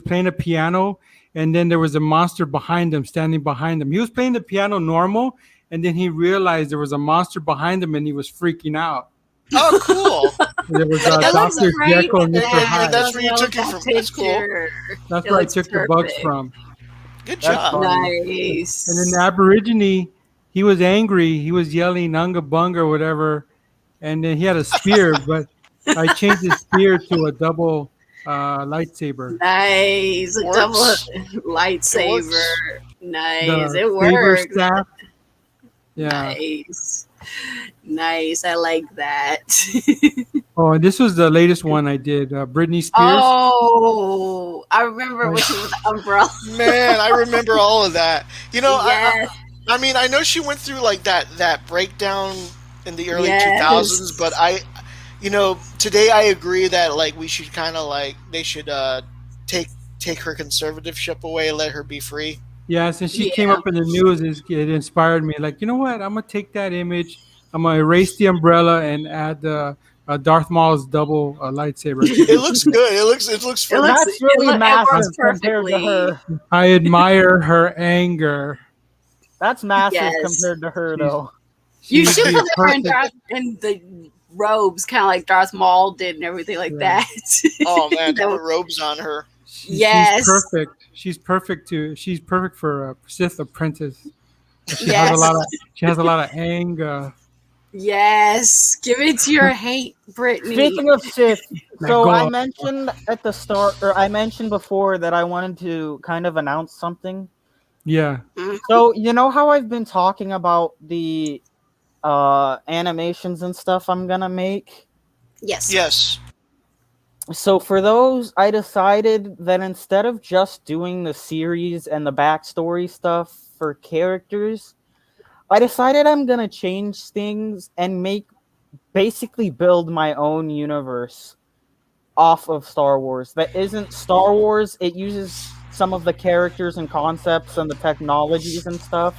[SPEAKER 4] playing a piano, and then there was a monster behind him, standing behind him. He was playing the piano normal, and then he realized there was a monster behind him, and he was freaking out.
[SPEAKER 2] Oh, cool.
[SPEAKER 4] There was
[SPEAKER 1] It looks
[SPEAKER 4] Dr.
[SPEAKER 1] great.
[SPEAKER 4] Jekyll and Mr.
[SPEAKER 1] Yeah,
[SPEAKER 4] Hyde.
[SPEAKER 2] That's where you
[SPEAKER 1] love
[SPEAKER 2] took it
[SPEAKER 1] that
[SPEAKER 2] from. That's cool.
[SPEAKER 1] picture.
[SPEAKER 4] That's
[SPEAKER 1] It
[SPEAKER 4] where I
[SPEAKER 1] looks
[SPEAKER 4] took the Bugs
[SPEAKER 1] perfect.
[SPEAKER 4] from.
[SPEAKER 2] Good
[SPEAKER 3] That's
[SPEAKER 2] job.
[SPEAKER 3] funny.
[SPEAKER 1] Nice.
[SPEAKER 4] And then the Aborigine, he was angry. He was yelling "Unga Bunga" or whatever, and then he had a spear, but I changed his spear to a double lightsaber.
[SPEAKER 1] Nice. A
[SPEAKER 2] Works.
[SPEAKER 1] double
[SPEAKER 2] It
[SPEAKER 1] lightsaber.
[SPEAKER 2] works.
[SPEAKER 1] Nice.
[SPEAKER 4] The
[SPEAKER 1] It
[SPEAKER 4] saber
[SPEAKER 1] works.
[SPEAKER 4] staff. Yeah.
[SPEAKER 1] Nice. Nice. I like that.
[SPEAKER 4] Oh, and this was the latest one I did. Britney Spears.
[SPEAKER 1] Oh, I remember when she was the umbrella.
[SPEAKER 2] Man, I remember all of that.
[SPEAKER 1] Yes.
[SPEAKER 2] I mean, I know she went through like that breakdown in the early
[SPEAKER 1] Yes.
[SPEAKER 2] 2000s, but today I agree that like we should kind of like they should take her conservativeship away and let her be free.
[SPEAKER 4] Yeah, since she
[SPEAKER 1] Yeah.
[SPEAKER 4] came up in the news, it inspired me. Like, you know what? I'm gonna take that image. I'm gonna erase the umbrella and add Darth Maul's double lightsaber.
[SPEAKER 2] It looks good. It looks
[SPEAKER 1] It
[SPEAKER 2] fun.
[SPEAKER 1] looks-
[SPEAKER 3] That's really
[SPEAKER 1] it
[SPEAKER 3] massive
[SPEAKER 1] works
[SPEAKER 3] compared to
[SPEAKER 1] perfectly.
[SPEAKER 3] her.
[SPEAKER 4] I admire her anger.
[SPEAKER 3] That's massive
[SPEAKER 1] Yes.
[SPEAKER 3] compared to her,
[SPEAKER 4] She's-
[SPEAKER 3] though.
[SPEAKER 1] You
[SPEAKER 4] She'd
[SPEAKER 1] should
[SPEAKER 4] be
[SPEAKER 1] put
[SPEAKER 4] a
[SPEAKER 1] her in the robes, kind of like Darth Maul did, and everything like
[SPEAKER 4] Yeah.
[SPEAKER 1] that.
[SPEAKER 2] Oh man,
[SPEAKER 1] That
[SPEAKER 2] put
[SPEAKER 1] was-
[SPEAKER 2] robes on her.
[SPEAKER 1] Yes.
[SPEAKER 4] She's perfect. She's perfect for a Sith apprentice. She
[SPEAKER 1] Yes.
[SPEAKER 4] has a lot of anger.
[SPEAKER 1] Yes, give it to your hate, Brittany.
[SPEAKER 3] Speaking of Sith,
[SPEAKER 4] Let
[SPEAKER 3] so
[SPEAKER 4] go
[SPEAKER 3] I
[SPEAKER 4] of-
[SPEAKER 3] mentioned at the start, or I mentioned before that I wanted to kind of announce something.
[SPEAKER 4] Yeah.
[SPEAKER 3] So you know how I've been talking about the animations and stuff I'm gonna make?
[SPEAKER 1] Yes.
[SPEAKER 2] Yes.
[SPEAKER 3] So for those, I decided that instead of just doing the series and the backstory stuff for characters, I decided I'm gonna change things and basically build my own universe off of Star Wars. That isn't Star Wars. It uses some of the characters and concepts and the technologies and stuff,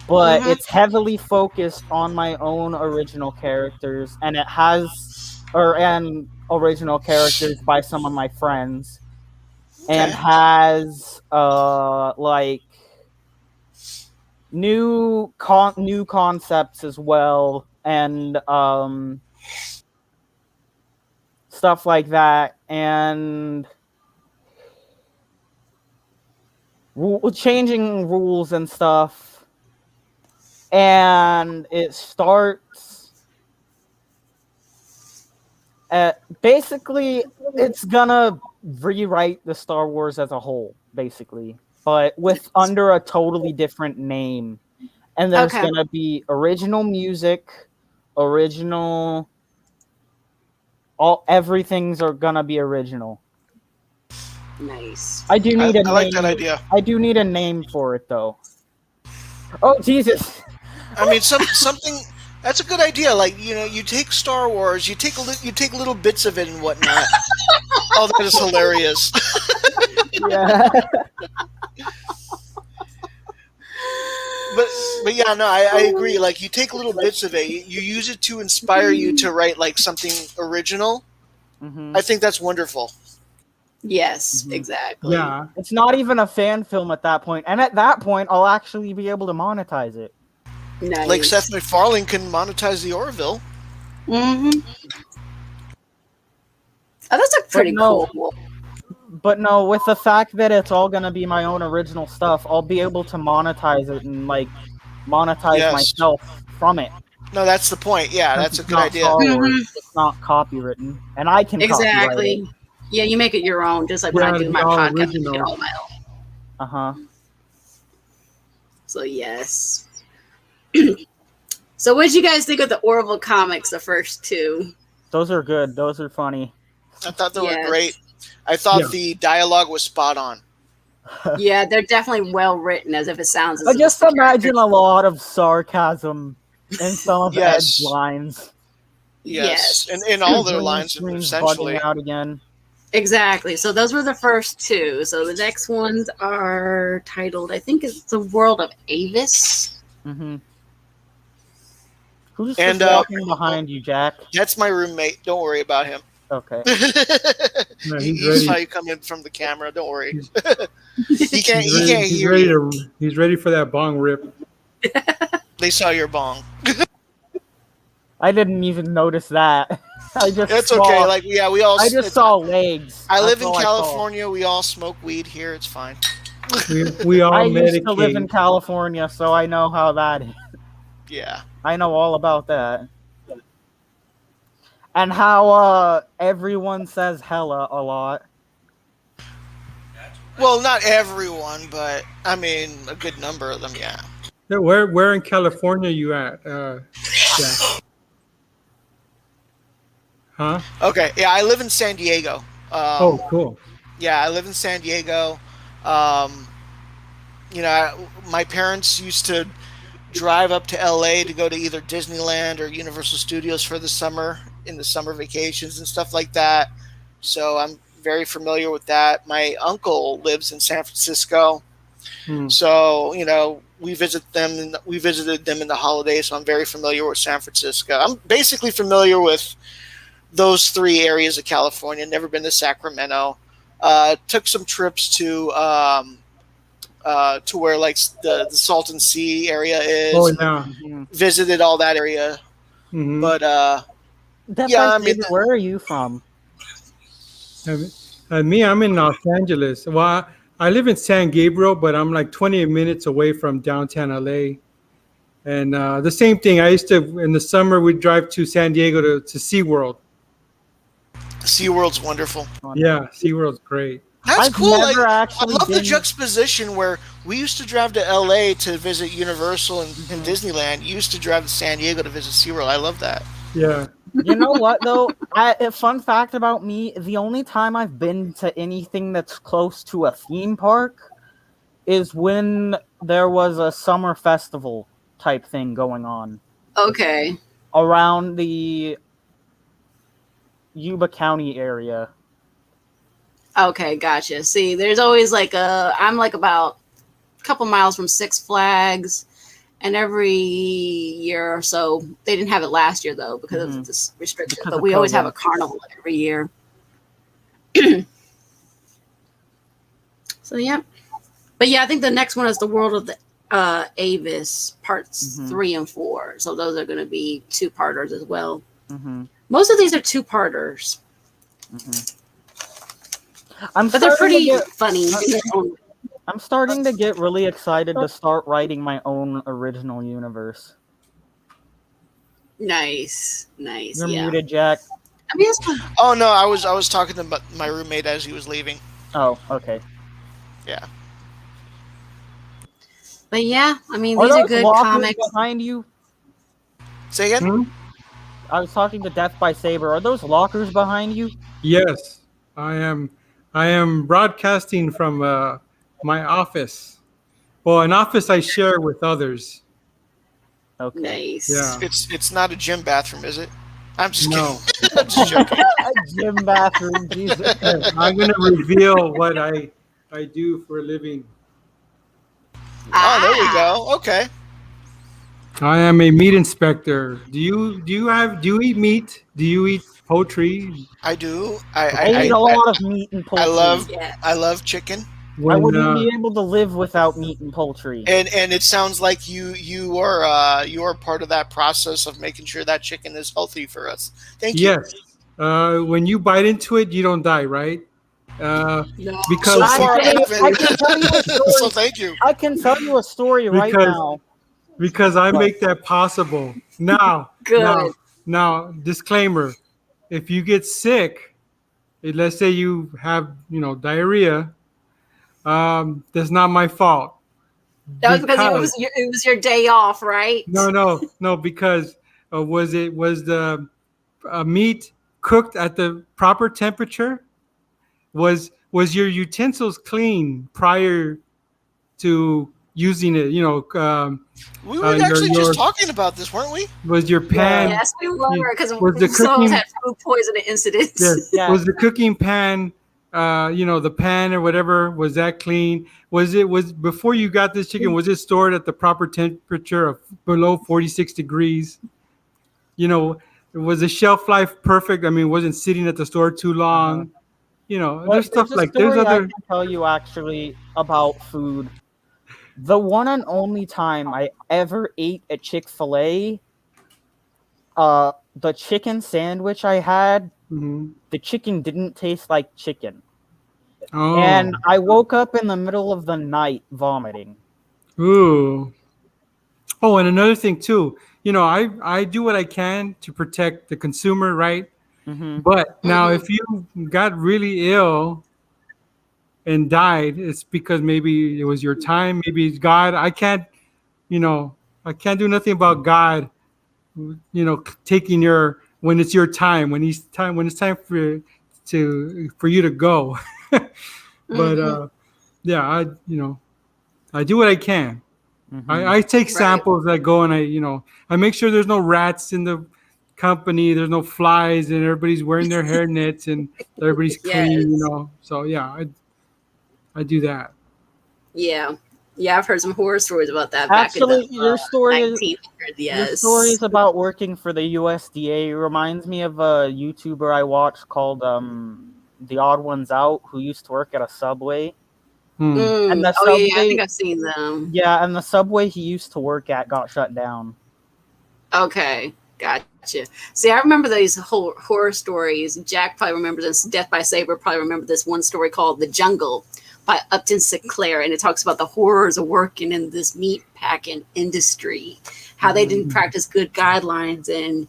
[SPEAKER 3] but
[SPEAKER 1] Mhm.
[SPEAKER 3] it's heavily focused on my own original characters, and it has, and original characters by some of my friends, and
[SPEAKER 2] Okay.
[SPEAKER 3] has like new concepts as well, and stuff like that, and changing rules and stuff. And it starts at basically it's gonna rewrite the Star Wars as a whole, basically, but with under a totally different name. And there's
[SPEAKER 1] Okay.
[SPEAKER 3] gonna be original music, original, everything's are gonna be original.
[SPEAKER 1] Nice.
[SPEAKER 3] I do need a
[SPEAKER 2] I like
[SPEAKER 3] name.
[SPEAKER 2] that idea.
[SPEAKER 3] I do need a name for it though. Oh Jesus!
[SPEAKER 2] I mean, something that's a good idea. Like, you take Star Wars, you take little bits of it and whatnot. Oh, that is hilarious.
[SPEAKER 3] Yeah.
[SPEAKER 2] But yeah, no, I agree. Like, you take little bits of it, you use it to inspire you to write like something original.
[SPEAKER 3] Mm-hmm.
[SPEAKER 2] I think that's wonderful.
[SPEAKER 1] Yes, exactly.
[SPEAKER 4] Yeah.
[SPEAKER 3] It's not even a fan film at that point, and at that point, I'll actually be able to monetize it.
[SPEAKER 1] Nice.
[SPEAKER 2] Like Seth MacFarlane can monetize the Orville.
[SPEAKER 1] Mm-hmm. Oh, that's a pretty cool.
[SPEAKER 3] But no, with the fact that it's all gonna be my own original stuff, I'll be able to monetize it and like monetize myself from it.
[SPEAKER 2] No, that's the point. Yeah, that's a good idea.
[SPEAKER 3] It's not copywritten, and I can copyright it.
[SPEAKER 1] Yeah, you make it your own, just like when I do my podcast, I make it all my own. So yes. So what did you guys think of the Orville comics, the first two?
[SPEAKER 3] Those are good. Those are funny.
[SPEAKER 2] I thought they were great. I thought the dialogue was spot on.
[SPEAKER 1] Yeah, they're definitely well written, as if it sounds.
[SPEAKER 3] I just imagine a lot of sarcasm in some of Ed's lines.
[SPEAKER 2] Yes, and in all their lines, essentially.
[SPEAKER 3] Bugging out again.
[SPEAKER 1] Exactly. So those were the first two. So the next ones are titled, I think it's The World of Avis.
[SPEAKER 3] Mm-hmm. Who's just walking behind you, Jack?
[SPEAKER 2] That's my roommate. Don't worry about him.
[SPEAKER 3] Okay.
[SPEAKER 2] No, he saw you come in from the camera. Don't worry. He can't hear you.
[SPEAKER 4] He's ready for that bong rip.
[SPEAKER 2] They saw your bong.
[SPEAKER 3] I didn't even notice that.
[SPEAKER 2] It's okay. Like, yeah, we all.
[SPEAKER 3] I just saw legs.
[SPEAKER 2] I live in California. We all smoke weed here. It's fine.
[SPEAKER 4] We all.
[SPEAKER 3] I used to live in California, so I know how that is.
[SPEAKER 2] Yeah.
[SPEAKER 3] I know all about that. And how everyone says hella a lot.
[SPEAKER 2] Well, not everyone, but I mean a good number of them. Yeah.
[SPEAKER 4] Where in California you at? Jack? Huh?
[SPEAKER 2] Okay. Yeah, I live in San Diego.
[SPEAKER 4] Oh, cool.
[SPEAKER 2] Yeah, I live in San Diego. My parents used to drive up to LA to go to either Disneyland or Universal Studios for the summer, in the summer vacations and stuff like that. So I'm very familiar with that. My uncle lives in San Francisco. So, we visited them in the holidays, so I'm very familiar with San Francisco. I'm basically familiar with those three areas of California. Never been to Sacramento. Took some trips to where like the Salton Sea area is.
[SPEAKER 4] Oh, yeah.
[SPEAKER 2] Visited all that area.
[SPEAKER 4] Mm-hmm.
[SPEAKER 2] But
[SPEAKER 3] where are you from?
[SPEAKER 4] Me, I'm in Los Angeles. Well, I live in San Gabriel, but I'm like 20 minutes away from downtown LA. And the same thing. I used to, in the summer, we'd drive to San Diego to SeaWorld.
[SPEAKER 2] SeaWorld's wonderful.
[SPEAKER 4] Yeah, SeaWorld's great.
[SPEAKER 2] That's cool. I love the juxtaposition where we used to drive to LA to visit Universal and Disneyland. You used to drive to San Diego to visit SeaWorld. I love that.
[SPEAKER 4] Yeah.
[SPEAKER 3] You know what, though? A fun fact about me, the only time I've been to anything that's close to a theme park is when there was a summer festival type thing going on.
[SPEAKER 1] Okay.
[SPEAKER 3] Around the Yuba County area.
[SPEAKER 1] Okay, gotcha. See, there's always I'm like about a couple miles from Six Flags, And every year or so, they didn't have it last year though because of this restriction.
[SPEAKER 3] Because
[SPEAKER 1] but
[SPEAKER 3] of
[SPEAKER 1] we always have
[SPEAKER 3] COVID.
[SPEAKER 1] a carnival every year. So yeah, but yeah, I think the next one is the World of the Avis parts 3 and 4. So those are going to be 2-parters as well. Most of these are 2-parters. But they're pretty funny.
[SPEAKER 3] I'm starting to get really excited to start writing my own original universe.
[SPEAKER 1] Nice.
[SPEAKER 3] You're
[SPEAKER 1] Yeah.
[SPEAKER 3] muted, Jack.
[SPEAKER 1] I mean, it's fun.
[SPEAKER 2] Oh no, I was talking to my roommate as he was leaving.
[SPEAKER 3] Oh, okay.
[SPEAKER 2] Yeah.
[SPEAKER 1] But yeah, I mean, these are good comics.
[SPEAKER 3] Behind you?
[SPEAKER 2] Say again?
[SPEAKER 3] I was talking to Death by Saber. Are those lockers behind you?
[SPEAKER 4] Yes, I am broadcasting from my office. Well, an office I share with others.
[SPEAKER 3] Okay.
[SPEAKER 1] Nice.
[SPEAKER 4] Yeah.
[SPEAKER 2] It's not a gym bathroom, is it? I'm just
[SPEAKER 4] No.
[SPEAKER 2] kidding. I'm just joking.
[SPEAKER 3] A gym bathroom, Jesus.
[SPEAKER 4] I'm going to reveal what I do for a living.
[SPEAKER 2] Oh, there you go. Okay.
[SPEAKER 4] I am a meat inspector. Do you eat meat? Do you eat poultry?
[SPEAKER 2] I do.
[SPEAKER 3] I eat a lot of meat and poultry.
[SPEAKER 2] I love chicken.
[SPEAKER 3] I wouldn't be able to live without meat and poultry.
[SPEAKER 2] And it sounds like you are part of that process of making sure that chicken is healthy for us. Thank you.
[SPEAKER 4] Yes. When you bite into it, you don't die, right?
[SPEAKER 1] No.
[SPEAKER 4] Because
[SPEAKER 2] so far,
[SPEAKER 3] I can tell you a story.
[SPEAKER 2] So thank you.
[SPEAKER 3] I can tell you a story right now.
[SPEAKER 4] Because I make that possible. Now,
[SPEAKER 1] Good.
[SPEAKER 4] Now, disclaimer: if you get sick, let's say you have diarrhea, that's not my fault.
[SPEAKER 1] That was because it was your day off, right?
[SPEAKER 4] No, because was the meat cooked at the proper temperature? Was your utensils clean prior to using it?
[SPEAKER 2] We were actually just talking about this, weren't we?
[SPEAKER 4] Was your pan?
[SPEAKER 1] Yes, we were, because
[SPEAKER 4] the cooking
[SPEAKER 1] had food poisoning incidents.
[SPEAKER 4] Yeah. Was the cooking pan, the pan or whatever, was that clean? Was before you got this chicken? Was it stored at the proper temperature of below 46 degrees? Was the shelf life perfect? I mean, wasn't sitting at the store too long? There's stuff like there's other.
[SPEAKER 3] I can tell you actually about food. The one and only time I ever ate at Chick-fil-A, the chicken sandwich I had, the chicken didn't taste like chicken.
[SPEAKER 4] Oh.
[SPEAKER 3] And I woke up in the middle of the night vomiting.
[SPEAKER 4] Ooh. Oh, and another thing too, I do what I can to protect the consumer, right? But now if you got really ill and died, it's because maybe it was your time, maybe it's God. I can't do nothing about God, taking when it's your time, when it's time for you to go. But yeah, I do what I can. I take samples that go, and I make sure there's no rats in the company, there's no flies, and everybody's wearing their hair nets and everybody's clean, So yeah, I do that.
[SPEAKER 1] Yeah, I've heard some horror stories about that.
[SPEAKER 3] Actually,
[SPEAKER 1] back in the,
[SPEAKER 3] your story
[SPEAKER 1] 1900s, yes.
[SPEAKER 3] Your stories about working for the USDA reminds me of a YouTuber I watched called The Odd Ones Out, who used to work at a Subway. And the Subway,
[SPEAKER 1] I think I've seen them.
[SPEAKER 3] Yeah, and the Subway he used to work at got shut down.
[SPEAKER 1] Okay, gotcha. See, I remember these whole horror stories. Jack probably remembers this. Death by Saber probably remember this one story called The Jungle by Upton Sinclair, and it talks about the horrors of working in this meat packing industry, how they didn't practice good guidelines, and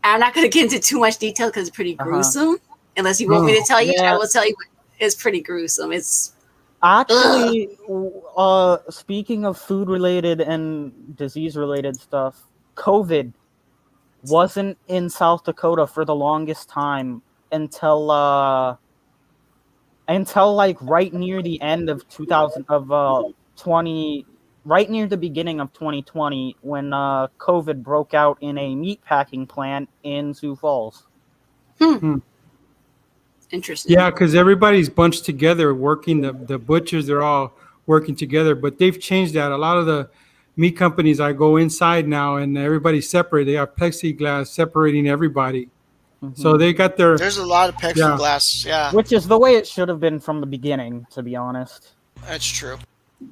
[SPEAKER 1] I'm not going to get into too much detail because it's pretty gruesome. Unless you want me to tell you, I will tell you it's pretty gruesome. It's
[SPEAKER 3] actually, speaking of food-related and disease-related stuff, COVID wasn't in South Dakota for the longest time until like right near the end of 2020, right near the beginning of 2020, when COVID broke out in a meatpacking plant in Sioux Falls.
[SPEAKER 1] Interesting.
[SPEAKER 4] Yeah, because everybody's bunched together working. The butchers, they're all working together, but they've changed that. A lot of meat companies, I go inside now and everybody's separate. They have plexiglass separating everybody. So they got their.
[SPEAKER 2] There's a lot of plexiglass. Yeah,
[SPEAKER 3] which is the way it should have been from the beginning, to be honest.
[SPEAKER 2] that's true.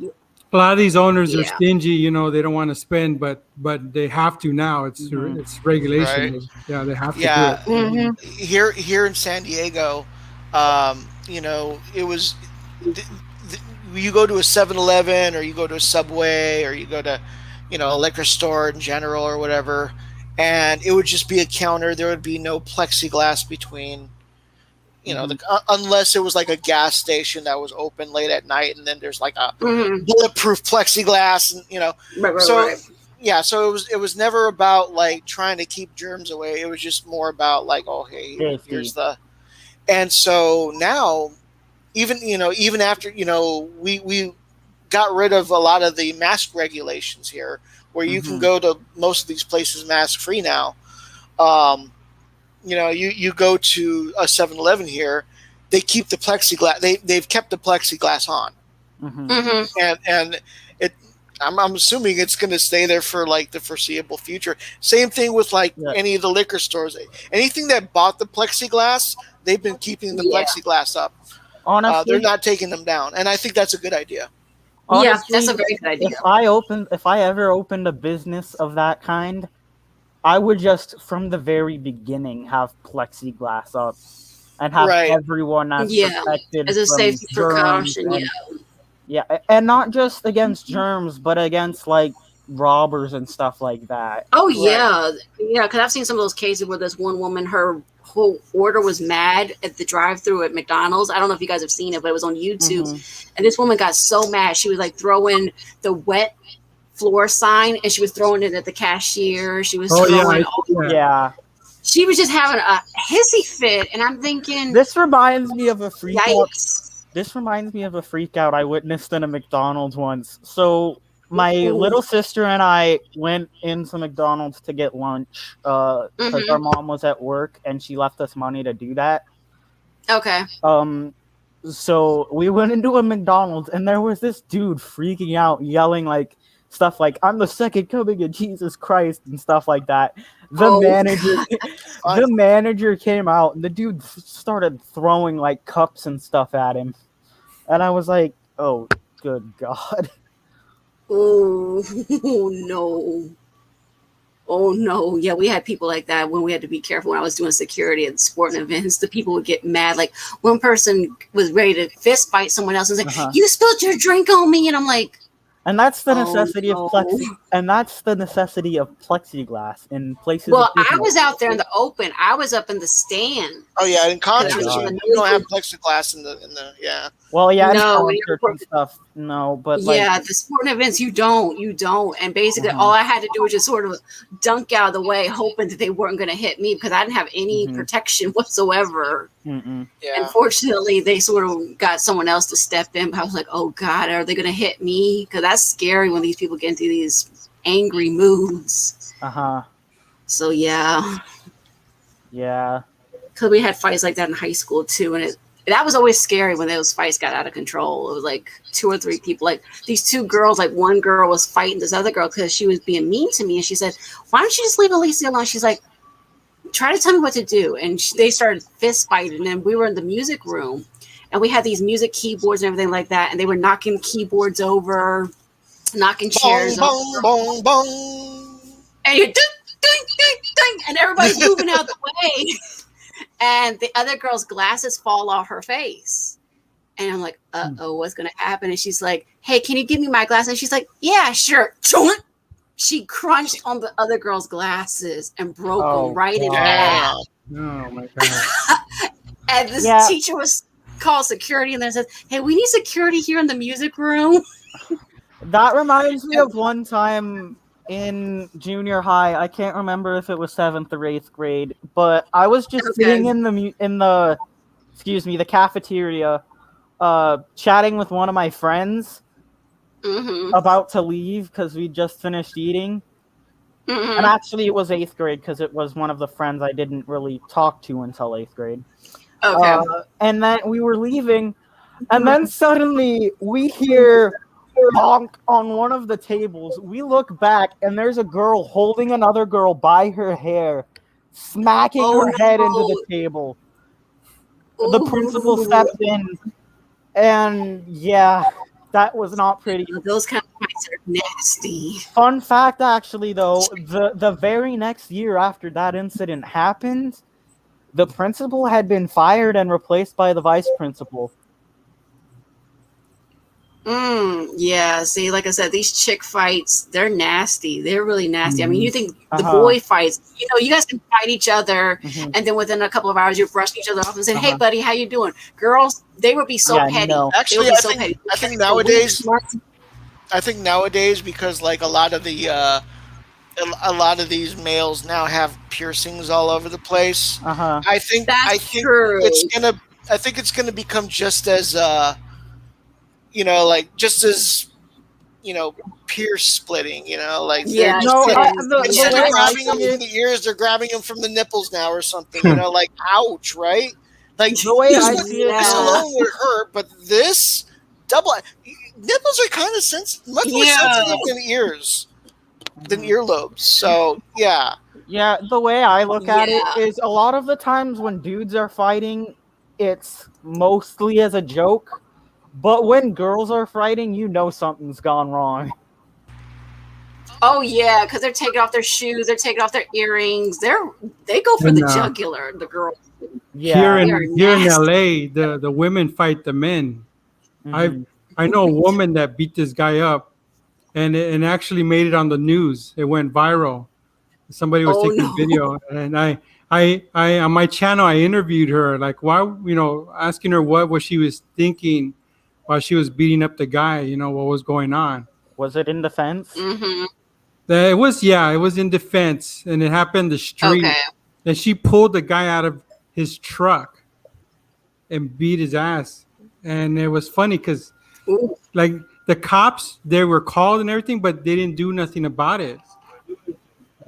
[SPEAKER 4] A lot of these owners are
[SPEAKER 1] Yeah.
[SPEAKER 4] stingy. You know, they don't want to spend, but they have to now. It's regulation.
[SPEAKER 2] Right.
[SPEAKER 4] Yeah, they have to
[SPEAKER 2] Yeah,
[SPEAKER 4] do it.
[SPEAKER 2] here in San Diego, you know, it was you go to a 7-Eleven or you go to a Subway or you go to, you know, a liquor store in general or whatever, and it would just be a counter. There would be no plexiglass between, you know, unless it was like a gas station that was open late at night, and then there's like a bulletproof plexiglass, and you know,
[SPEAKER 1] Right.
[SPEAKER 2] Yeah, so it was never about like trying to keep germs away. It was just more about like, oh hey, here's the, and so now, even after, you know, we got rid of a lot of the mask regulations here, where you can go to most of these places mask free now. You know, you go to a 7-Eleven here, they keep the plexiglass. They've kept the plexiglass on, and I'm assuming it's going to stay there for like the foreseeable future. Same thing with like any of the liquor stores. Anything that bought the plexiglass, they've been keeping the plexiglass up.
[SPEAKER 3] Honestly,
[SPEAKER 2] they're not taking them down, and I think that's a good idea.
[SPEAKER 3] Honestly,
[SPEAKER 1] that's a very good idea.
[SPEAKER 3] If I ever opened a business of that kind, I would just from the very beginning have plexiglass up and have everyone as protected
[SPEAKER 1] as a
[SPEAKER 3] from
[SPEAKER 1] safety precaution.
[SPEAKER 3] And not just against germs, but against like robbers and stuff like that.
[SPEAKER 1] Oh yeah, because I've seen some of those cases where this one woman, her whole order was mad at the drive-through at McDonald's. I don't know if you guys have seen it, but it was on YouTube. And this woman got so mad, she was like throwing the wet floor sign, and she was throwing it at the cashier. She was she was just having a hissy fit, and I'm thinking,
[SPEAKER 3] this reminds me of a freak out. This reminds me of a freak out I witnessed in a McDonald's once. So my little sister and I went into McDonald's to get lunch because our mom was at work and she left us money to do that.
[SPEAKER 1] Okay.
[SPEAKER 3] So we went into a McDonald's and there was this dude freaking out, yelling like stuff like "I'm the second coming of Jesus Christ" and stuff like that. The manager came out and the dude started throwing like cups and stuff at him, and I was like, "Oh, good God."
[SPEAKER 1] Oh no. Oh no. Yeah, we had people like that when we had to be careful when I was doing security at sporting events. The people would get mad. Like one person was ready to fist fight someone else and say, "You spilled your drink on me," and I'm like,
[SPEAKER 3] and that's the necessity of plexiglass in places.
[SPEAKER 1] Well, I was out there in the open. I was up in the stand.
[SPEAKER 2] Oh yeah, in concerts you don't have plexiglass in the
[SPEAKER 3] Well, yeah, no, and stuff. No, but
[SPEAKER 1] the sporting events you don't, and basically all I had to do was just sort of dunk out of the way, hoping that they weren't going to hit me because I didn't have any protection whatsoever. Yeah. Unfortunately, they sort of got someone else to step in. But I was like, oh God, are they going to hit me? Because that's scary when these people get into these angry moods. So yeah. Because we had fights like that in high school too, and that was always scary when those fights got out of control. It was like 2 or 3 people, like these 2 girls, like one girl was fighting this other girl because she was being mean to me, and she said, "Why don't you just leave Alicia alone?" She's like, "Try to tell me what to do." And they started fist fighting, and we were in the music room, and we had these music keyboards and everything like that, and they were knocking keyboards over, knocking chairs over.
[SPEAKER 2] Bong, bong.
[SPEAKER 1] And you're ding, ding, ding, ding, and everybody's moving out the way. And the other girl's glasses fall off her face. And I'm like, uh-oh, what's going to happen? And she's like, "Hey, can you give me my glasses?" And she's like, "Yeah, sure." She crunched on the other girl's glasses and broke them right in half.
[SPEAKER 4] Oh, my God.
[SPEAKER 1] And this teacher was called security and then said, "Hey, we need security here in the music room."
[SPEAKER 3] That reminds me of one time in junior high. I can't remember if it was 7th or 8th grade, but I was just sitting in the cafeteria, chatting with one of my friends, about to leave because we just finished eating. And actually, it was 8th grade because it was one of the friends I didn't really talk to until 8th grade. And then we were leaving, and then suddenly we hear bonk on one of the tables. We look back, and there's a girl holding another girl by her hair, smacking her head into the table. The principal stepped in, and yeah, that was not pretty.
[SPEAKER 1] Those kind of fights are nasty.
[SPEAKER 3] Fun fact, actually, though, the very next year after that incident happened, the principal had been fired and replaced by the vice principal.
[SPEAKER 1] Yeah, see, like I said, these chick fights, they're nasty. They're really nasty. I mean, you think the
[SPEAKER 3] Uh-huh.
[SPEAKER 1] boy fights, you guys can fight each other, and then within a couple of hours, you're brushing each other off and saying, hey, buddy, how you doing? Girls, they would be so petty.
[SPEAKER 3] No.
[SPEAKER 2] Actually, I think nowadays, because like a lot of these males now have piercings all over the place. I think
[SPEAKER 1] true.
[SPEAKER 2] it's gonna become just as pierce splitting,
[SPEAKER 1] Yeah,
[SPEAKER 2] instead of grabbing them from the ears, they're grabbing them from the nipples now or something, like ouch, right? Like
[SPEAKER 3] the way I
[SPEAKER 2] this
[SPEAKER 3] see it,
[SPEAKER 2] this alone would hurt, but this double nipples are kind of much more sensitive than ears, than earlobes. So yeah.
[SPEAKER 3] Yeah, the way I look at it is a lot of the times when dudes are fighting, it's mostly as a joke. But when girls are fighting, something's gone wrong.
[SPEAKER 1] Oh yeah, because they're taking off their shoes, they're taking off their earrings. They go for the jugular. The girls.
[SPEAKER 3] Yeah,
[SPEAKER 4] here in LA, the women fight the men. I know a woman that beat this guy up, and actually made it on the news. It went viral. Somebody was taking a video, and I on my channel I interviewed her, like why asking her what she was thinking while she was beating up the guy, what was going on.
[SPEAKER 3] Was it in defense?
[SPEAKER 2] Mm-hmm.
[SPEAKER 4] It was in defense, and it happened in the street.
[SPEAKER 1] Okay.
[SPEAKER 4] And she pulled the guy out of his truck and beat his ass. And it was funny because, like, the cops, they were called and everything, but they didn't do nothing about it.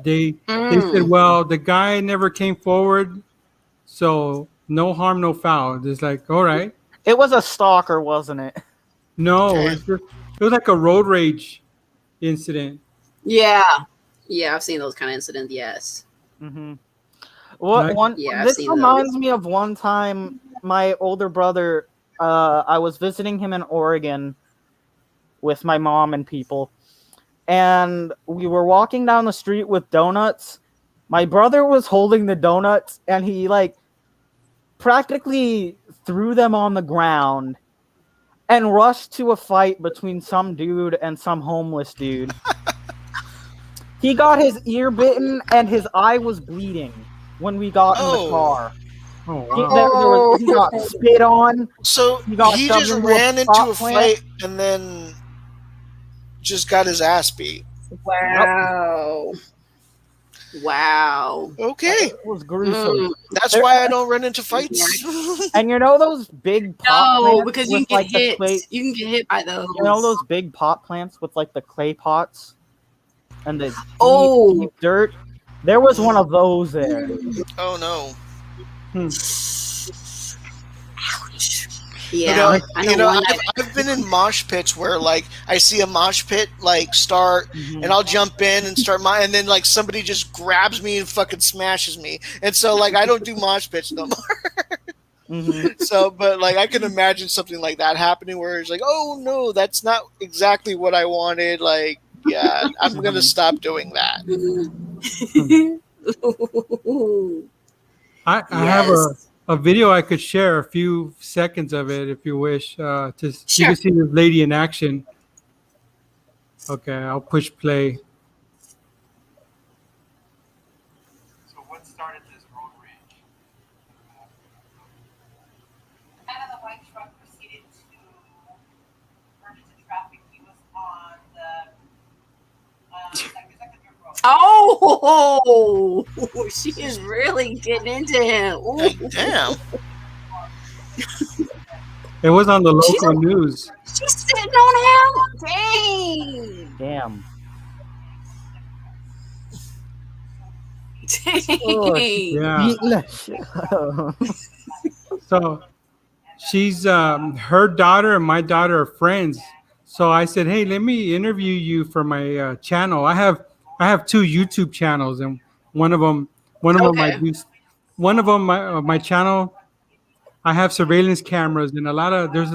[SPEAKER 4] They said, well, the guy never came forward, so no harm, no foul. It's like, all right.
[SPEAKER 3] It was a stalker, wasn't it?
[SPEAKER 4] No, it was like a road rage incident.
[SPEAKER 1] Yeah, I've seen those kind of incidents. Yes.
[SPEAKER 3] Mm-hmm. This reminds me of one time my older brother. I was visiting him in Oregon with my mom and people, and we were walking down the street with donuts. My brother was holding the donuts, and he practically threw them on the ground and rushed to a fight between some dude and some homeless dude. He got his ear bitten and his eye was bleeding when we got in the car. He got spit on.
[SPEAKER 2] So he just ran into a fight and then just got his ass beat.
[SPEAKER 1] Wow. Wow.
[SPEAKER 2] Okay.
[SPEAKER 3] It was gruesome.
[SPEAKER 2] That's why I don't run into fights.
[SPEAKER 3] And those big pot plants
[SPEAKER 1] because you can get hit. You can get hit by those.
[SPEAKER 3] Those big pot plants with the clay pots and the deep dirt? There was one of those there.
[SPEAKER 2] Oh no.
[SPEAKER 1] Ouch. Yeah,
[SPEAKER 2] I've been in mosh pits where I see a mosh pit start, and I'll jump in and start and then somebody just grabs me and fucking smashes me, and so I don't do mosh pits no more. So, but I can imagine something like that happening where it's oh no, that's not exactly what I wanted. Yeah, I'm gonna stop doing that.
[SPEAKER 4] I have a video I could share, a few seconds of it if you wish. You can see this lady in action. Okay, I'll push play.
[SPEAKER 5] So what started this road rage?
[SPEAKER 6] The man in the white truck proceeded to merge into traffic. He was on the second road.
[SPEAKER 1] Oh, she is really getting into him.
[SPEAKER 2] Damn.
[SPEAKER 4] It was on the local news.
[SPEAKER 1] She's sitting on him. Dang.
[SPEAKER 3] Yeah.
[SPEAKER 4] So she's her daughter and my daughter are friends. So I said, "Hey, let me interview you for my channel. I have two YouTube channels, and one of them I
[SPEAKER 1] Okay.
[SPEAKER 4] do. One of them my channel. I have surveillance cameras, and a lot of there's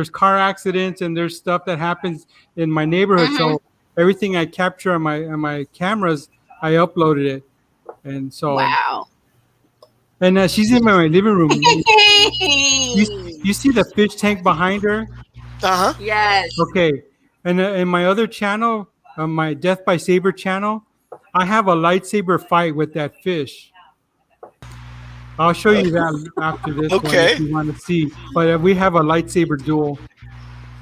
[SPEAKER 4] car accidents, and there's stuff that happens in my neighborhood.
[SPEAKER 1] Mm-hmm.
[SPEAKER 4] So everything I capture on my cameras, I uploaded it, and so
[SPEAKER 1] Wow.
[SPEAKER 4] and she's in my living room. You you see the fish tank behind her?
[SPEAKER 2] Uh huh.
[SPEAKER 1] Yes.
[SPEAKER 4] Okay, and in my other channel, my Death by Saber channel, I have a lightsaber fight with that fish. I'll show you that after this one if
[SPEAKER 2] Okay.
[SPEAKER 4] you want to see. But we have a lightsaber duel.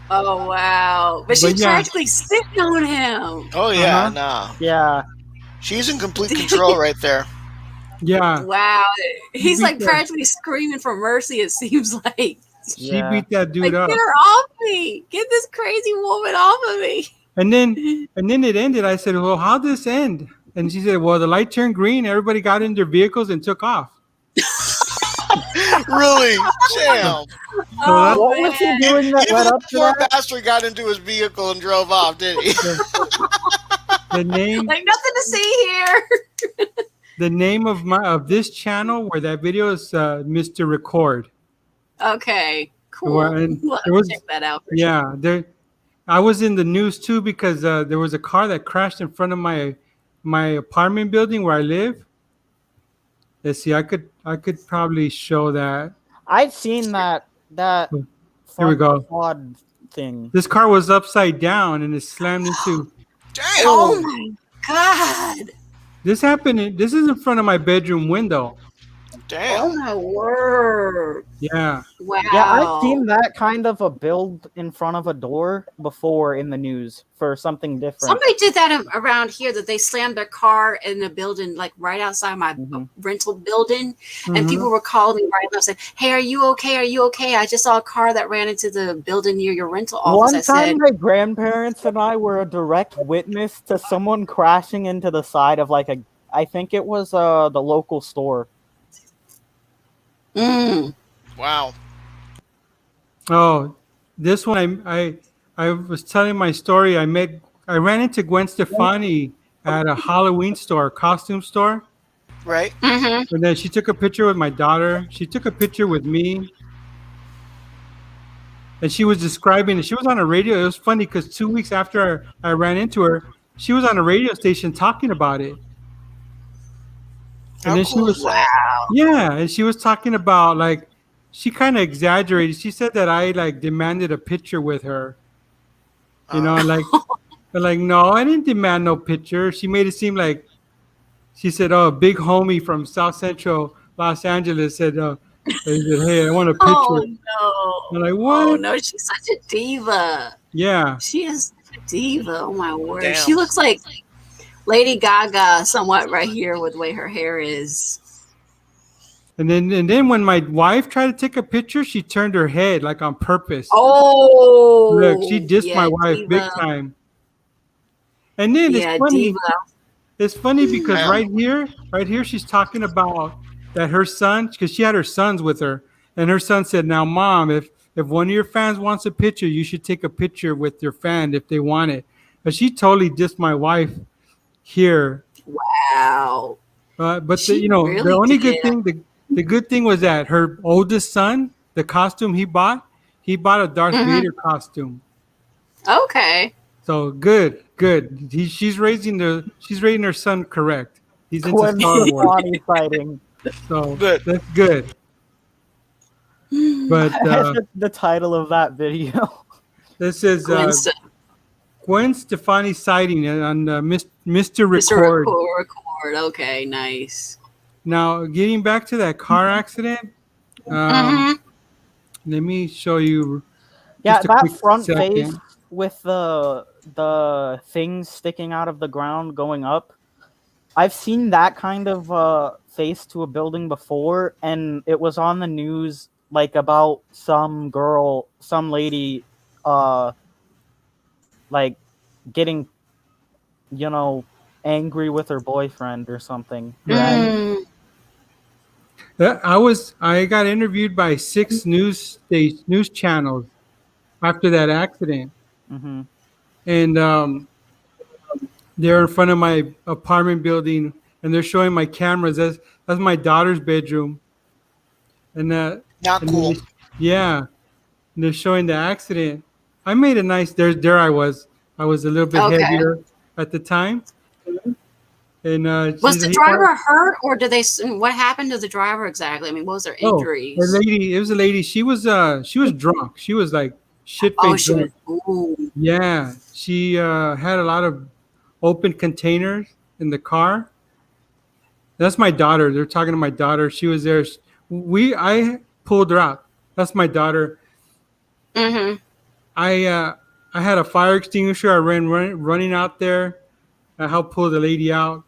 [SPEAKER 1] Oh wow. But
[SPEAKER 4] But
[SPEAKER 1] she's
[SPEAKER 4] yeah,
[SPEAKER 1] practically sitting on him.
[SPEAKER 2] Oh
[SPEAKER 4] uh
[SPEAKER 2] yeah,
[SPEAKER 4] huh,
[SPEAKER 2] no.
[SPEAKER 3] Yeah.
[SPEAKER 2] She's in complete control right there.
[SPEAKER 4] yeah.
[SPEAKER 1] Wow.
[SPEAKER 4] She
[SPEAKER 1] He's
[SPEAKER 4] beat
[SPEAKER 1] like
[SPEAKER 4] that.
[SPEAKER 1] practically screaming for mercy, it seems like.
[SPEAKER 4] She
[SPEAKER 3] Yeah.
[SPEAKER 4] beat that dude
[SPEAKER 1] Like, get
[SPEAKER 4] up.
[SPEAKER 1] her off me. Get this crazy woman off of me.
[SPEAKER 4] And then it ended. I said, "Well, how'd this end?" And she said, "Well, the light turned green. Everybody got in their vehicles and took off."
[SPEAKER 2] Really?
[SPEAKER 4] So,
[SPEAKER 2] Damn.
[SPEAKER 4] so that's
[SPEAKER 1] Oh
[SPEAKER 3] What was he
[SPEAKER 1] man.
[SPEAKER 3] doing that
[SPEAKER 2] Even
[SPEAKER 3] led
[SPEAKER 2] the
[SPEAKER 3] up to
[SPEAKER 2] poor
[SPEAKER 3] that?
[SPEAKER 2] bastard got into his vehicle and drove off, did he?
[SPEAKER 4] the name.
[SPEAKER 1] Like nothing to see here.
[SPEAKER 4] The name of this channel where that video is Mr. Record.
[SPEAKER 1] Okay.
[SPEAKER 4] Where-
[SPEAKER 1] Cool.
[SPEAKER 4] and
[SPEAKER 1] Well,
[SPEAKER 4] there was
[SPEAKER 1] check that out for sure.
[SPEAKER 4] yeah there. I was in the news too because there was a car that crashed in front of my apartment building where I live. Let's see, I could probably show that.
[SPEAKER 3] I've seen that
[SPEAKER 4] Here we
[SPEAKER 3] front
[SPEAKER 4] go.
[SPEAKER 3] quad thing.
[SPEAKER 4] This car was upside down and it slammed into.
[SPEAKER 2] Damn.
[SPEAKER 1] Oh my god.
[SPEAKER 4] This happened. This is in front of my bedroom window.
[SPEAKER 1] Oh
[SPEAKER 2] Damn.
[SPEAKER 1] my word.
[SPEAKER 4] Yeah.
[SPEAKER 1] Wow.
[SPEAKER 3] Yeah, I've seen that kind of a build in front of a door before in the news for something different.
[SPEAKER 1] Somebody did that around here that they slammed their car in a building like right outside my rental building, and
[SPEAKER 4] Mhm.
[SPEAKER 1] people were calling me right now saying, "Hey, are you okay? Are you okay? I just saw a car that ran into the building near your rental office."
[SPEAKER 3] One
[SPEAKER 1] I
[SPEAKER 3] time,
[SPEAKER 1] said,
[SPEAKER 3] my grandparents and I were a direct witness to someone crashing into the side of like I think it was the local store.
[SPEAKER 1] mm.
[SPEAKER 2] Wow.
[SPEAKER 4] Oh, this one I was telling my story. I ran into Gwen Stefani at a Halloween store, costume store.
[SPEAKER 2] Right?
[SPEAKER 1] Mm-hmm.
[SPEAKER 4] And then she took a picture with my daughter. She took a picture with me. And she was describing it. She was on a radio. It was funny because 2 weeks after I ran into her, she was on a radio station talking about it. And
[SPEAKER 2] How
[SPEAKER 4] then she
[SPEAKER 2] cool
[SPEAKER 4] was,
[SPEAKER 2] is that?
[SPEAKER 4] yeah, and she was talking about like, she kind of exaggerated. She said that I like demanded a picture with her. You know, like no, I didn't demand no picture. She made it seem like she said, "Oh, a big homie from South Central Los Angeles said, he said, hey, I want a
[SPEAKER 1] Oh
[SPEAKER 4] picture."
[SPEAKER 1] no.
[SPEAKER 4] I'm like,
[SPEAKER 1] Oh
[SPEAKER 4] what?
[SPEAKER 1] no, she's such a diva.
[SPEAKER 4] Yeah.
[SPEAKER 1] She is such a diva. Oh my word.
[SPEAKER 2] Damn.
[SPEAKER 1] She looks like Lady Gaga somewhat right here with the way her hair is.
[SPEAKER 4] And then when my wife tried to take a picture, she turned her head like on purpose.
[SPEAKER 1] Oh,
[SPEAKER 4] Look, she dissed
[SPEAKER 1] yeah,
[SPEAKER 4] my wife
[SPEAKER 1] diva.
[SPEAKER 4] big time. And then
[SPEAKER 1] Yeah, diva.
[SPEAKER 4] it's funny because
[SPEAKER 2] Damn.
[SPEAKER 4] right here, she's talking about that her son, because she had her sons with her, and her son said, "Now, mom, if one of your fans wants a picture, you should take a picture with your fan if they want it." But she totally dissed my wife here.
[SPEAKER 1] Wow.
[SPEAKER 4] But
[SPEAKER 1] She
[SPEAKER 4] the
[SPEAKER 1] really
[SPEAKER 4] only
[SPEAKER 1] did.
[SPEAKER 4] good thing, the good thing was that her oldest son, the costume he bought a Darth
[SPEAKER 1] Mhm.
[SPEAKER 4] Vader costume.
[SPEAKER 1] Okay.
[SPEAKER 4] So good. She's raising her son correct. He's into
[SPEAKER 3] Gwen
[SPEAKER 4] Star Wars,
[SPEAKER 3] Stefani fighting.
[SPEAKER 4] so
[SPEAKER 2] Good.
[SPEAKER 4] that's good. But
[SPEAKER 3] The title of that video.
[SPEAKER 4] this is Gwen Stefani sighting on Mr.
[SPEAKER 1] Mr.
[SPEAKER 4] Record.
[SPEAKER 1] Record. Okay, nice.
[SPEAKER 4] Now, getting back to that car accident,
[SPEAKER 1] Mhm.
[SPEAKER 4] let me show you.
[SPEAKER 3] Yeah,
[SPEAKER 4] just a
[SPEAKER 3] that
[SPEAKER 4] quick
[SPEAKER 3] front
[SPEAKER 4] second.
[SPEAKER 3] face with the things sticking out of the ground going up. I've seen that kind of face to a building before, and it was on the news like about some lady like getting angry with her boyfriend or something. Right?
[SPEAKER 1] Mm.
[SPEAKER 4] I got interviewed by 6 news channels after that accident.
[SPEAKER 3] Mm-hmm.
[SPEAKER 4] and they're in front of my apartment building, and they're showing my cameras. That's my daughter's bedroom, and
[SPEAKER 2] Not
[SPEAKER 4] and then
[SPEAKER 2] cool.
[SPEAKER 4] yeah, and they're showing the accident. I made a nice. There I was. I was a little bit
[SPEAKER 1] Okay.
[SPEAKER 4] heavier at the time, and
[SPEAKER 1] Was the driver hurt, or did they? What happened to the driver exactly? I mean, what was their
[SPEAKER 4] oh, the
[SPEAKER 1] injuries?
[SPEAKER 4] lady. It was a lady. She was drunk. She was like shit
[SPEAKER 1] Oh,
[SPEAKER 4] faced
[SPEAKER 1] she was.
[SPEAKER 4] drunk.
[SPEAKER 1] Ooh.
[SPEAKER 4] Yeah, she had a lot of open containers in the car. That's my daughter. They're talking to my daughter. She was there. I pulled her out. That's my daughter.
[SPEAKER 1] Mm-hmm.
[SPEAKER 4] I uh, I had a fire extinguisher. I running out there. I helped pull the lady out.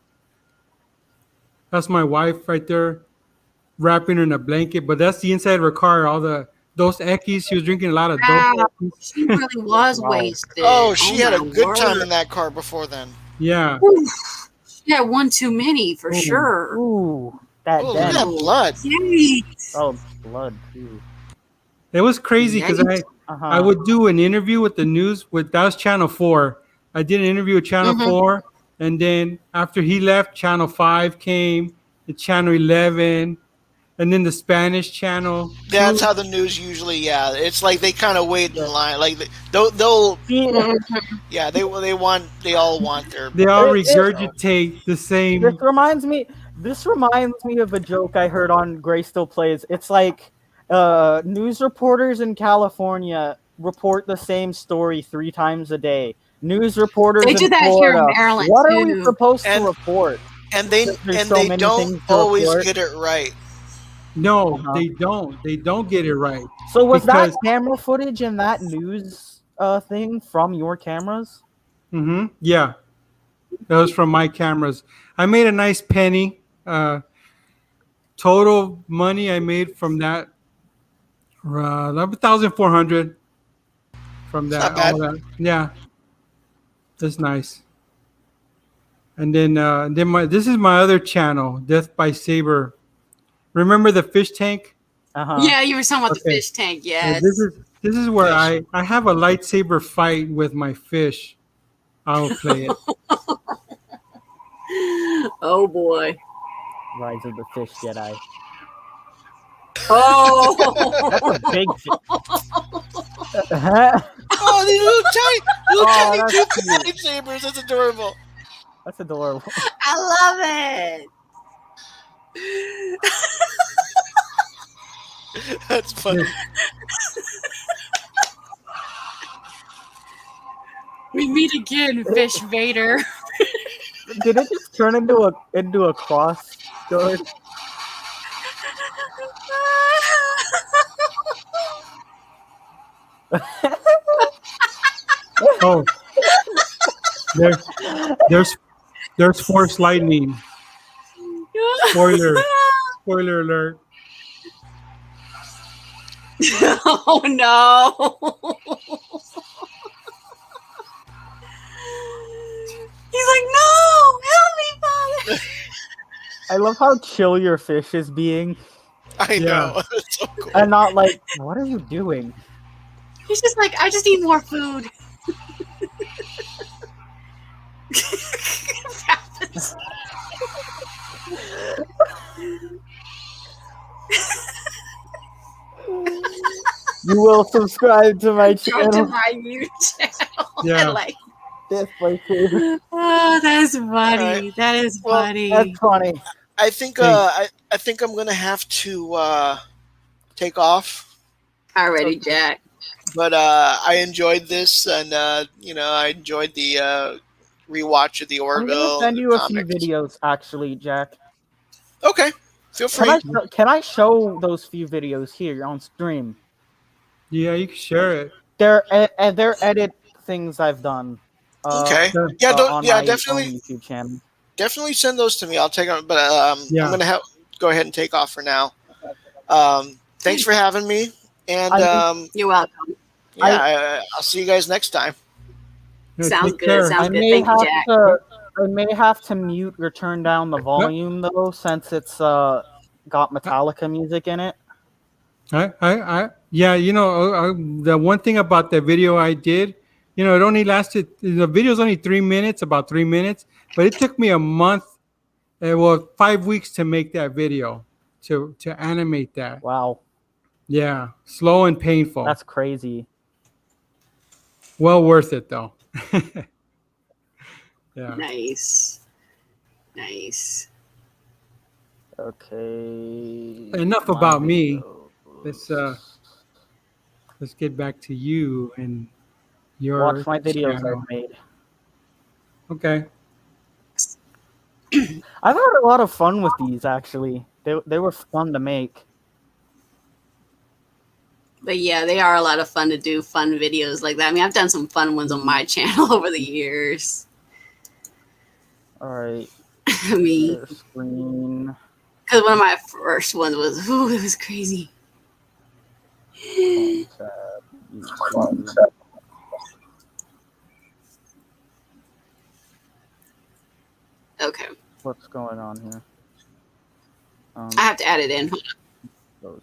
[SPEAKER 4] That's my wife right there, wrapping her in a blanket. But that's the inside of her car. All the Dos Equis. She was drinking a lot of Dos
[SPEAKER 1] Wow, she
[SPEAKER 4] Equis.
[SPEAKER 1] really was
[SPEAKER 3] Wow.
[SPEAKER 1] wasted.
[SPEAKER 2] Oh,
[SPEAKER 1] Oh
[SPEAKER 2] she had
[SPEAKER 1] my
[SPEAKER 2] a good time
[SPEAKER 1] word.
[SPEAKER 2] in that car before then.
[SPEAKER 4] Yeah.
[SPEAKER 1] Whew. She had one too many for
[SPEAKER 3] Ooh.
[SPEAKER 1] sure.
[SPEAKER 3] Ooh, that
[SPEAKER 2] Oh, look at that
[SPEAKER 3] dent.
[SPEAKER 2] blood.
[SPEAKER 1] Yikes.
[SPEAKER 3] Oh, blood too.
[SPEAKER 4] It was crazy because
[SPEAKER 1] Yikes.
[SPEAKER 4] I
[SPEAKER 3] Uh-huh.
[SPEAKER 4] would do an interview with the news with that was Channel 4. I did an interview with Channel
[SPEAKER 1] Mm-hmm.
[SPEAKER 4] 4, and then after he left, Channel 5 came, the Channel 11, and then the Spanish channel
[SPEAKER 2] That's
[SPEAKER 4] 2.
[SPEAKER 2] how the news usually. Yeah, it's like they kind of wait in
[SPEAKER 3] Yeah.
[SPEAKER 2] line. Like they'll
[SPEAKER 3] See,
[SPEAKER 2] yeah, they all want their.
[SPEAKER 4] They all
[SPEAKER 3] it,
[SPEAKER 2] So.
[SPEAKER 4] regurgitate the
[SPEAKER 3] this
[SPEAKER 4] same.
[SPEAKER 3] reminds me. This reminds me of a joke I heard on Gray Still Plays. It's like news reporters in California report the same story 3 times a day. News reporters
[SPEAKER 1] They
[SPEAKER 3] in
[SPEAKER 1] do that here in
[SPEAKER 3] Florida.
[SPEAKER 1] Maryland
[SPEAKER 3] What are we
[SPEAKER 1] too.
[SPEAKER 3] supposed to
[SPEAKER 2] and
[SPEAKER 3] report?
[SPEAKER 2] and they
[SPEAKER 3] Because there's
[SPEAKER 2] and
[SPEAKER 3] so
[SPEAKER 2] they
[SPEAKER 3] many
[SPEAKER 2] don't
[SPEAKER 3] things to
[SPEAKER 2] always
[SPEAKER 3] report.
[SPEAKER 2] get it right.
[SPEAKER 4] No,
[SPEAKER 3] Uh-huh.
[SPEAKER 4] they don't. They don't get it right
[SPEAKER 3] So was that
[SPEAKER 4] because
[SPEAKER 3] camera footage in that news thing from your cameras?
[SPEAKER 4] yeah, that was from my cameras. I made a nice penny. Total money I made from that 1,400 from
[SPEAKER 2] It's not
[SPEAKER 4] that.
[SPEAKER 2] bad.
[SPEAKER 4] All that. Yeah, that's nice. And then my this is my other channel, Death by Saber. Remember the fish tank?
[SPEAKER 3] Uh-huh.
[SPEAKER 1] Yeah, you were talking about the
[SPEAKER 4] Okay.
[SPEAKER 1] fish tank.
[SPEAKER 4] This
[SPEAKER 1] Yes.
[SPEAKER 4] is where
[SPEAKER 2] Fish.
[SPEAKER 4] I have a lightsaber fight with my fish. I'll play it.
[SPEAKER 1] Oh boy.
[SPEAKER 3] Rise of the Fish Jedi.
[SPEAKER 1] Oh.
[SPEAKER 3] That's a big fish.
[SPEAKER 2] Oh, these little
[SPEAKER 3] Oh,
[SPEAKER 2] tiny
[SPEAKER 3] that's
[SPEAKER 2] two
[SPEAKER 3] cute.
[SPEAKER 2] lightsabers. That's adorable.
[SPEAKER 3] That's adorable.
[SPEAKER 1] I love it.
[SPEAKER 2] That's funny.
[SPEAKER 1] We meet again, Fish Vader.
[SPEAKER 3] Did it just turn into a cross guard?
[SPEAKER 4] Oh, there, there's there's Force Lightning. Spoiler alert.
[SPEAKER 1] Oh no. He's like, no, help me, Father.
[SPEAKER 3] I love how chill your fish is being,
[SPEAKER 2] I
[SPEAKER 4] Yeah.
[SPEAKER 2] know. It's so cool.
[SPEAKER 3] and not like, what are you doing?
[SPEAKER 1] He's just like, I just need more food.
[SPEAKER 3] You will subscribe to my
[SPEAKER 1] Go to
[SPEAKER 3] channel.
[SPEAKER 1] my YouTube channel.
[SPEAKER 4] Yeah.
[SPEAKER 1] I like,
[SPEAKER 3] Death by Saber.
[SPEAKER 1] oh, that's funny.
[SPEAKER 2] Alright.
[SPEAKER 1] That is
[SPEAKER 2] Well,
[SPEAKER 1] funny.
[SPEAKER 3] That's funny.
[SPEAKER 2] I think I think I'm gonna have to take off.
[SPEAKER 1] Alrighty, Jack.
[SPEAKER 2] But I enjoyed this, and I enjoyed the rewatch of the
[SPEAKER 3] I'm
[SPEAKER 2] Orville.
[SPEAKER 3] gonna send
[SPEAKER 2] the
[SPEAKER 3] you a few
[SPEAKER 2] comics.
[SPEAKER 3] videos, actually, Jack.
[SPEAKER 2] Okay, feel free.
[SPEAKER 3] Can I show those few videos here on stream?
[SPEAKER 4] Yeah, you can share it.
[SPEAKER 3] They're edit things I've done.
[SPEAKER 2] Okay.
[SPEAKER 4] Sure.
[SPEAKER 2] Yeah,
[SPEAKER 3] On my own
[SPEAKER 2] definitely
[SPEAKER 3] YouTube channel.
[SPEAKER 2] send those to me. I'll take them. But
[SPEAKER 4] Yeah.
[SPEAKER 2] I'm gonna go ahead and take off for now. Thanks for having me, and
[SPEAKER 1] You're welcome.
[SPEAKER 2] I'll see you guys next time.
[SPEAKER 4] Yeah,
[SPEAKER 1] Sounds
[SPEAKER 4] take
[SPEAKER 1] good.
[SPEAKER 4] care.
[SPEAKER 1] Sounds
[SPEAKER 3] I
[SPEAKER 1] good.
[SPEAKER 3] may
[SPEAKER 1] Thank you,
[SPEAKER 3] have
[SPEAKER 1] Jack.
[SPEAKER 3] to. I may have to mute or turn down the volume though, since it's got Metallica music in it.
[SPEAKER 4] Yeah, the one thing about the video I did it only lasted. The video's only 3 minutes, about 3 minutes, but it took me a month, 5 weeks to make that video, to animate that.
[SPEAKER 3] Wow,
[SPEAKER 4] Yeah, slow and painful.
[SPEAKER 3] that's crazy.
[SPEAKER 4] Well worth it though. Yeah.
[SPEAKER 1] Nice.
[SPEAKER 3] Okay.
[SPEAKER 4] Enough
[SPEAKER 3] my
[SPEAKER 4] about me.
[SPEAKER 3] videos.
[SPEAKER 4] Let's get back to you and your
[SPEAKER 3] Watch my videos
[SPEAKER 4] channel.
[SPEAKER 3] I've made.
[SPEAKER 4] Okay.
[SPEAKER 3] I've had a lot of fun with these actually. They were fun to make.
[SPEAKER 1] But yeah, they are a lot of fun to do, fun videos like that. I mean, I've done some fun ones on my channel over the years.
[SPEAKER 3] All right.
[SPEAKER 1] I mean,
[SPEAKER 3] Share screen.
[SPEAKER 1] because one of my first ones was, it was crazy. Okay.
[SPEAKER 3] What's going on here?
[SPEAKER 1] I have to add it in. Hold on.
[SPEAKER 3] Those.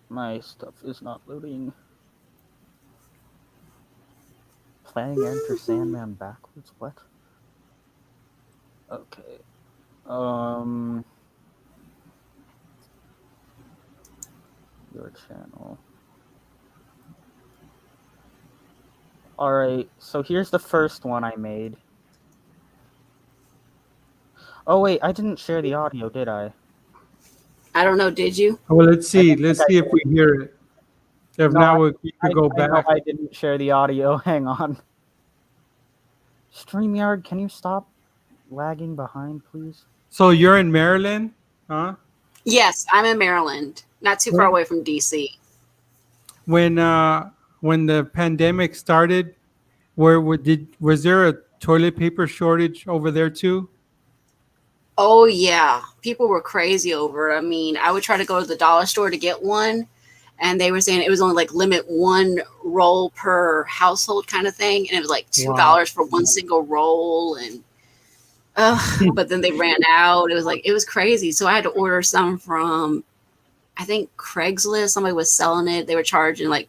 [SPEAKER 3] My stuff is not loading. Playing Enter Sandman backwards? What? Okay. Your channel. Alright, so here's the first one I made. Oh wait, I didn't share the audio, did I?
[SPEAKER 1] I don't know. Did you?
[SPEAKER 4] Well, let's see.
[SPEAKER 3] think
[SPEAKER 4] Let's
[SPEAKER 3] I
[SPEAKER 4] see if we hear it. If
[SPEAKER 3] No,
[SPEAKER 4] not, we could go
[SPEAKER 3] I know
[SPEAKER 4] back.
[SPEAKER 3] I didn't share the audio. Hang on. StreamYard, can you stop lagging behind, please?
[SPEAKER 4] So you're in Maryland, huh?
[SPEAKER 1] Yes, I'm in Maryland, not too far away from DC.
[SPEAKER 4] When the pandemic started, was there a toilet paper shortage over there too?
[SPEAKER 1] Oh yeah, people were crazy over it. I mean, I would try to go to the dollar store to get one, and they were saying it was only like limit one roll per household kind of thing, and it was like $2 for one single roll, and but then they ran out. It was crazy. So I had to order some from, I think, Craigslist. Somebody was selling it. They were charging like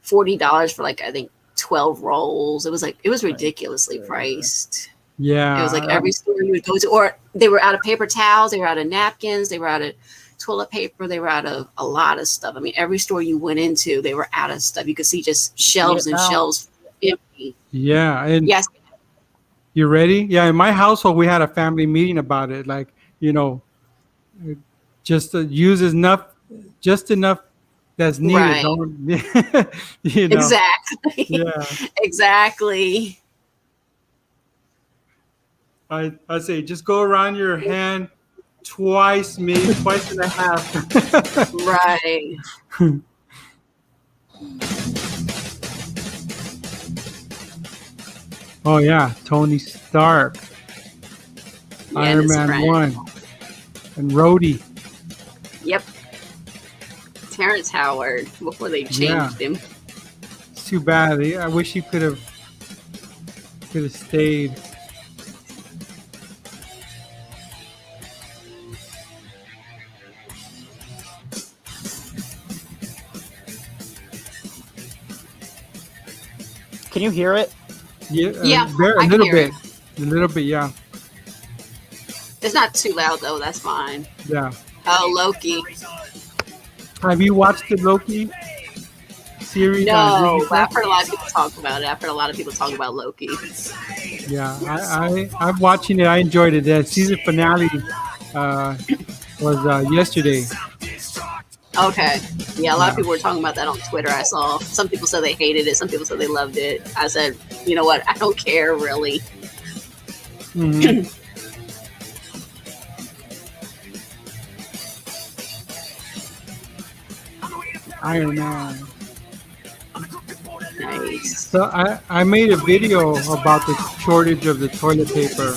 [SPEAKER 1] $40 for like, I think, 12 rolls. It was ridiculously priced.
[SPEAKER 4] Yeah.
[SPEAKER 1] It was like every store you would go to, or they were out of paper towels, they were out of napkins, they were out of toilet paper, they were out of a lot of stuff. I mean, every store you went into, they were out of stuff. You could see just shelves and shelves empty.
[SPEAKER 4] Yeah. And
[SPEAKER 1] yes.
[SPEAKER 4] You ready? Yeah. In my household, we had a family meeting about it. Like, just to use just enough that's needed.
[SPEAKER 1] Right. Exactly.
[SPEAKER 4] Yeah.
[SPEAKER 1] Exactly.
[SPEAKER 4] I say just go around your hand twice, maybe twice and a half.
[SPEAKER 1] Right.
[SPEAKER 4] Oh yeah, Tony Stark, Iron Man 1, and Rhodey.
[SPEAKER 1] Yep. Terrence Howard before they changed him.
[SPEAKER 4] It's too bad. I wish he could have stayed.
[SPEAKER 3] Can you hear it?
[SPEAKER 1] Yeah,
[SPEAKER 4] a little bit. A little bit, yeah.
[SPEAKER 1] It's not too loud though. That's fine.
[SPEAKER 4] Yeah.
[SPEAKER 1] Oh, Loki.
[SPEAKER 4] Have you watched the Loki series?
[SPEAKER 1] No, but I've heard a lot of people talk about it. I've heard a lot of people talk about Loki.
[SPEAKER 4] Yeah, I'm watching it. I enjoyed it. The season finale was yesterday.
[SPEAKER 1] Okay. Yeah, a lot of people were talking about that on Twitter. I saw some people said they hated it. Some people said they loved it. I said, you know what? I don't care really.
[SPEAKER 4] Mm-hmm. Iron Man.
[SPEAKER 1] Nice.
[SPEAKER 4] So I made a video about the shortage of the toilet paper.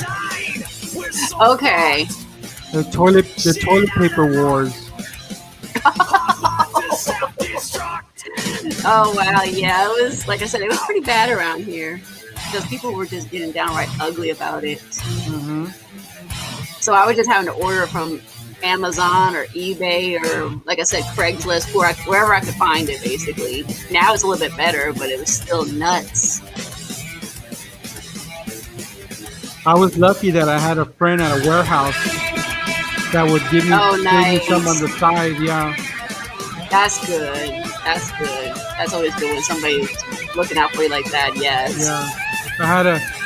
[SPEAKER 1] Okay.
[SPEAKER 4] The toilet paper wars.
[SPEAKER 1] Oh wow, yeah, it was, like I said, it was pretty bad around here because people were just getting downright ugly about it.
[SPEAKER 4] Mm-hmm.
[SPEAKER 1] So I was just having to order from Amazon or eBay or, like I said, Craigslist, wherever I could find it, basically. Now it's a little bit better, but it was still nuts.
[SPEAKER 4] I was lucky that I had a friend at a warehouse that would give me, give me some on the side. Yeah.
[SPEAKER 1] That's good. That's good. That's always good when somebody's looking out for you like that. Yes.
[SPEAKER 4] Yeah. I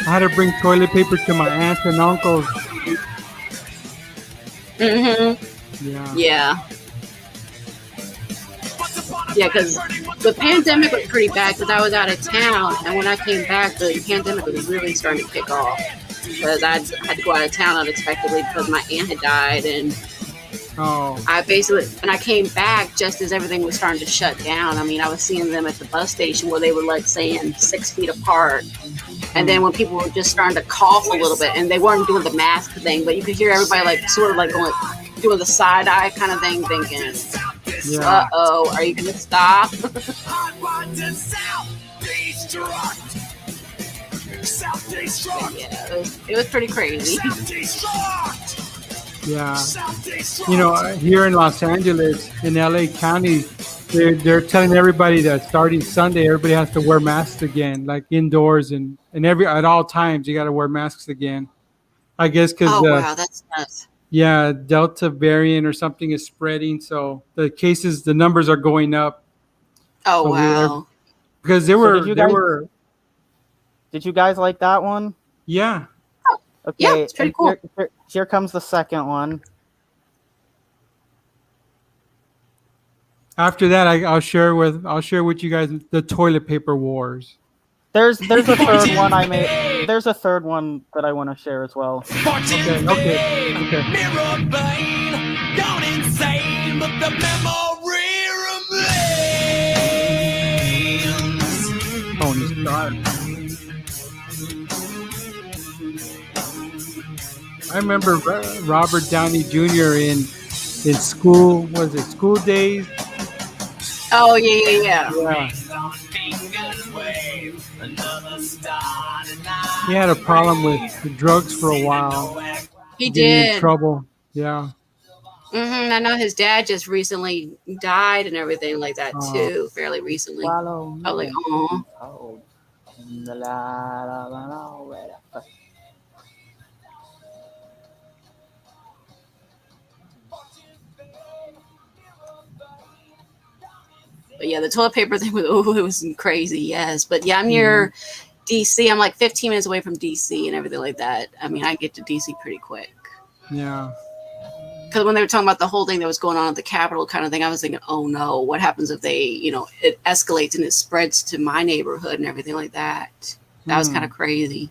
[SPEAKER 4] had to bring toilet paper to my aunts and uncles.
[SPEAKER 1] Mm-hmm.
[SPEAKER 4] Yeah.
[SPEAKER 1] Yeah. Yeah, because the pandemic was pretty bad because I was out of town, and when I came back, the pandemic was really starting to kick off. Because I had to go out of town unexpectedly because my aunt had died, and I came back just as everything was starting to shut down. I mean, I was seeing them at the bus station where they were like saying 6 feet apart. And then when people were just starting to cough a little bit, and they weren't doing the mask thing, but you could hear everybody like sort of like going, doing the side eye kind of thing, thinking, uh-oh, are you going to stop? Yeah, it was pretty crazy.
[SPEAKER 4] Yeah. You know, here in Los Angeles, in LA County, they're telling everybody that starting Sunday, everybody has to wear masks again, like indoors and at all times you got to wear masks again. I guess because
[SPEAKER 1] wow, that's nuts.
[SPEAKER 4] Yeah, Delta variant or something is spreading, so the numbers are going up.
[SPEAKER 1] Oh wow!
[SPEAKER 4] Because
[SPEAKER 3] Did you guys like that one?
[SPEAKER 4] Yeah.
[SPEAKER 3] Okay.
[SPEAKER 1] Yeah, it's pretty cool.
[SPEAKER 3] Here comes the second one.
[SPEAKER 4] After that, I'll share with you guys the toilet paper wars.
[SPEAKER 3] There's a third one I made. There's a third one that I want to share as well.
[SPEAKER 4] Okay.
[SPEAKER 7] Mirror vein, gone insane, but the memory remains.
[SPEAKER 4] Tony Stark. I remember Robert Downey Jr. in school. Was it School Days?
[SPEAKER 1] Oh yeah.
[SPEAKER 4] He had a problem with drugs for a while.
[SPEAKER 1] He did.
[SPEAKER 4] In trouble. Yeah.
[SPEAKER 1] Mm-hmm. I know his dad just recently died and everything like that too, fairly recently. I was like, oh. But yeah, the toilet paper thing it was crazy, yes. But yeah, I'm near DC. I'm like 15 minutes away from DC and everything like that. I mean, I get to DC pretty quick.
[SPEAKER 4] Yeah.
[SPEAKER 1] Because when they were talking about the whole thing that was going on at the Capitol kind of thing, I was thinking, oh no, what happens if they, it escalates and it spreads to my neighborhood and everything like that. That was kind of crazy.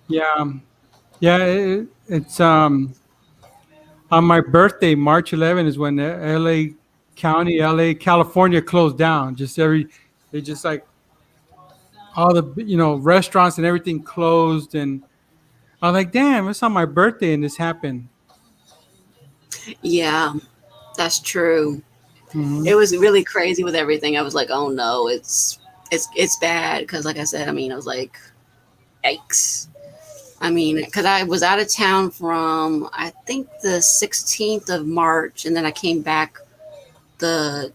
[SPEAKER 4] Yeah. Yeah, it's on my birthday, March 11 is when LA County, California closed down. They just like all the restaurants and everything closed, and I was like, damn, it's on my birthday and this happened.
[SPEAKER 1] Yeah, that's true.
[SPEAKER 4] Mm-hmm.
[SPEAKER 1] It was really crazy with everything. I was like, oh no, it's bad because, like I said, I mean, I was like, yikes. I mean, because I was out of town from I think the 16th of March, and then I came back the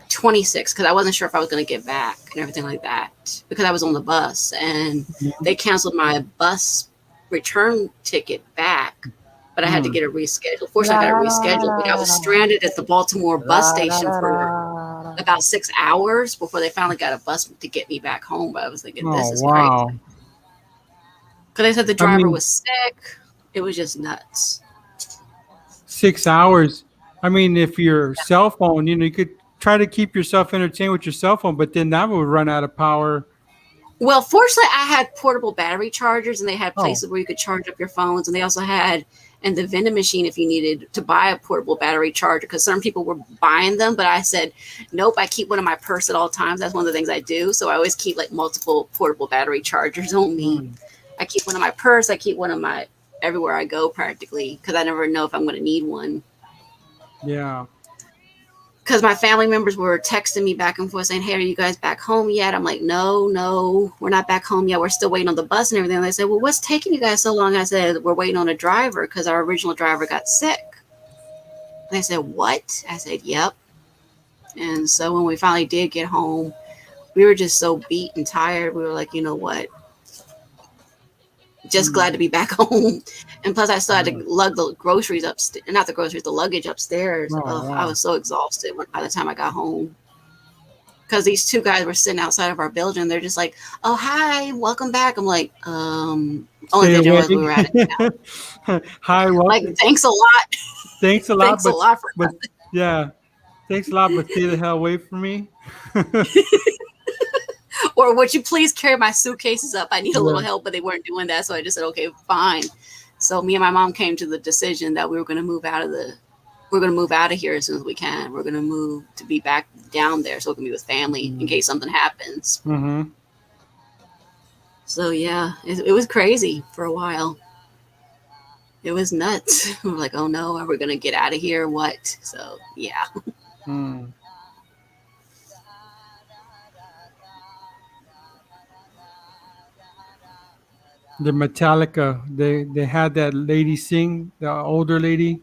[SPEAKER 1] 26th because I wasn't sure if I was going to get back and everything like that because I was on the bus and they canceled my bus return ticket back, but I had to get it rescheduled. Fortunately, I got it rescheduled, but I was stranded at the Baltimore bus station for about 6 hours before they finally got a bus to get me back home. But I was thinking, this is crazy. Because they said the driver was sick. It was just nuts.
[SPEAKER 4] 6 hours. I mean, if your cell phone, you could try to keep yourself entertained with your cell phone, but then that would run out of power.
[SPEAKER 1] Well, fortunately, I had portable battery chargers, and they had places where you could charge up your phones, and they also had the vending machine if you needed to buy a portable battery charger, because some people were buying them, but I said, nope, I keep one in my purse at all times. That's one of the things I do. So I always keep like multiple portable battery chargers on me. I keep one in my purse. I keep one in my everywhere I go practically, because I never know if I'm going to need one.
[SPEAKER 4] Yeah.
[SPEAKER 1] Because my family members were texting me back and forth saying, hey, are you guys back home yet? I'm like, no, we're not back home yet. We're still waiting on the bus and everything. And they said, well, what's taking you guys so long? I said, we're waiting on a driver because our original driver got sick. They said, "What?" I said, "Yep." And so when we finally did get home, we were just so beat and tired. We were like, you know what? Just glad to be back home. And plus, I still had to lug the groceries upstairs, not the groceries, the luggage upstairs.
[SPEAKER 3] Oh,
[SPEAKER 1] Oh,
[SPEAKER 3] yeah.
[SPEAKER 1] I was so exhausted by the time I got home. Because these two guys were sitting outside of our building. They're just like, "Oh, hi, welcome back." I'm like, only
[SPEAKER 4] Stay
[SPEAKER 1] they didn't
[SPEAKER 4] away.
[SPEAKER 1] realize we were out of town.
[SPEAKER 4] Hi,
[SPEAKER 1] Like,
[SPEAKER 4] welcome.
[SPEAKER 1] thanks a lot.
[SPEAKER 4] Thanks a lot,
[SPEAKER 1] Thanks a lot for
[SPEAKER 4] but yeah, thanks a lot, but stay the hell away from me.
[SPEAKER 1] or would you please carry my suitcases up? I need a little
[SPEAKER 4] Yeah.
[SPEAKER 1] help, but they weren't doing that. So I just said, okay, fine. So me and my mom came to the decision that we were going to move out of here as soon as we can. We're going to move to be back down there so we can be with family in case something happens.
[SPEAKER 4] Mm-hmm.
[SPEAKER 1] So yeah, it was crazy for a while. It was nuts. We were like, oh no, are we going to get out of here? What? So yeah.
[SPEAKER 4] Mm. The Metallica, they had that lady sing, the older lady.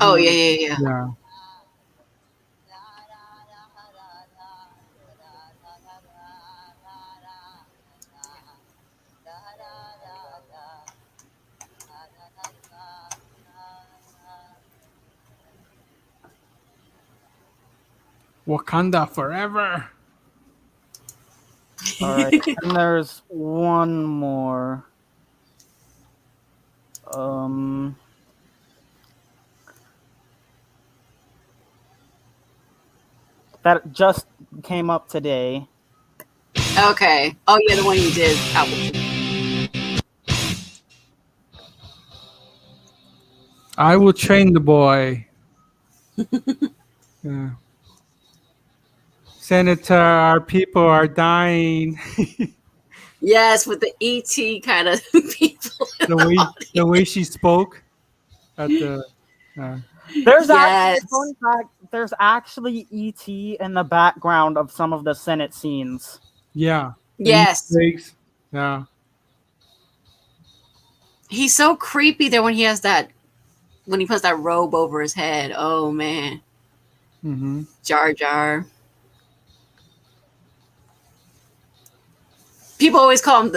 [SPEAKER 1] Oh
[SPEAKER 3] Mhm.
[SPEAKER 1] yeah.
[SPEAKER 4] Yeah. Wakanda forever.
[SPEAKER 3] All right. And there's one more. That just came up today.
[SPEAKER 1] Okay. Oh yeah, the one you did.
[SPEAKER 4] I will train the boy. Yeah. Senator, our people are dying.
[SPEAKER 1] Yes, with the ET kind of people.
[SPEAKER 4] The way she spoke at the
[SPEAKER 3] There's
[SPEAKER 1] Yes.
[SPEAKER 3] actually fun fact. There's actually ET in the background of some of the Senate scenes.
[SPEAKER 4] yeah.
[SPEAKER 1] Yes.
[SPEAKER 4] Mistakes. Yeah.
[SPEAKER 1] He's so creepy there when he puts that robe over his head. Oh man.
[SPEAKER 4] Mm-hmm.
[SPEAKER 1] Jar Jar. People always call him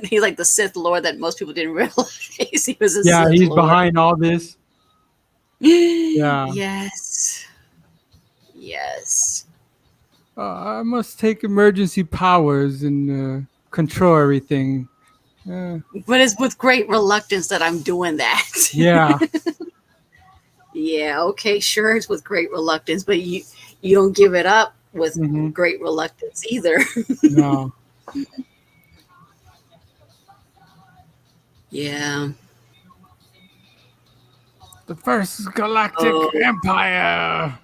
[SPEAKER 1] he's like the Sith Lord that most people didn't realize he was a
[SPEAKER 4] Yeah,
[SPEAKER 1] Sith
[SPEAKER 4] he's
[SPEAKER 1] Lord.
[SPEAKER 4] behind all this. Yeah.
[SPEAKER 1] Yes. Yes.
[SPEAKER 4] I must take emergency powers and control everything.
[SPEAKER 1] But it's with great reluctance that I'm doing that.
[SPEAKER 4] Yeah.
[SPEAKER 1] Yeah, okay, sure, it's with great reluctance, but you don't give it up with
[SPEAKER 4] Mhm.
[SPEAKER 1] great reluctance either.
[SPEAKER 4] No.
[SPEAKER 1] Yeah.
[SPEAKER 4] The first galactic
[SPEAKER 1] Oh.
[SPEAKER 4] empire.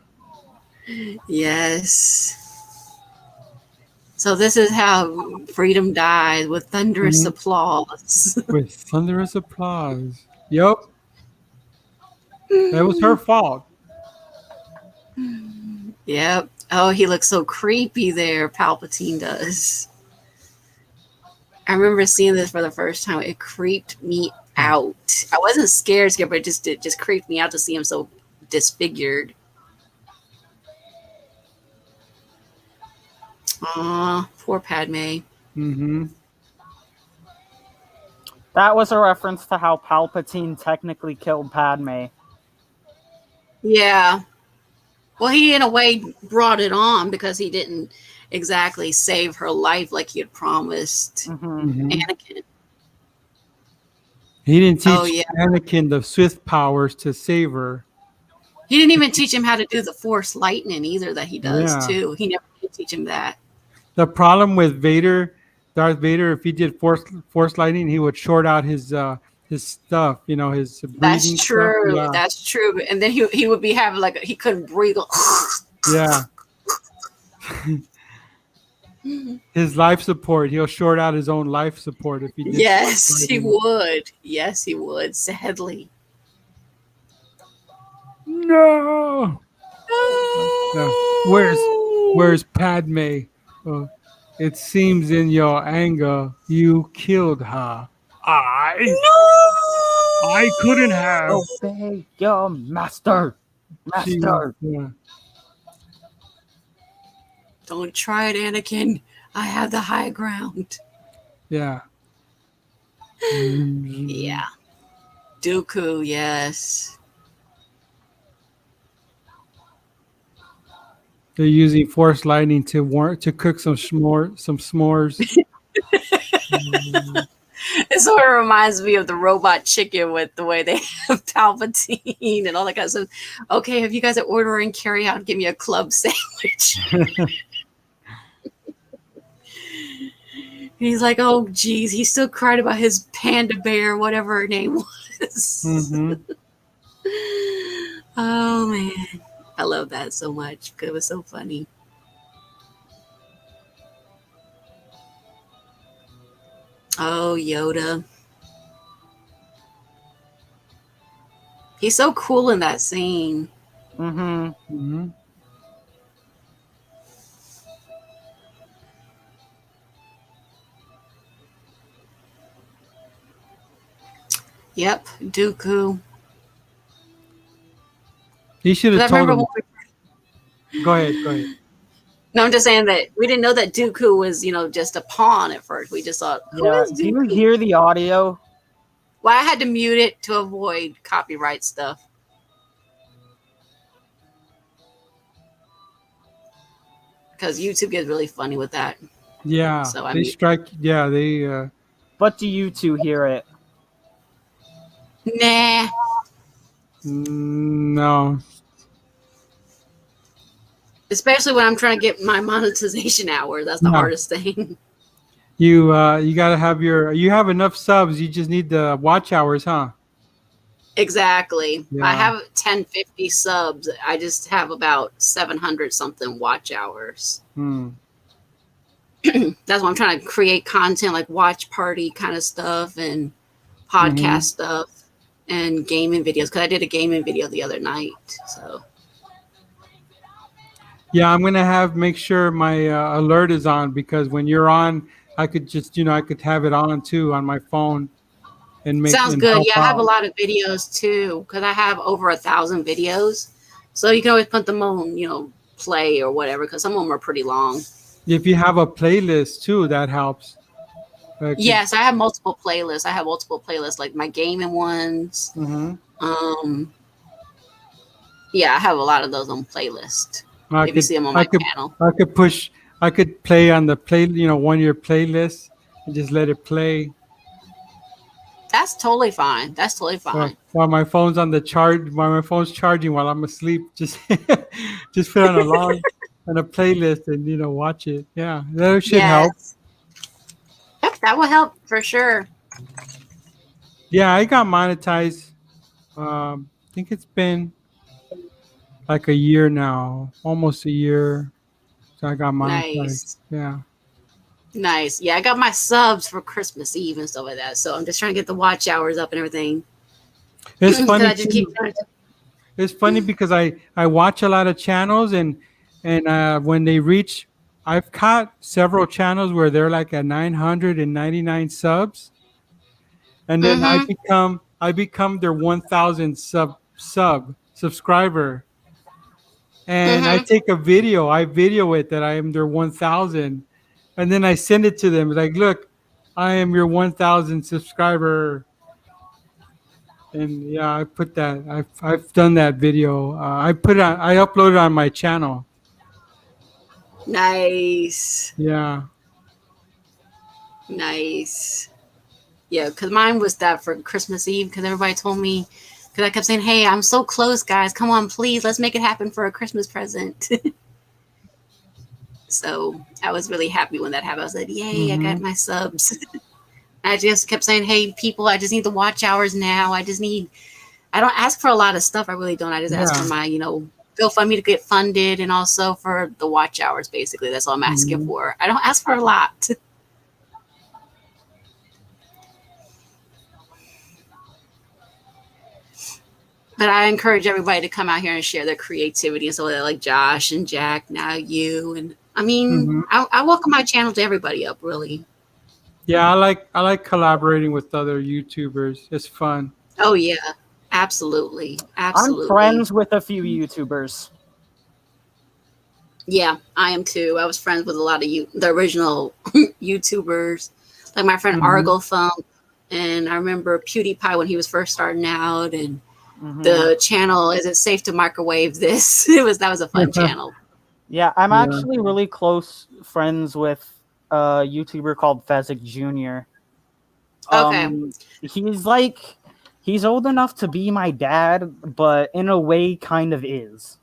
[SPEAKER 1] Yes. So this is how freedom died, with thunderous applause.
[SPEAKER 4] With thunderous applause. Yep. That was her fault.
[SPEAKER 1] Yep. Oh, he looks so creepy there, Palpatine does. I remember seeing this for the first time. It creeped me out. I wasn't scared, but it just creeped me out to see him so disfigured. Aw, poor Padme.
[SPEAKER 4] Mm-hmm.
[SPEAKER 3] That was a reference to how Palpatine technically killed Padme.
[SPEAKER 1] Yeah. Well, he in a way brought it on because he didn't exactly save her life like he had promised
[SPEAKER 3] Mm-hmm.
[SPEAKER 1] Anakin.
[SPEAKER 4] He didn't teach
[SPEAKER 1] Oh, yeah.
[SPEAKER 4] Anakin the Sith powers to save her.
[SPEAKER 1] He didn't even teach him how to do the Force lightning either that he does
[SPEAKER 4] Yeah.
[SPEAKER 1] too. He never did teach him that.
[SPEAKER 4] The problem with Darth Vader, if he did force lightning, he would short out his stuff. You know, his breathing.
[SPEAKER 1] That's true.
[SPEAKER 4] Stuff. Yeah.
[SPEAKER 1] That's true. And then he would be having he couldn't breathe.
[SPEAKER 4] Yeah. His life support. He'll short out his own life support if he did.
[SPEAKER 1] Yes, he would. Yes, he would. Sadly.
[SPEAKER 4] No. Where's Padme? It seems in your anger you killed her. I couldn't have.
[SPEAKER 3] Obey your master. Master.
[SPEAKER 4] Yeah.
[SPEAKER 1] Don't try it, Anakin. I have the high ground.
[SPEAKER 4] Yeah.
[SPEAKER 1] Yeah. Dooku, yes.
[SPEAKER 4] They're using force lightning to cook some s'mores.
[SPEAKER 1] It sort of reminds me of the robot chicken with the way they have Palpatine and all that kind of stuff. Okay, if you guys are ordering carry out, give me a club sandwich. He's like, oh, geez, he still cried about his panda bear, whatever her name was.
[SPEAKER 4] Mm-hmm.
[SPEAKER 1] Oh, man. I love that so much because it was so funny. Oh, Yoda. He's so cool in that scene.
[SPEAKER 3] Mm-hmm.
[SPEAKER 4] Mm-hmm.
[SPEAKER 1] Yep, Dooku.
[SPEAKER 4] He should have
[SPEAKER 1] I
[SPEAKER 4] told
[SPEAKER 1] remember
[SPEAKER 4] him. Go ahead.
[SPEAKER 1] No, I'm just saying that we didn't know that Dooku was, just a pawn at first. We just thought, who
[SPEAKER 3] Yeah.
[SPEAKER 1] is
[SPEAKER 3] Do you
[SPEAKER 1] Dooku?
[SPEAKER 3] hear the audio?
[SPEAKER 1] Well, I had to mute it to avoid copyright stuff. Because YouTube gets really funny with that.
[SPEAKER 4] Yeah.
[SPEAKER 1] So, I
[SPEAKER 4] they
[SPEAKER 1] mean-
[SPEAKER 4] strike. Yeah. They.
[SPEAKER 3] But do you two hear it?
[SPEAKER 1] Nah.
[SPEAKER 4] No.
[SPEAKER 1] Especially when I'm trying to get my monetization hours. That's the
[SPEAKER 4] No.
[SPEAKER 1] hardest thing.
[SPEAKER 4] You gotta have you have enough subs. You just need the watch hours, huh?
[SPEAKER 1] Exactly.
[SPEAKER 4] Yeah.
[SPEAKER 1] I have 1050 subs. I just have about 700 something watch hours.
[SPEAKER 4] Hmm.
[SPEAKER 1] That's why I'm trying to create content like watch party kind of stuff and podcast stuff and gaming videos. Because I did a gaming video the other night. So
[SPEAKER 4] Yeah, I'm gonna make sure my alert is on, because when you're on, I could just I could have it on too on my phone and make.
[SPEAKER 1] sounds
[SPEAKER 4] and
[SPEAKER 1] good.
[SPEAKER 4] help
[SPEAKER 1] Yeah, I have a
[SPEAKER 4] out.
[SPEAKER 1] lot of videos too because I have over 1,000 videos. So you can always put them on, play or whatever because some of them are pretty long.
[SPEAKER 4] If you have a playlist too, that helps.
[SPEAKER 1] Yes, I have multiple playlists. Like my gaming ones.
[SPEAKER 4] Mm-hmm.
[SPEAKER 1] Yeah, I have a lot of those on playlist. If you see them on my channel.
[SPEAKER 4] I could play on the one of your playlists and just let it play.
[SPEAKER 1] That's totally fine. That's totally fine.
[SPEAKER 4] While my phone's on the charge, while my phone's charging while I'm asleep, just put on a on a playlist and watch it. Yeah, that should help.
[SPEAKER 1] Yep, that will help for sure.
[SPEAKER 4] Yeah, I got monetized. I think it's been like a year now, almost a year. So I got monetized.
[SPEAKER 1] Nice.
[SPEAKER 4] Yeah.
[SPEAKER 1] Nice. Yeah, I got my subs for Christmas Eve and stuff like that. So I'm just trying to get the watch hours up and everything.
[SPEAKER 4] It's funny.
[SPEAKER 1] I just keep trying to...
[SPEAKER 4] It's funny because I watch a lot of channels and when they reach, I've caught several channels where they're like at 999 subs, and then I become their 1,000 subscriber, and I take a video, I video it that I am their 1,000, and then I send it to them like, look, I am your 1,000 subscriber. And yeah, I put that. I've done that video. I uploaded it on my channel.
[SPEAKER 1] Nice.
[SPEAKER 4] Yeah.
[SPEAKER 1] Nice. Yeah, because mine was that for Christmas Eve because everybody told me, because I kept saying, hey, I'm so close, guys. Come on, please. Let's make it happen for a Christmas present. So I was really happy when that happened. I was like, yay, I got my subs. I just kept saying, hey, people, I just need the watch hours now. I don't ask for a lot of stuff. I really don't. I just ask for my, GoFundMe to get funded and also for the watch hours, basically. That's all I'm asking for. I don't ask for a lot. But I encourage everybody to come out here and share their creativity and so like Josh and Jack, now you. And I mean, I welcome my channel to everybody up, really.
[SPEAKER 4] Yeah, I like collaborating with other YouTubers. It's fun.
[SPEAKER 1] Oh yeah, absolutely, absolutely.
[SPEAKER 3] I'm friends with a few YouTubers.
[SPEAKER 1] Yeah, I am too. I was friends with a lot of the original YouTubers, like my friend
[SPEAKER 3] Mhm.
[SPEAKER 1] Argle Thump, and I remember PewDiePie when he was first starting out, and
[SPEAKER 3] Mhm.
[SPEAKER 1] the channel "Is It Safe to Microwave This?" That was a fun channel.
[SPEAKER 3] Yeah, I'm
[SPEAKER 4] Yeah.
[SPEAKER 3] actually really close friends with a YouTuber called Fezzik Jr.
[SPEAKER 1] Okay,
[SPEAKER 3] He's like he's old enough to be my dad, but in a way kind of is.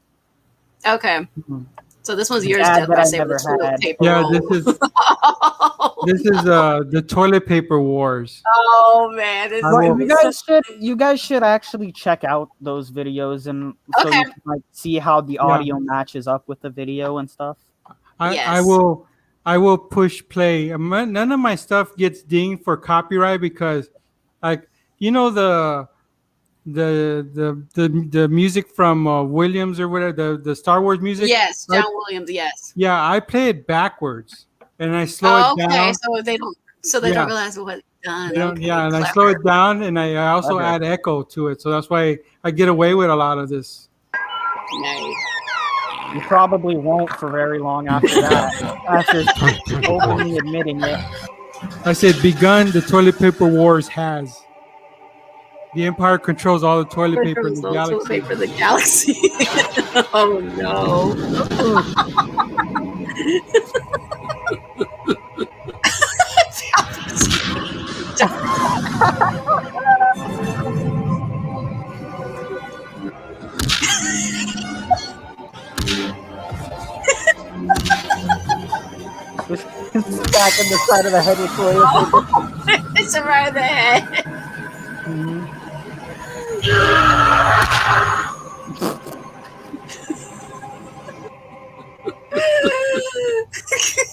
[SPEAKER 1] okay.
[SPEAKER 3] Mhm.
[SPEAKER 1] So this one's
[SPEAKER 3] The
[SPEAKER 1] yours,
[SPEAKER 3] dad
[SPEAKER 1] Death
[SPEAKER 3] that
[SPEAKER 1] by
[SPEAKER 3] I
[SPEAKER 1] Say with
[SPEAKER 3] never
[SPEAKER 1] a toilet
[SPEAKER 3] had.
[SPEAKER 1] paper
[SPEAKER 4] Yeah,
[SPEAKER 1] roll.
[SPEAKER 4] this is the toilet paper wars.
[SPEAKER 1] Oh man, this
[SPEAKER 4] I
[SPEAKER 1] is
[SPEAKER 3] But
[SPEAKER 1] gonna
[SPEAKER 4] will.
[SPEAKER 1] be so.
[SPEAKER 3] you guys should actually check out those videos and so
[SPEAKER 1] Okay.
[SPEAKER 3] you can like see how the
[SPEAKER 4] Yeah,
[SPEAKER 3] audio matches up with the video and stuff.
[SPEAKER 4] I
[SPEAKER 1] Yes.
[SPEAKER 4] will. I will push play. None of my stuff gets dinged for copyright because, like, you know the music from Williams or whatever the Star Wars music.
[SPEAKER 1] Yes,
[SPEAKER 4] I,
[SPEAKER 1] John Williams. Yes.
[SPEAKER 4] yeah, I play it backwards and I slow it
[SPEAKER 1] Oh, okay.
[SPEAKER 4] down.
[SPEAKER 1] So they don't
[SPEAKER 4] Yeah,
[SPEAKER 1] realize what done.
[SPEAKER 4] they don't.
[SPEAKER 1] Okay,
[SPEAKER 4] Yeah, and I slow
[SPEAKER 1] clever.
[SPEAKER 4] it down and I also
[SPEAKER 3] Clever.
[SPEAKER 4] add echo to it. So that's why I get away with a lot of this.
[SPEAKER 1] Nice.
[SPEAKER 3] You probably won't for very long after that. After openly admitting it.
[SPEAKER 4] I said, begun. The toilet paper wars has. The Empire controls all the toilet paper in
[SPEAKER 1] Controls
[SPEAKER 4] the
[SPEAKER 1] the toilet
[SPEAKER 4] galaxy.
[SPEAKER 1] paper the galaxy. Oh no.
[SPEAKER 3] Just smack in the side of the head with toilet paper.
[SPEAKER 1] It's around the head.
[SPEAKER 3] Mhm.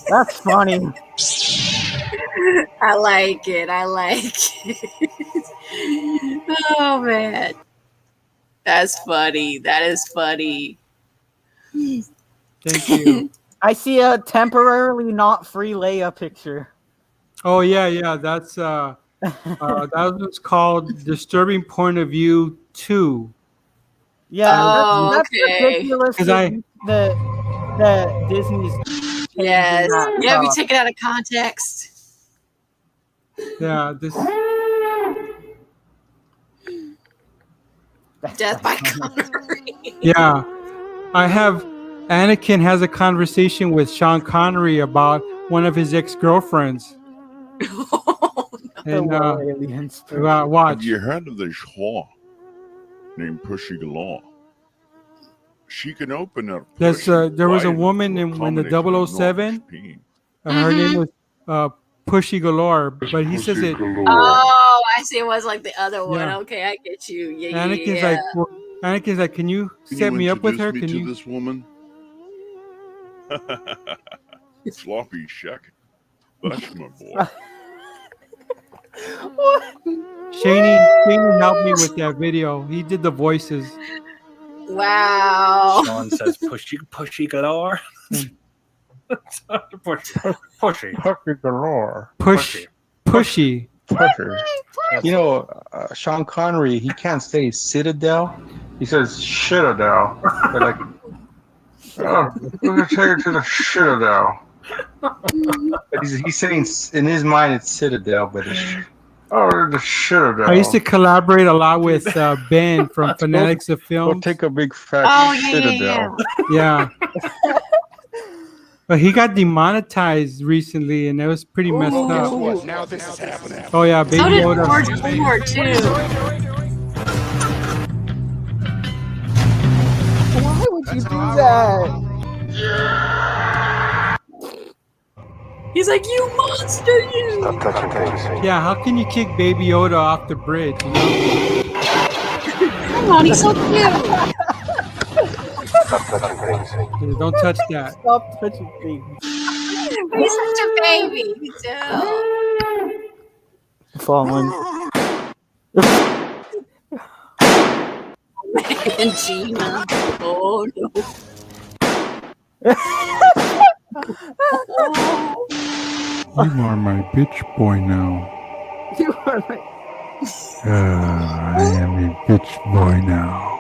[SPEAKER 3] That's funny.
[SPEAKER 1] I like it. I like it. Oh man. That's funny. That is funny.
[SPEAKER 4] Thank you.
[SPEAKER 3] I see a temporarily not free Leia picture.
[SPEAKER 4] Oh yeah. That was called Disturbing Point of View 2.
[SPEAKER 3] Yeah,
[SPEAKER 1] Oh,
[SPEAKER 3] that's
[SPEAKER 1] okay.
[SPEAKER 3] ridiculous.
[SPEAKER 4] Because I
[SPEAKER 3] The Disney's changing
[SPEAKER 1] Yes.
[SPEAKER 3] that
[SPEAKER 1] Yeah, we
[SPEAKER 3] stuff.
[SPEAKER 1] take it out of context.
[SPEAKER 4] this
[SPEAKER 1] Death by Connery.
[SPEAKER 4] yeah, I have Anakin has a conversation with Sean Connery about one of his ex-girlfriends.
[SPEAKER 1] Oh,
[SPEAKER 3] The
[SPEAKER 4] And
[SPEAKER 3] little aliens.
[SPEAKER 4] watch.
[SPEAKER 8] Have you heard of this whore named Pushy Galore? She can open her
[SPEAKER 4] There's
[SPEAKER 8] pussy
[SPEAKER 4] there was a
[SPEAKER 8] wide
[SPEAKER 4] woman
[SPEAKER 8] to
[SPEAKER 4] in the
[SPEAKER 8] accommodate an
[SPEAKER 4] 007.
[SPEAKER 8] enormous peen.
[SPEAKER 4] Her name was Pushy Galore, but he says it.
[SPEAKER 1] Oh, I see. It was like the other one.
[SPEAKER 4] Yeah.
[SPEAKER 1] Okay, I get you. Yeah.
[SPEAKER 4] Anakin's like, can you
[SPEAKER 8] Can
[SPEAKER 4] set
[SPEAKER 8] you
[SPEAKER 4] me up with her?
[SPEAKER 8] introduce
[SPEAKER 4] Can
[SPEAKER 8] me to
[SPEAKER 4] you?
[SPEAKER 8] this woman? Sloppy shuck. That's my boy.
[SPEAKER 4] Shaney helped me with that video. He did the voices.
[SPEAKER 1] Wow.
[SPEAKER 9] Sean says pushy galore. Pushy.
[SPEAKER 10] Puppy galore.
[SPEAKER 4] Pushy.
[SPEAKER 10] Pusher. You know, Sean Connery, he can't say Citadel. He says Shitadel. They're like, oh, we're going to take it to the Shitadel. But he's saying, in his mind, it's Citadel, but it's, the Shitadel.
[SPEAKER 4] I used to collaborate a lot with Ben from Fanatics of
[SPEAKER 10] Go
[SPEAKER 4] Film.
[SPEAKER 10] take a big fat Citadel.
[SPEAKER 4] Yeah. But he got demonetized recently, and it was pretty messed up.
[SPEAKER 8] Now this is happening.
[SPEAKER 4] Oh yeah, Baby
[SPEAKER 1] So did
[SPEAKER 4] Yoda.
[SPEAKER 1] George Ford too.
[SPEAKER 3] Why would you do that?
[SPEAKER 1] He's like, you monster, you.
[SPEAKER 4] Yeah, how can you kick Baby Yoda off the bridge? You know?
[SPEAKER 1] Come on, he's so cute.
[SPEAKER 4] Yeah, don't touch that.
[SPEAKER 3] Stop touching things.
[SPEAKER 1] He's such a baby. You too.
[SPEAKER 3] Fallen.
[SPEAKER 1] And Gina. Oh no.
[SPEAKER 4] You are my bitch boy now.
[SPEAKER 3] You are like,
[SPEAKER 4] I am a bitch boy now.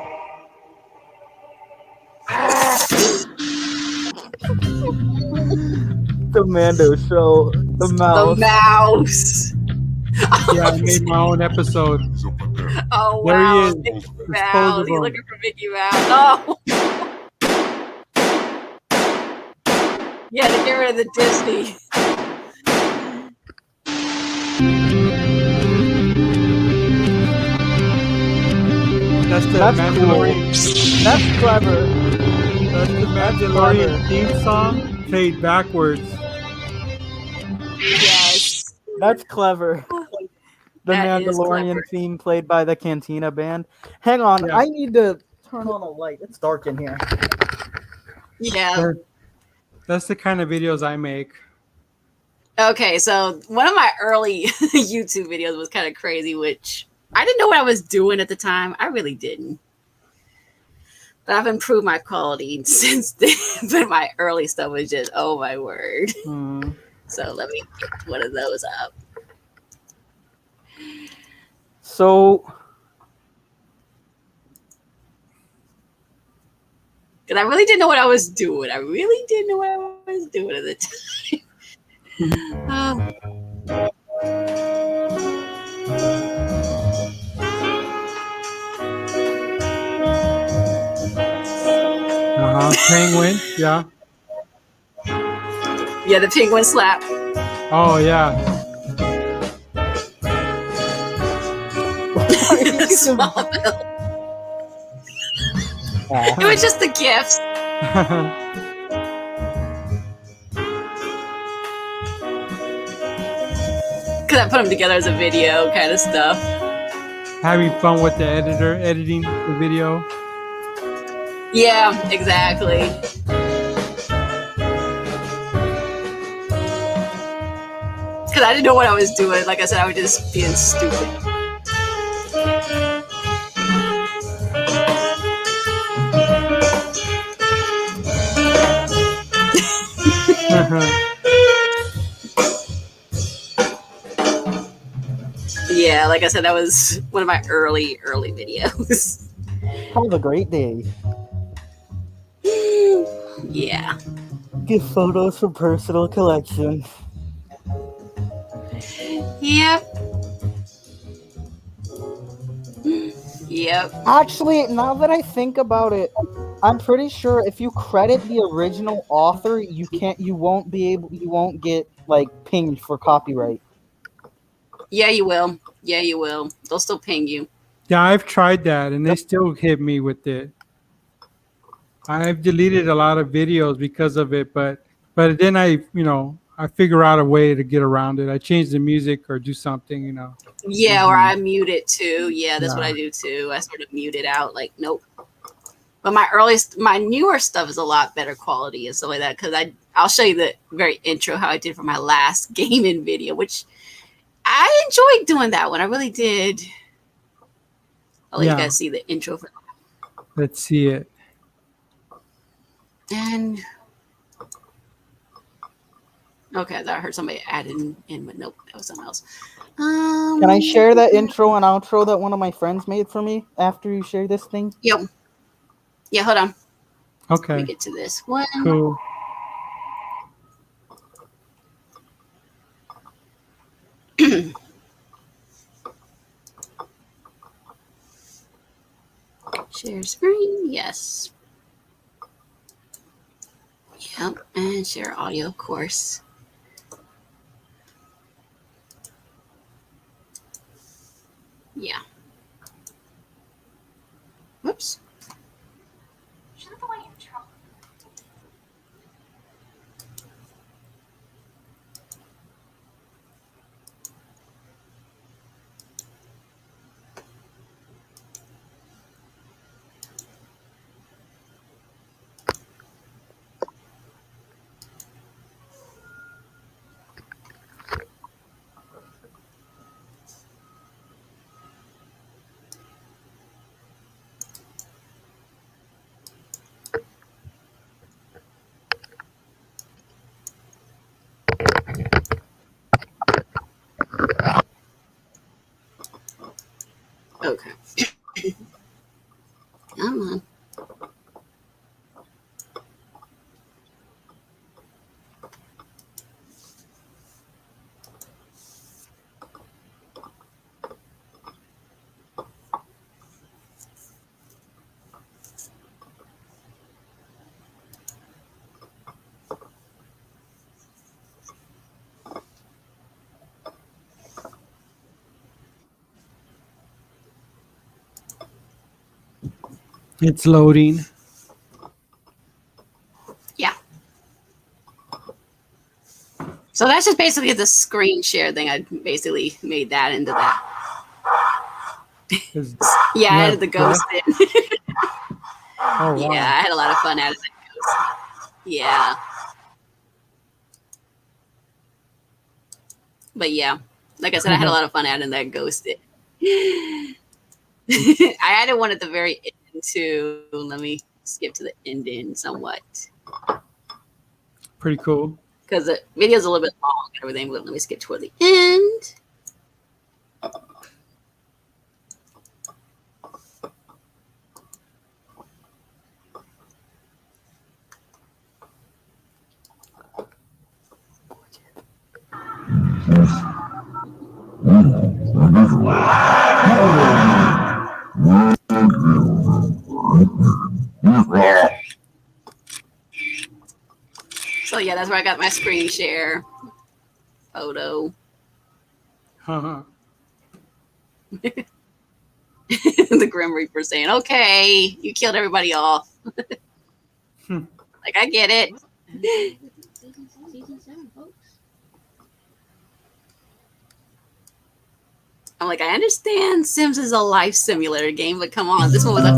[SPEAKER 3] The Mando show. The
[SPEAKER 1] The
[SPEAKER 3] mouse.
[SPEAKER 1] mouse.
[SPEAKER 4] Yeah, I made my own episode.
[SPEAKER 1] Oh
[SPEAKER 4] There he
[SPEAKER 1] wow,
[SPEAKER 4] is.
[SPEAKER 1] Mickey
[SPEAKER 4] Dispose
[SPEAKER 1] Mouse.
[SPEAKER 4] of
[SPEAKER 1] He's
[SPEAKER 4] him.
[SPEAKER 1] looking for Mickey Mouse. Oh. Yeah, to get rid of the Disney.
[SPEAKER 4] That's the
[SPEAKER 3] That's
[SPEAKER 4] Mandalorian.
[SPEAKER 3] cool. That's clever.
[SPEAKER 4] That's the
[SPEAKER 3] That's
[SPEAKER 4] Mandalorian
[SPEAKER 3] clever.
[SPEAKER 4] theme song played backwards.
[SPEAKER 1] Yes.
[SPEAKER 3] That's clever. The
[SPEAKER 1] That is
[SPEAKER 3] Mandalorian
[SPEAKER 1] clever.
[SPEAKER 3] theme played by the Cantina band. Hang on,
[SPEAKER 4] Yeah.
[SPEAKER 3] I need to turn on a light. It's dark in here.
[SPEAKER 1] Yeah.
[SPEAKER 4] That's the kind of videos I make.
[SPEAKER 1] Okay, so one of my early YouTube videos was kind of crazy, which I didn't know what I was doing at the time. I really didn't. But I've improved my quality since then. But my early stuff was just, oh my word. So let me get one of those up.
[SPEAKER 3] So,
[SPEAKER 1] Because I really didn't know what I was doing. I really didn't know what I was doing at the time.
[SPEAKER 4] Penguin. Yeah.
[SPEAKER 1] Yeah, the penguin slap.
[SPEAKER 4] Oh yeah.
[SPEAKER 1] It was just the gifts. Because I put them together as a video kind of stuff.
[SPEAKER 4] Having fun with the editor, editing the video.
[SPEAKER 1] Yeah, exactly. Because I didn't know what I was doing. Like I said, I was just being stupid. Yeah, like I said, that was one of my early videos.
[SPEAKER 3] have a great day.
[SPEAKER 1] Yeah.
[SPEAKER 3] Get photos for personal collection.
[SPEAKER 1] Yep. Yep.
[SPEAKER 3] Actually, now that I think about it, I'm pretty sure if you credit the original author, you won't get like pinged for copyright.
[SPEAKER 1] Yeah, you will. Yeah, you will. They'll still ping you.
[SPEAKER 4] Yeah, I've tried that and they still hit me with it. I've deleted a lot of videos because of it, but then I figure out a way to get around it. I change the music or do something.
[SPEAKER 1] Yeah, or I mute it too. Yeah, that's what I do too. I sort of mute it out. Like, nope. But my newer stuff is a lot better quality and stuff like that. Because I'll show you the very intro how I did for my last gaming video, which I enjoyed doing that one. I really did. I'll let you guys see the intro for that.
[SPEAKER 4] Let's see it.
[SPEAKER 1] And okay, I thought I heard somebody adding in, but nope, that was something else.
[SPEAKER 3] Can I share that intro and outro that one of my friends made for me after you share this thing?
[SPEAKER 1] Yep. Yeah, hold on.
[SPEAKER 4] Okay.
[SPEAKER 1] Let me get to this one.
[SPEAKER 4] Cool.
[SPEAKER 1] Share screen, yes. Yep, and share audio, of course. Yeah. Whoops.
[SPEAKER 4] It's loading.
[SPEAKER 1] Yeah. So that's just basically the screen share thing. I basically made that into that. Yeah, I added the ghost in.
[SPEAKER 4] Oh, wow.
[SPEAKER 1] Yeah, I had a lot of fun adding that ghost. Yeah. But yeah, like I said, I had a lot of fun adding that ghost in. I added one at the very end too. Let me skip to the ending somewhat.
[SPEAKER 4] Pretty cool.
[SPEAKER 1] Because the video's a little bit long and everything, but let me skip toward the end. So yeah, that's where I got my screen share photo. The Grim Reaper saying, "Okay, you killed everybody off." Like, I get it. I'm like, I understand Sims is a life simulator game, but come on, this one was a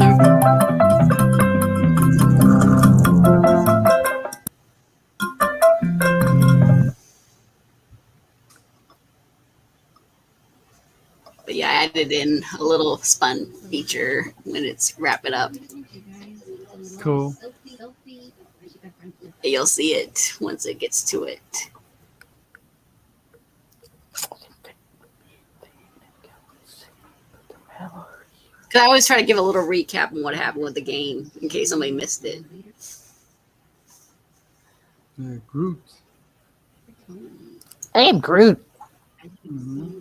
[SPEAKER 1] But yeah, I added in a little spun feature when it's wrapping up.
[SPEAKER 4] Cool.
[SPEAKER 1] You'll see it once it gets to it. Because I always try to give a little recap on what happened with the game in case somebody missed it.
[SPEAKER 4] Groot.
[SPEAKER 3] I am Groot.
[SPEAKER 4] Mm-hmm.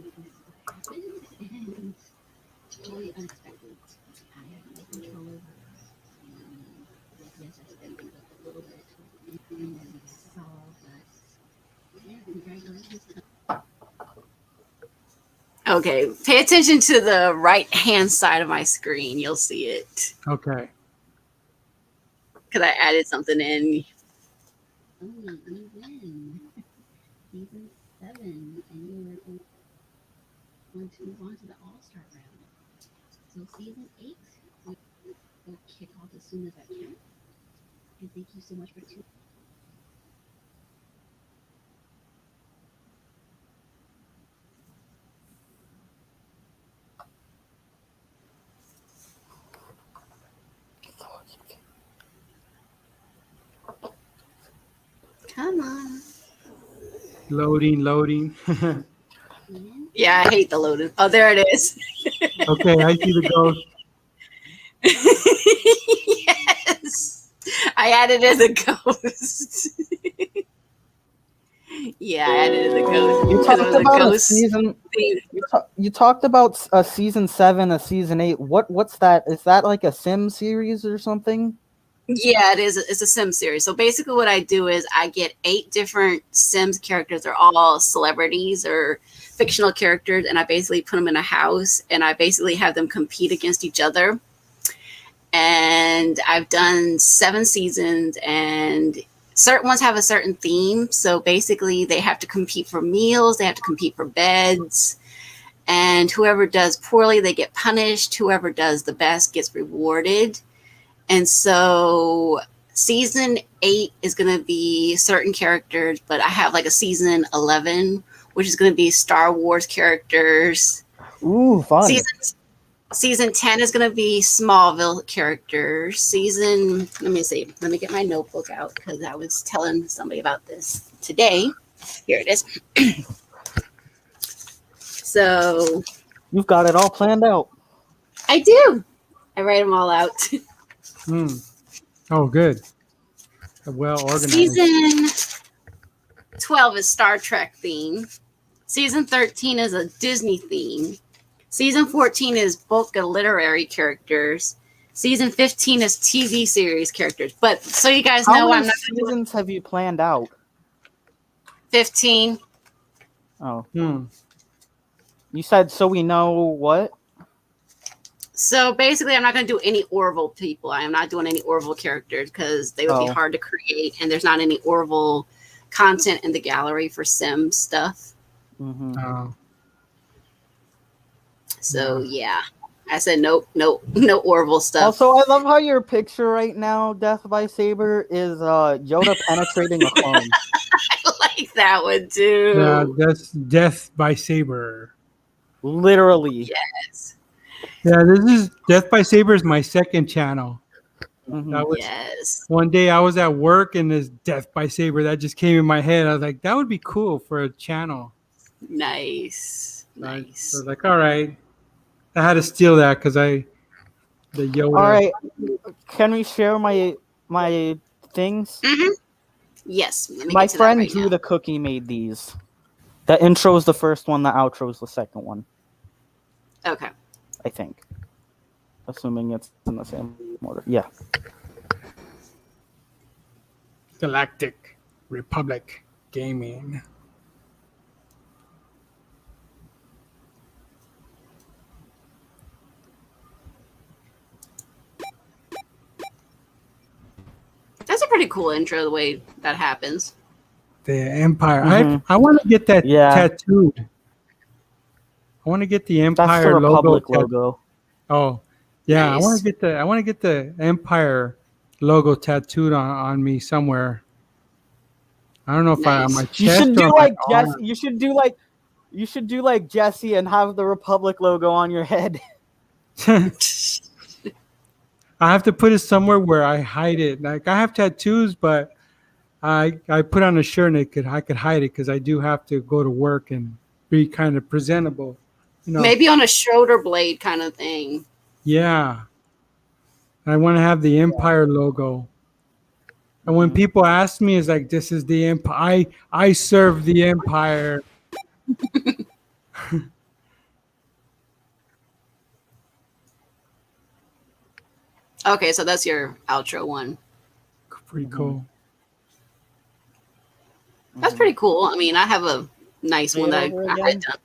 [SPEAKER 1] Okay, pay attention to the right-hand side of my screen. You'll see it.
[SPEAKER 4] Okay.
[SPEAKER 1] Because I added something in.
[SPEAKER 11] Season 7, and you were going to move on to the All-Star round. So season 8 will kick off as soon as I can. And thank you so much for tuning.
[SPEAKER 1] Come on.
[SPEAKER 4] Loading.
[SPEAKER 1] Yeah, I hate the loading. Oh, there it is.
[SPEAKER 4] Okay, I see the ghost.
[SPEAKER 1] Yes. I added in the ghost. Yeah, I added in the ghost.
[SPEAKER 3] You
[SPEAKER 1] Because it
[SPEAKER 3] talked
[SPEAKER 1] was a
[SPEAKER 3] about a
[SPEAKER 1] ghost
[SPEAKER 3] season.
[SPEAKER 1] theme.
[SPEAKER 3] You talked about a season 7, a season 8. What's that? Is that like a Sim series or something?
[SPEAKER 1] Yeah, it is. It's a Sims series. So basically, what I do is I get 8 different Sims characters. They're all celebrities or fictional characters, and I basically put them in a house, and I basically have them compete against each other. And I've done 7 seasons, and certain ones have a certain theme. So basically, they have to compete for meals, they have to compete for beds, and whoever does poorly, they get punished. Whoever does the best gets rewarded. And so season 8 is going to be certain characters, but I have like a season 11, which is going to be Star Wars characters.
[SPEAKER 3] Ooh, fun.
[SPEAKER 1] Season 10 is going to be Smallville characters. Let me see. Let me get my notebook out because I was telling somebody about this today. Here it is. So
[SPEAKER 3] you've got it all planned out.
[SPEAKER 1] I do. I write them all out.
[SPEAKER 4] Oh, good. Well organized.
[SPEAKER 1] Season 12 is Star Trek theme. Season 13 is a Disney theme. Season 14 is book and literary characters. Season 15 is TV series characters. But so you guys know,
[SPEAKER 3] how many
[SPEAKER 1] I'm not
[SPEAKER 3] seasons have you planned out?
[SPEAKER 1] 15.
[SPEAKER 3] Oh. You said so we know what?
[SPEAKER 1] So basically, I'm not going to do any Orville people. I am not doing any Orville characters because they would be hard to create, and there's not any Orville content in the gallery for sim stuff.
[SPEAKER 3] Mm-hmm.
[SPEAKER 1] So yeah, I said nope, no Orville stuff.
[SPEAKER 3] Also, I love how your picture right now, Death by Saber, is Yoda penetrating a clone.
[SPEAKER 1] I like that one too.
[SPEAKER 4] Yeah, that's Death by Saber.
[SPEAKER 3] Literally.
[SPEAKER 1] Yes.
[SPEAKER 4] Yeah, this is Death by Saber is my second channel.
[SPEAKER 3] Mm-hmm.
[SPEAKER 4] That was,
[SPEAKER 1] yes.
[SPEAKER 4] One day I was at work and this Death by Saber that just came in my head. I was like, that would be cool for a channel.
[SPEAKER 1] Nice.
[SPEAKER 4] So I was like, all right. I had to steal that because the Yoda.
[SPEAKER 3] All right, can we share my things?
[SPEAKER 1] Mm-hmm. Yes.
[SPEAKER 3] My friend Drew the Cookie made these. The intro is the first one. The outro is the second one.
[SPEAKER 1] Okay.
[SPEAKER 3] I think, assuming it's in the same order. Yeah.
[SPEAKER 4] Galactic Republic Gaming.
[SPEAKER 1] That's a pretty cool intro, the way that happens.
[SPEAKER 4] The Empire.
[SPEAKER 3] Mm-hmm.
[SPEAKER 4] I want to get that tattooed. I want to get the Empire
[SPEAKER 3] That's the Republic logo.
[SPEAKER 4] Oh, yeah.
[SPEAKER 1] Nice.
[SPEAKER 4] I want to get the Empire logo tattooed on me somewhere. I don't know if on my chest.
[SPEAKER 3] You should do
[SPEAKER 4] or
[SPEAKER 3] like
[SPEAKER 4] my
[SPEAKER 3] Jesse.
[SPEAKER 4] arm.
[SPEAKER 3] You should do like Jesse and have the Republic logo on your head.
[SPEAKER 4] I have to put it somewhere where I hide it. Like I have tattoos, but I put on a shirt and I could hide it because I do have to go to work and be kind of presentable. You know.
[SPEAKER 1] Maybe on a shoulder blade kind of thing.
[SPEAKER 4] Yeah. I want to have the Empire logo. And when people ask me, it's like, this is the Empire. I serve the Empire.
[SPEAKER 1] Okay, so that's your outro one.
[SPEAKER 4] Pretty cool.
[SPEAKER 1] That's pretty cool. I mean, I have a nice one that I had done.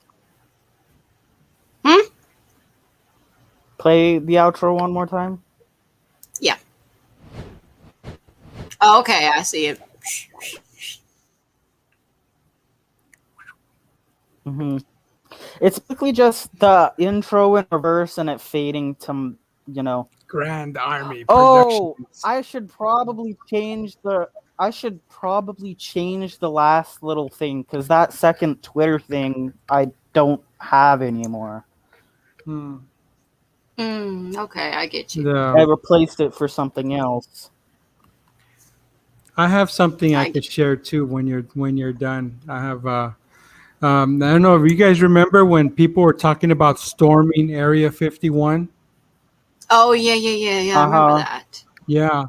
[SPEAKER 3] Play the outro one more time.
[SPEAKER 1] Yeah. Oh, okay, I see it.
[SPEAKER 3] Mm-hmm. It's basically just the intro in reverse and it fading to,
[SPEAKER 4] Grand Army
[SPEAKER 3] Oh,
[SPEAKER 4] Productions.
[SPEAKER 3] I should probably change the last little thing because that second Twitter thing I don't have anymore.
[SPEAKER 1] Okay, I get you.
[SPEAKER 3] I replaced it for something else.
[SPEAKER 4] I have something I could share too when you're done. I have I don't know if you guys remember when people were talking about storming Area 51.
[SPEAKER 1] Oh yeah. I remember that.
[SPEAKER 4] Yeah,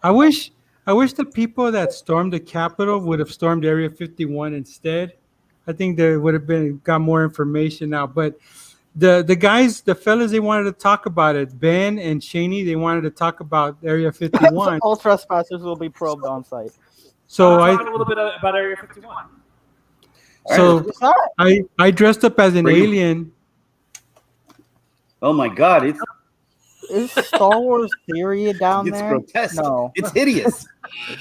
[SPEAKER 4] I wish the people that stormed the Capitol would have stormed Area 51 instead. I think there would have got more information now. But the fellas, they wanted to talk about it. Ben and Shaney, they wanted to talk about Area 51.
[SPEAKER 3] All trespassers will be probed on site.
[SPEAKER 4] So
[SPEAKER 9] talk a little bit about Area 51.
[SPEAKER 4] So I dressed up as an alien.
[SPEAKER 12] Oh my God!
[SPEAKER 3] Is Star Wars Theory down
[SPEAKER 12] it's
[SPEAKER 3] there?
[SPEAKER 12] grotesque.
[SPEAKER 3] No,
[SPEAKER 12] it's hideous.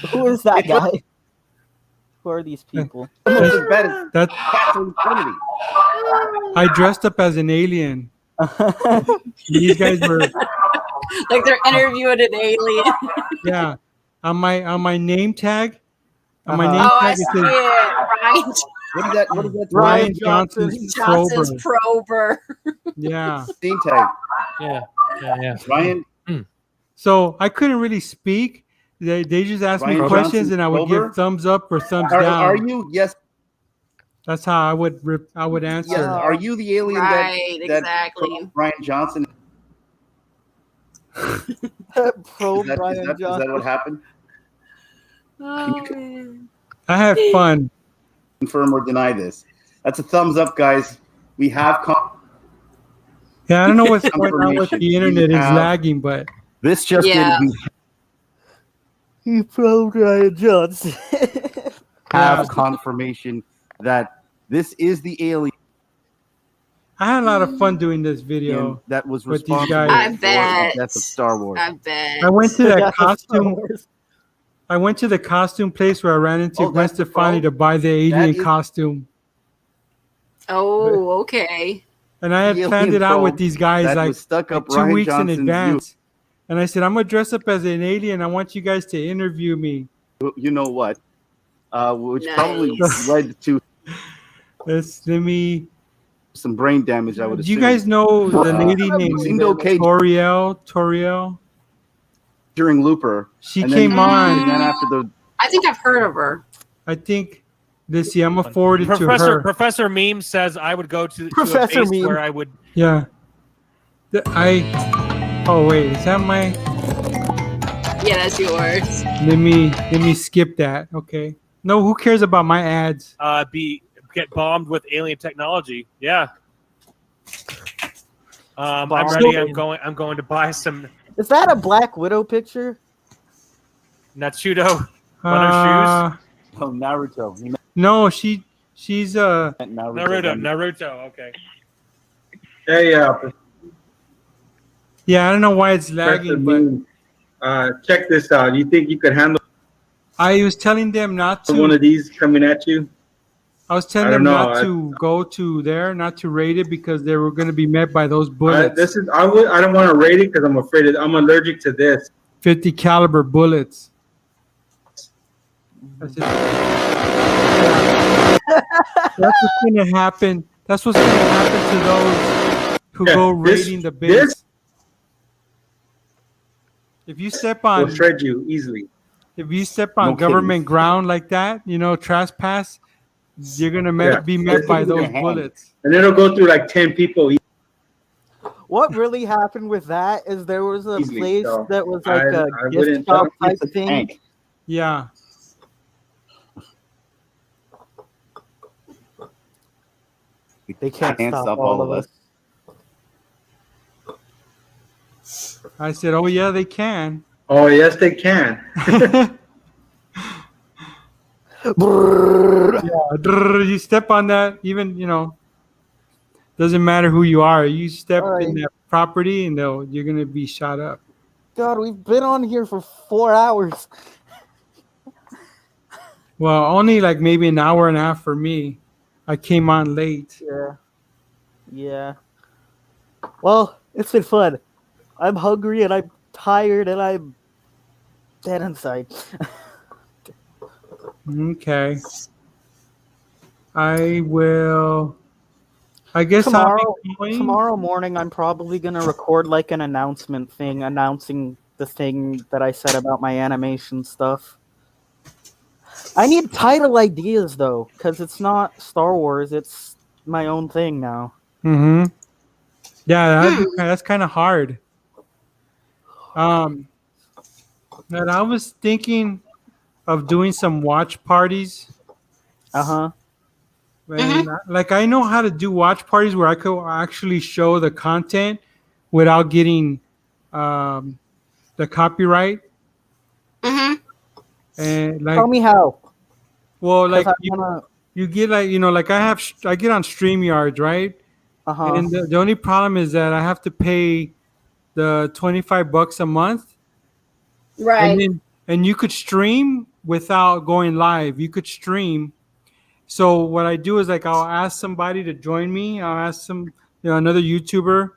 [SPEAKER 3] Who is that guy? Who are these people?
[SPEAKER 4] That's
[SPEAKER 12] Kathleen Kennedy.
[SPEAKER 4] I dressed up as an alien. These guys were
[SPEAKER 1] like they're interviewing an alien.
[SPEAKER 4] Yeah, on my name tag. On my name
[SPEAKER 1] I
[SPEAKER 4] tag
[SPEAKER 1] see
[SPEAKER 4] it says
[SPEAKER 1] it.
[SPEAKER 12] What is that?
[SPEAKER 4] Ryan Johnson's
[SPEAKER 1] Prober.
[SPEAKER 4] Yeah.
[SPEAKER 12] Name tag.
[SPEAKER 9] Yeah.
[SPEAKER 12] Ryan.
[SPEAKER 4] So I couldn't really speak. They just asked me
[SPEAKER 12] Ryan
[SPEAKER 4] questions,
[SPEAKER 12] Johnson
[SPEAKER 4] and I would
[SPEAKER 12] Prober?
[SPEAKER 4] give thumbs up or thumbs down.
[SPEAKER 12] Are you? Yes.
[SPEAKER 4] That's how I would answer.
[SPEAKER 12] Yes. Are you the alien that
[SPEAKER 1] exactly.
[SPEAKER 12] Ryan Johnson?
[SPEAKER 3] Probe
[SPEAKER 12] Is
[SPEAKER 3] Ryan
[SPEAKER 12] that
[SPEAKER 3] Johnson.
[SPEAKER 12] what happened?
[SPEAKER 4] I had fun.
[SPEAKER 12] Confirm or deny this. That's a thumbs up, guys. We have.
[SPEAKER 4] Yeah, I don't know what's going on with the internet. It's
[SPEAKER 12] have-
[SPEAKER 4] lagging, but
[SPEAKER 12] This just
[SPEAKER 1] Yeah.
[SPEAKER 12] in. We
[SPEAKER 3] He probed Ryan Johnson.
[SPEAKER 12] have confirmation that this is the alien.
[SPEAKER 4] I had a lot of fun doing this video.
[SPEAKER 12] And that was
[SPEAKER 4] with these
[SPEAKER 12] responsible
[SPEAKER 4] guys.
[SPEAKER 1] I
[SPEAKER 12] for
[SPEAKER 1] bet.
[SPEAKER 12] the death of Star Wars.
[SPEAKER 1] I bet.
[SPEAKER 4] I went to
[SPEAKER 3] The
[SPEAKER 4] that
[SPEAKER 3] death of Star
[SPEAKER 4] costume.
[SPEAKER 3] Wars.
[SPEAKER 4] I went to the costume place where I ran into
[SPEAKER 12] Oh,
[SPEAKER 4] Gwen
[SPEAKER 12] that's the
[SPEAKER 4] Stefani
[SPEAKER 12] pro?
[SPEAKER 4] to buy the alien
[SPEAKER 12] is-
[SPEAKER 4] costume.
[SPEAKER 1] Oh, okay.
[SPEAKER 4] And I had
[SPEAKER 12] The
[SPEAKER 4] planned
[SPEAKER 12] alien
[SPEAKER 4] it out
[SPEAKER 12] probe
[SPEAKER 4] with these guys
[SPEAKER 12] that
[SPEAKER 4] like,
[SPEAKER 12] was stuck up
[SPEAKER 4] 2
[SPEAKER 12] Ryan
[SPEAKER 4] weeks
[SPEAKER 12] Johnson's
[SPEAKER 4] in advance. And I said, I'm going to dress up as an alien. I want you guys to interview me.
[SPEAKER 12] You know what? Which
[SPEAKER 1] Nice.
[SPEAKER 12] probably led to
[SPEAKER 4] Let me.
[SPEAKER 12] some brain damage, I would
[SPEAKER 4] Do
[SPEAKER 12] assume.
[SPEAKER 4] you guys know the lady named
[SPEAKER 12] seemed okay
[SPEAKER 4] Toriel?
[SPEAKER 12] during Looper.
[SPEAKER 4] She
[SPEAKER 12] and
[SPEAKER 4] came
[SPEAKER 12] then,
[SPEAKER 4] on.
[SPEAKER 12] And then after the
[SPEAKER 1] I think I've heard of her.
[SPEAKER 4] I think this year I'm going to forward it to her.
[SPEAKER 9] Professor Meme says I would go to
[SPEAKER 3] Professor
[SPEAKER 9] a base
[SPEAKER 3] Meme.
[SPEAKER 9] where I would.
[SPEAKER 4] Yeah. Oh, wait. Is that my.
[SPEAKER 1] Yeah, that's yours.
[SPEAKER 4] Let me skip that. Okay. No, who cares about my ads?
[SPEAKER 9] Get bombed with alien technology. Yeah. I'm
[SPEAKER 3] Bombed.
[SPEAKER 9] ready. I'm going to buy some
[SPEAKER 3] Is that a Black Widow picture?
[SPEAKER 9] Natsudo leather shoes.
[SPEAKER 12] Oh, Naruto. He meant
[SPEAKER 4] No, she's
[SPEAKER 9] Naruto. Okay.
[SPEAKER 13] Hey,
[SPEAKER 4] yeah, I don't know why it's
[SPEAKER 13] Professor
[SPEAKER 4] lagging, but
[SPEAKER 13] Meme, check this out. You think you could handle
[SPEAKER 4] I was telling them not to.
[SPEAKER 13] one of these coming at you?
[SPEAKER 4] I was telling
[SPEAKER 13] I
[SPEAKER 4] them
[SPEAKER 13] don't know,
[SPEAKER 4] not to go to there, not to raid it because they were going to be met by those bullets.
[SPEAKER 13] I don't want to rate it because I'm afraid I'm allergic to this.
[SPEAKER 4] 50 caliber bullets. That's what's going to happen. That's what's going to happen to those who go raiding the base.
[SPEAKER 13] This
[SPEAKER 4] If you step on,
[SPEAKER 13] will shred you easily.
[SPEAKER 4] if you step on
[SPEAKER 12] No
[SPEAKER 4] government ground like that, trespass, you're going to be met by those bullets.
[SPEAKER 13] And it'll go through like 10 people.
[SPEAKER 3] What really happened with that is there was a
[SPEAKER 13] Easily,
[SPEAKER 3] place
[SPEAKER 13] so
[SPEAKER 3] that was like
[SPEAKER 13] I
[SPEAKER 3] a gift
[SPEAKER 13] wouldn't
[SPEAKER 3] shop
[SPEAKER 13] tell
[SPEAKER 3] type
[SPEAKER 12] it's a
[SPEAKER 3] thing.
[SPEAKER 12] tank.
[SPEAKER 4] Yeah.
[SPEAKER 3] They can't stop all of us.
[SPEAKER 4] I said, oh, yeah, they can.
[SPEAKER 13] Oh, yes, they can.
[SPEAKER 4] You step on that, even, doesn't matter who you are. You step in that property and you're going to be shot up.
[SPEAKER 3] God, we've been on here for 4 hours.
[SPEAKER 4] Well, only like maybe an hour and a half for me. I came on late.
[SPEAKER 3] Yeah. Well, it's been fun. I'm hungry and I'm tired and I'm dead inside.
[SPEAKER 4] Okay. I guess
[SPEAKER 3] tomorrow morning I'm probably gonna record like an announcement thing announcing the thing that I said about my animation stuff. I need title ideas though, because it's not Star Wars, it's my own thing now.
[SPEAKER 4] Mm-hmm. Yeah, that's kind of hard. But I was thinking of doing some watch parties. Like I know how to do watch parties where I could actually show the content without getting the copyright. And like,
[SPEAKER 3] tell me how.
[SPEAKER 4] Well, like you get like like I get on StreamYards, right? And the only problem is that I have to pay the $25 a month.
[SPEAKER 1] Right.
[SPEAKER 4] And you could stream without going live. You could stream. So what I do is like I'll ask somebody to join me. I'll ask some another YouTuber.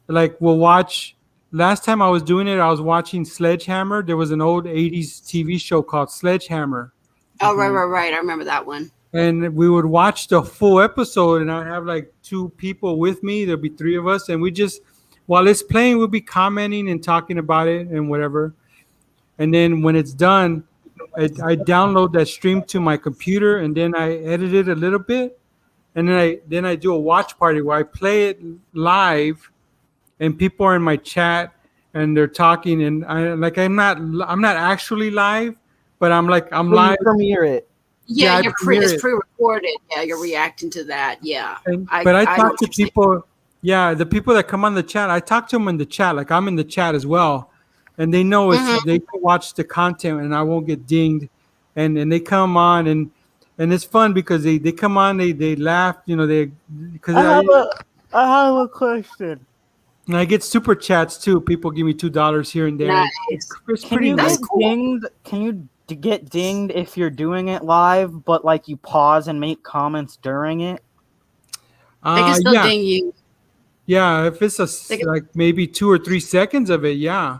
[SPEAKER 4] Like we'll watch. Last time I was doing it, I was watching Sledgehammer. There was an old 80s TV show called Sledgehammer.
[SPEAKER 1] Oh, right. I remember that one.
[SPEAKER 4] And we would watch the full episode, and I'd have like 2 people with me. There'd be 3 of us, and we just, while it's playing, we'll be commenting and talking about it and whatever. And then when it's done, I download that stream to my computer, and then I edit it a little bit, and then I do a watch party where I play it live, and people are in my chat and they're talking, and I'm not actually live, but I'm live.
[SPEAKER 3] You premiere it.
[SPEAKER 1] Yeah, it's pre-recorded. Yeah, you're reacting to that. Yeah.
[SPEAKER 4] But I talk to people. Yeah, the people that come on the chat, I talk to them in the chat. Like I'm in the chat as well, and they know they can watch the content, and I won't get dinged. And they come on, and it's fun because they come on, they laugh, because
[SPEAKER 3] I have a question.
[SPEAKER 4] And I get super chats too. People give me $2 here and there.
[SPEAKER 1] Nice.
[SPEAKER 4] It's
[SPEAKER 3] Can
[SPEAKER 4] pretty
[SPEAKER 3] you
[SPEAKER 4] nice.
[SPEAKER 3] get dinged? Can you get dinged if you're doing it live, but like you pause and make comments during it?
[SPEAKER 1] They can still
[SPEAKER 4] Yeah.
[SPEAKER 1] ding you.
[SPEAKER 4] Yeah, if it's like maybe 2 or 3 seconds of it, yeah.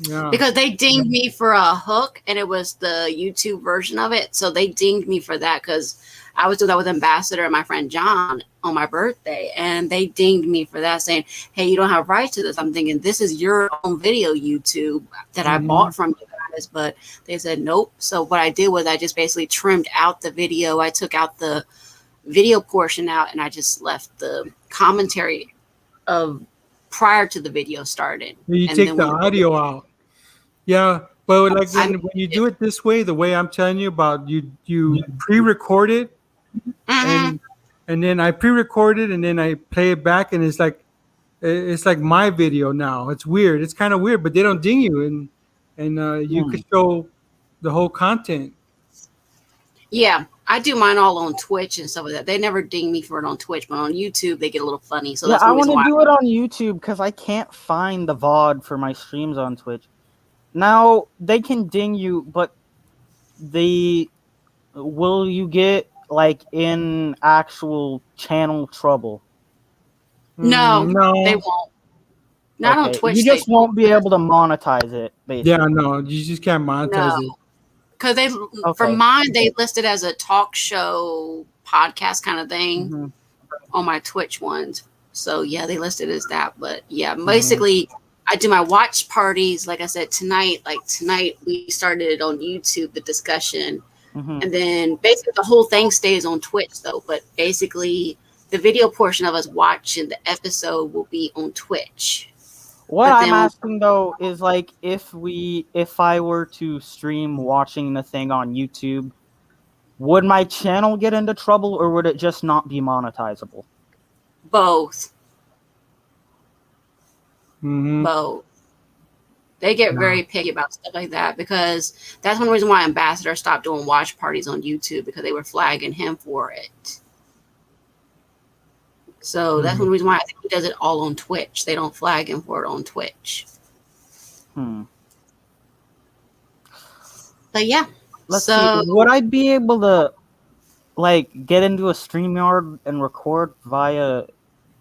[SPEAKER 4] Yeah.
[SPEAKER 1] Because they dinged me for a hook, and it was the YouTube version of it. So they dinged me for that because I was doing that with Ambassador and my friend John on my birthday, and they dinged me for that, saying, "Hey, you don't have rights to this." I'm thinking this is your own video, YouTube, that I bought from you guys, but they said nope. So what I did was I just basically trimmed out the video. I took out the video portion out, and I just left the commentary of prior to the video started.
[SPEAKER 4] You
[SPEAKER 1] and
[SPEAKER 4] take
[SPEAKER 1] then
[SPEAKER 4] the
[SPEAKER 1] when-
[SPEAKER 4] audio out. Yeah, but like when you do it this way, the way I'm telling you about, you pre-record it, and then I pre-record it, and then I play it back, and it's like my video now. It's weird. It's kind of weird, but they don't ding you, and you could show the whole content.
[SPEAKER 1] Yeah, I do mine all on Twitch and stuff like that. They never ding me for it on Twitch, but on YouTube they get a little funny. So that's
[SPEAKER 3] I
[SPEAKER 1] the
[SPEAKER 3] want
[SPEAKER 1] reason
[SPEAKER 3] to
[SPEAKER 1] why.
[SPEAKER 3] do it on YouTube because I can't find the VOD for my streams on Twitch. Now they can ding you, but will you get like in actual channel trouble?
[SPEAKER 1] No,
[SPEAKER 4] No.
[SPEAKER 1] they won't. Not on Twitch.
[SPEAKER 3] You just won't be able to monetize it, basically.
[SPEAKER 4] Yeah, no, you just can't monetize it.
[SPEAKER 1] Because they, for mine, they listed as a talk show podcast kind of thing on my Twitch ones. So yeah, they listed as that. But yeah, basically, I do my watch parties. Like I said, tonight we started it on YouTube, the discussion, and then basically the whole thing stays on Twitch though. But basically, the video portion of us watching the episode will be on Twitch.
[SPEAKER 3] What I'm asking though is like if I were to stream watching the thing on YouTube, would my channel get into trouble or would it just not be monetizable?
[SPEAKER 1] Both.
[SPEAKER 4] Mm-hmm.
[SPEAKER 1] Both. They get very picky about stuff like that because that's one reason why Ambassador stopped doing watch parties on YouTube because they were flagging him for it. So that's one reason why I think he does it all on Twitch. They don't flag him for it on Twitch. But yeah.
[SPEAKER 3] Let's see. Would I be able to like get into a StreamYard and record via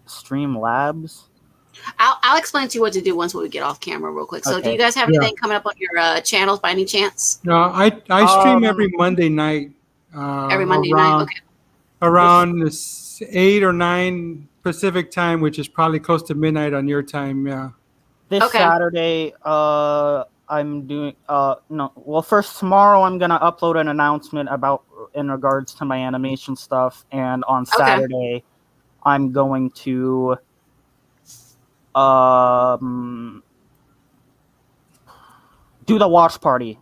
[SPEAKER 3] Streamlabs?
[SPEAKER 1] I'll explain to you what to do once we get off camera real quick. So do you guys have anything coming up on your channels by any chance?
[SPEAKER 4] No, I stream every Monday night.
[SPEAKER 1] Every Monday night? Okay.
[SPEAKER 4] Around 8 or 9 Pacific time, which is probably close to midnight on your time. Yeah.
[SPEAKER 3] This Saturday, I'm doing first tomorrow I'm gonna upload an announcement about in regards to my animation stuff, and on Saturday I'm going to do the watch party.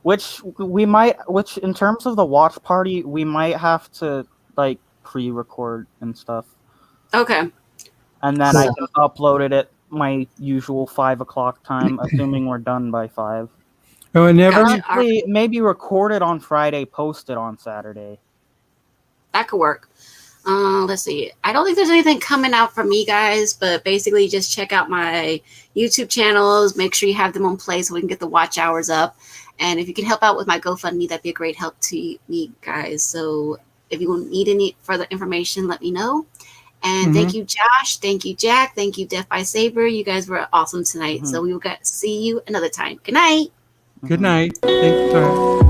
[SPEAKER 3] Which in terms of the watch party, we might have to like pre-record and stuff. Okay. And then I can upload it at my usual 5 o'clock time, assuming we're done by 5.
[SPEAKER 4] Oh, and
[SPEAKER 3] maybe record it on Friday, post it on Saturday.
[SPEAKER 1] That could work. Let's see. I don't think there's anything coming out from me, guys, but basically just check out my YouTube channels. Make sure you have them on play so we can get the watch hours up. And if you can help out with my GoFundMe, that'd be a great help to me, guys. So if you need any further information, let me know. And thank you, Josh. Thank you, Jack. Thank you, Death by Saber. You guys were awesome tonight. So we will see you another time. Good night.
[SPEAKER 4] Good night. Thank you.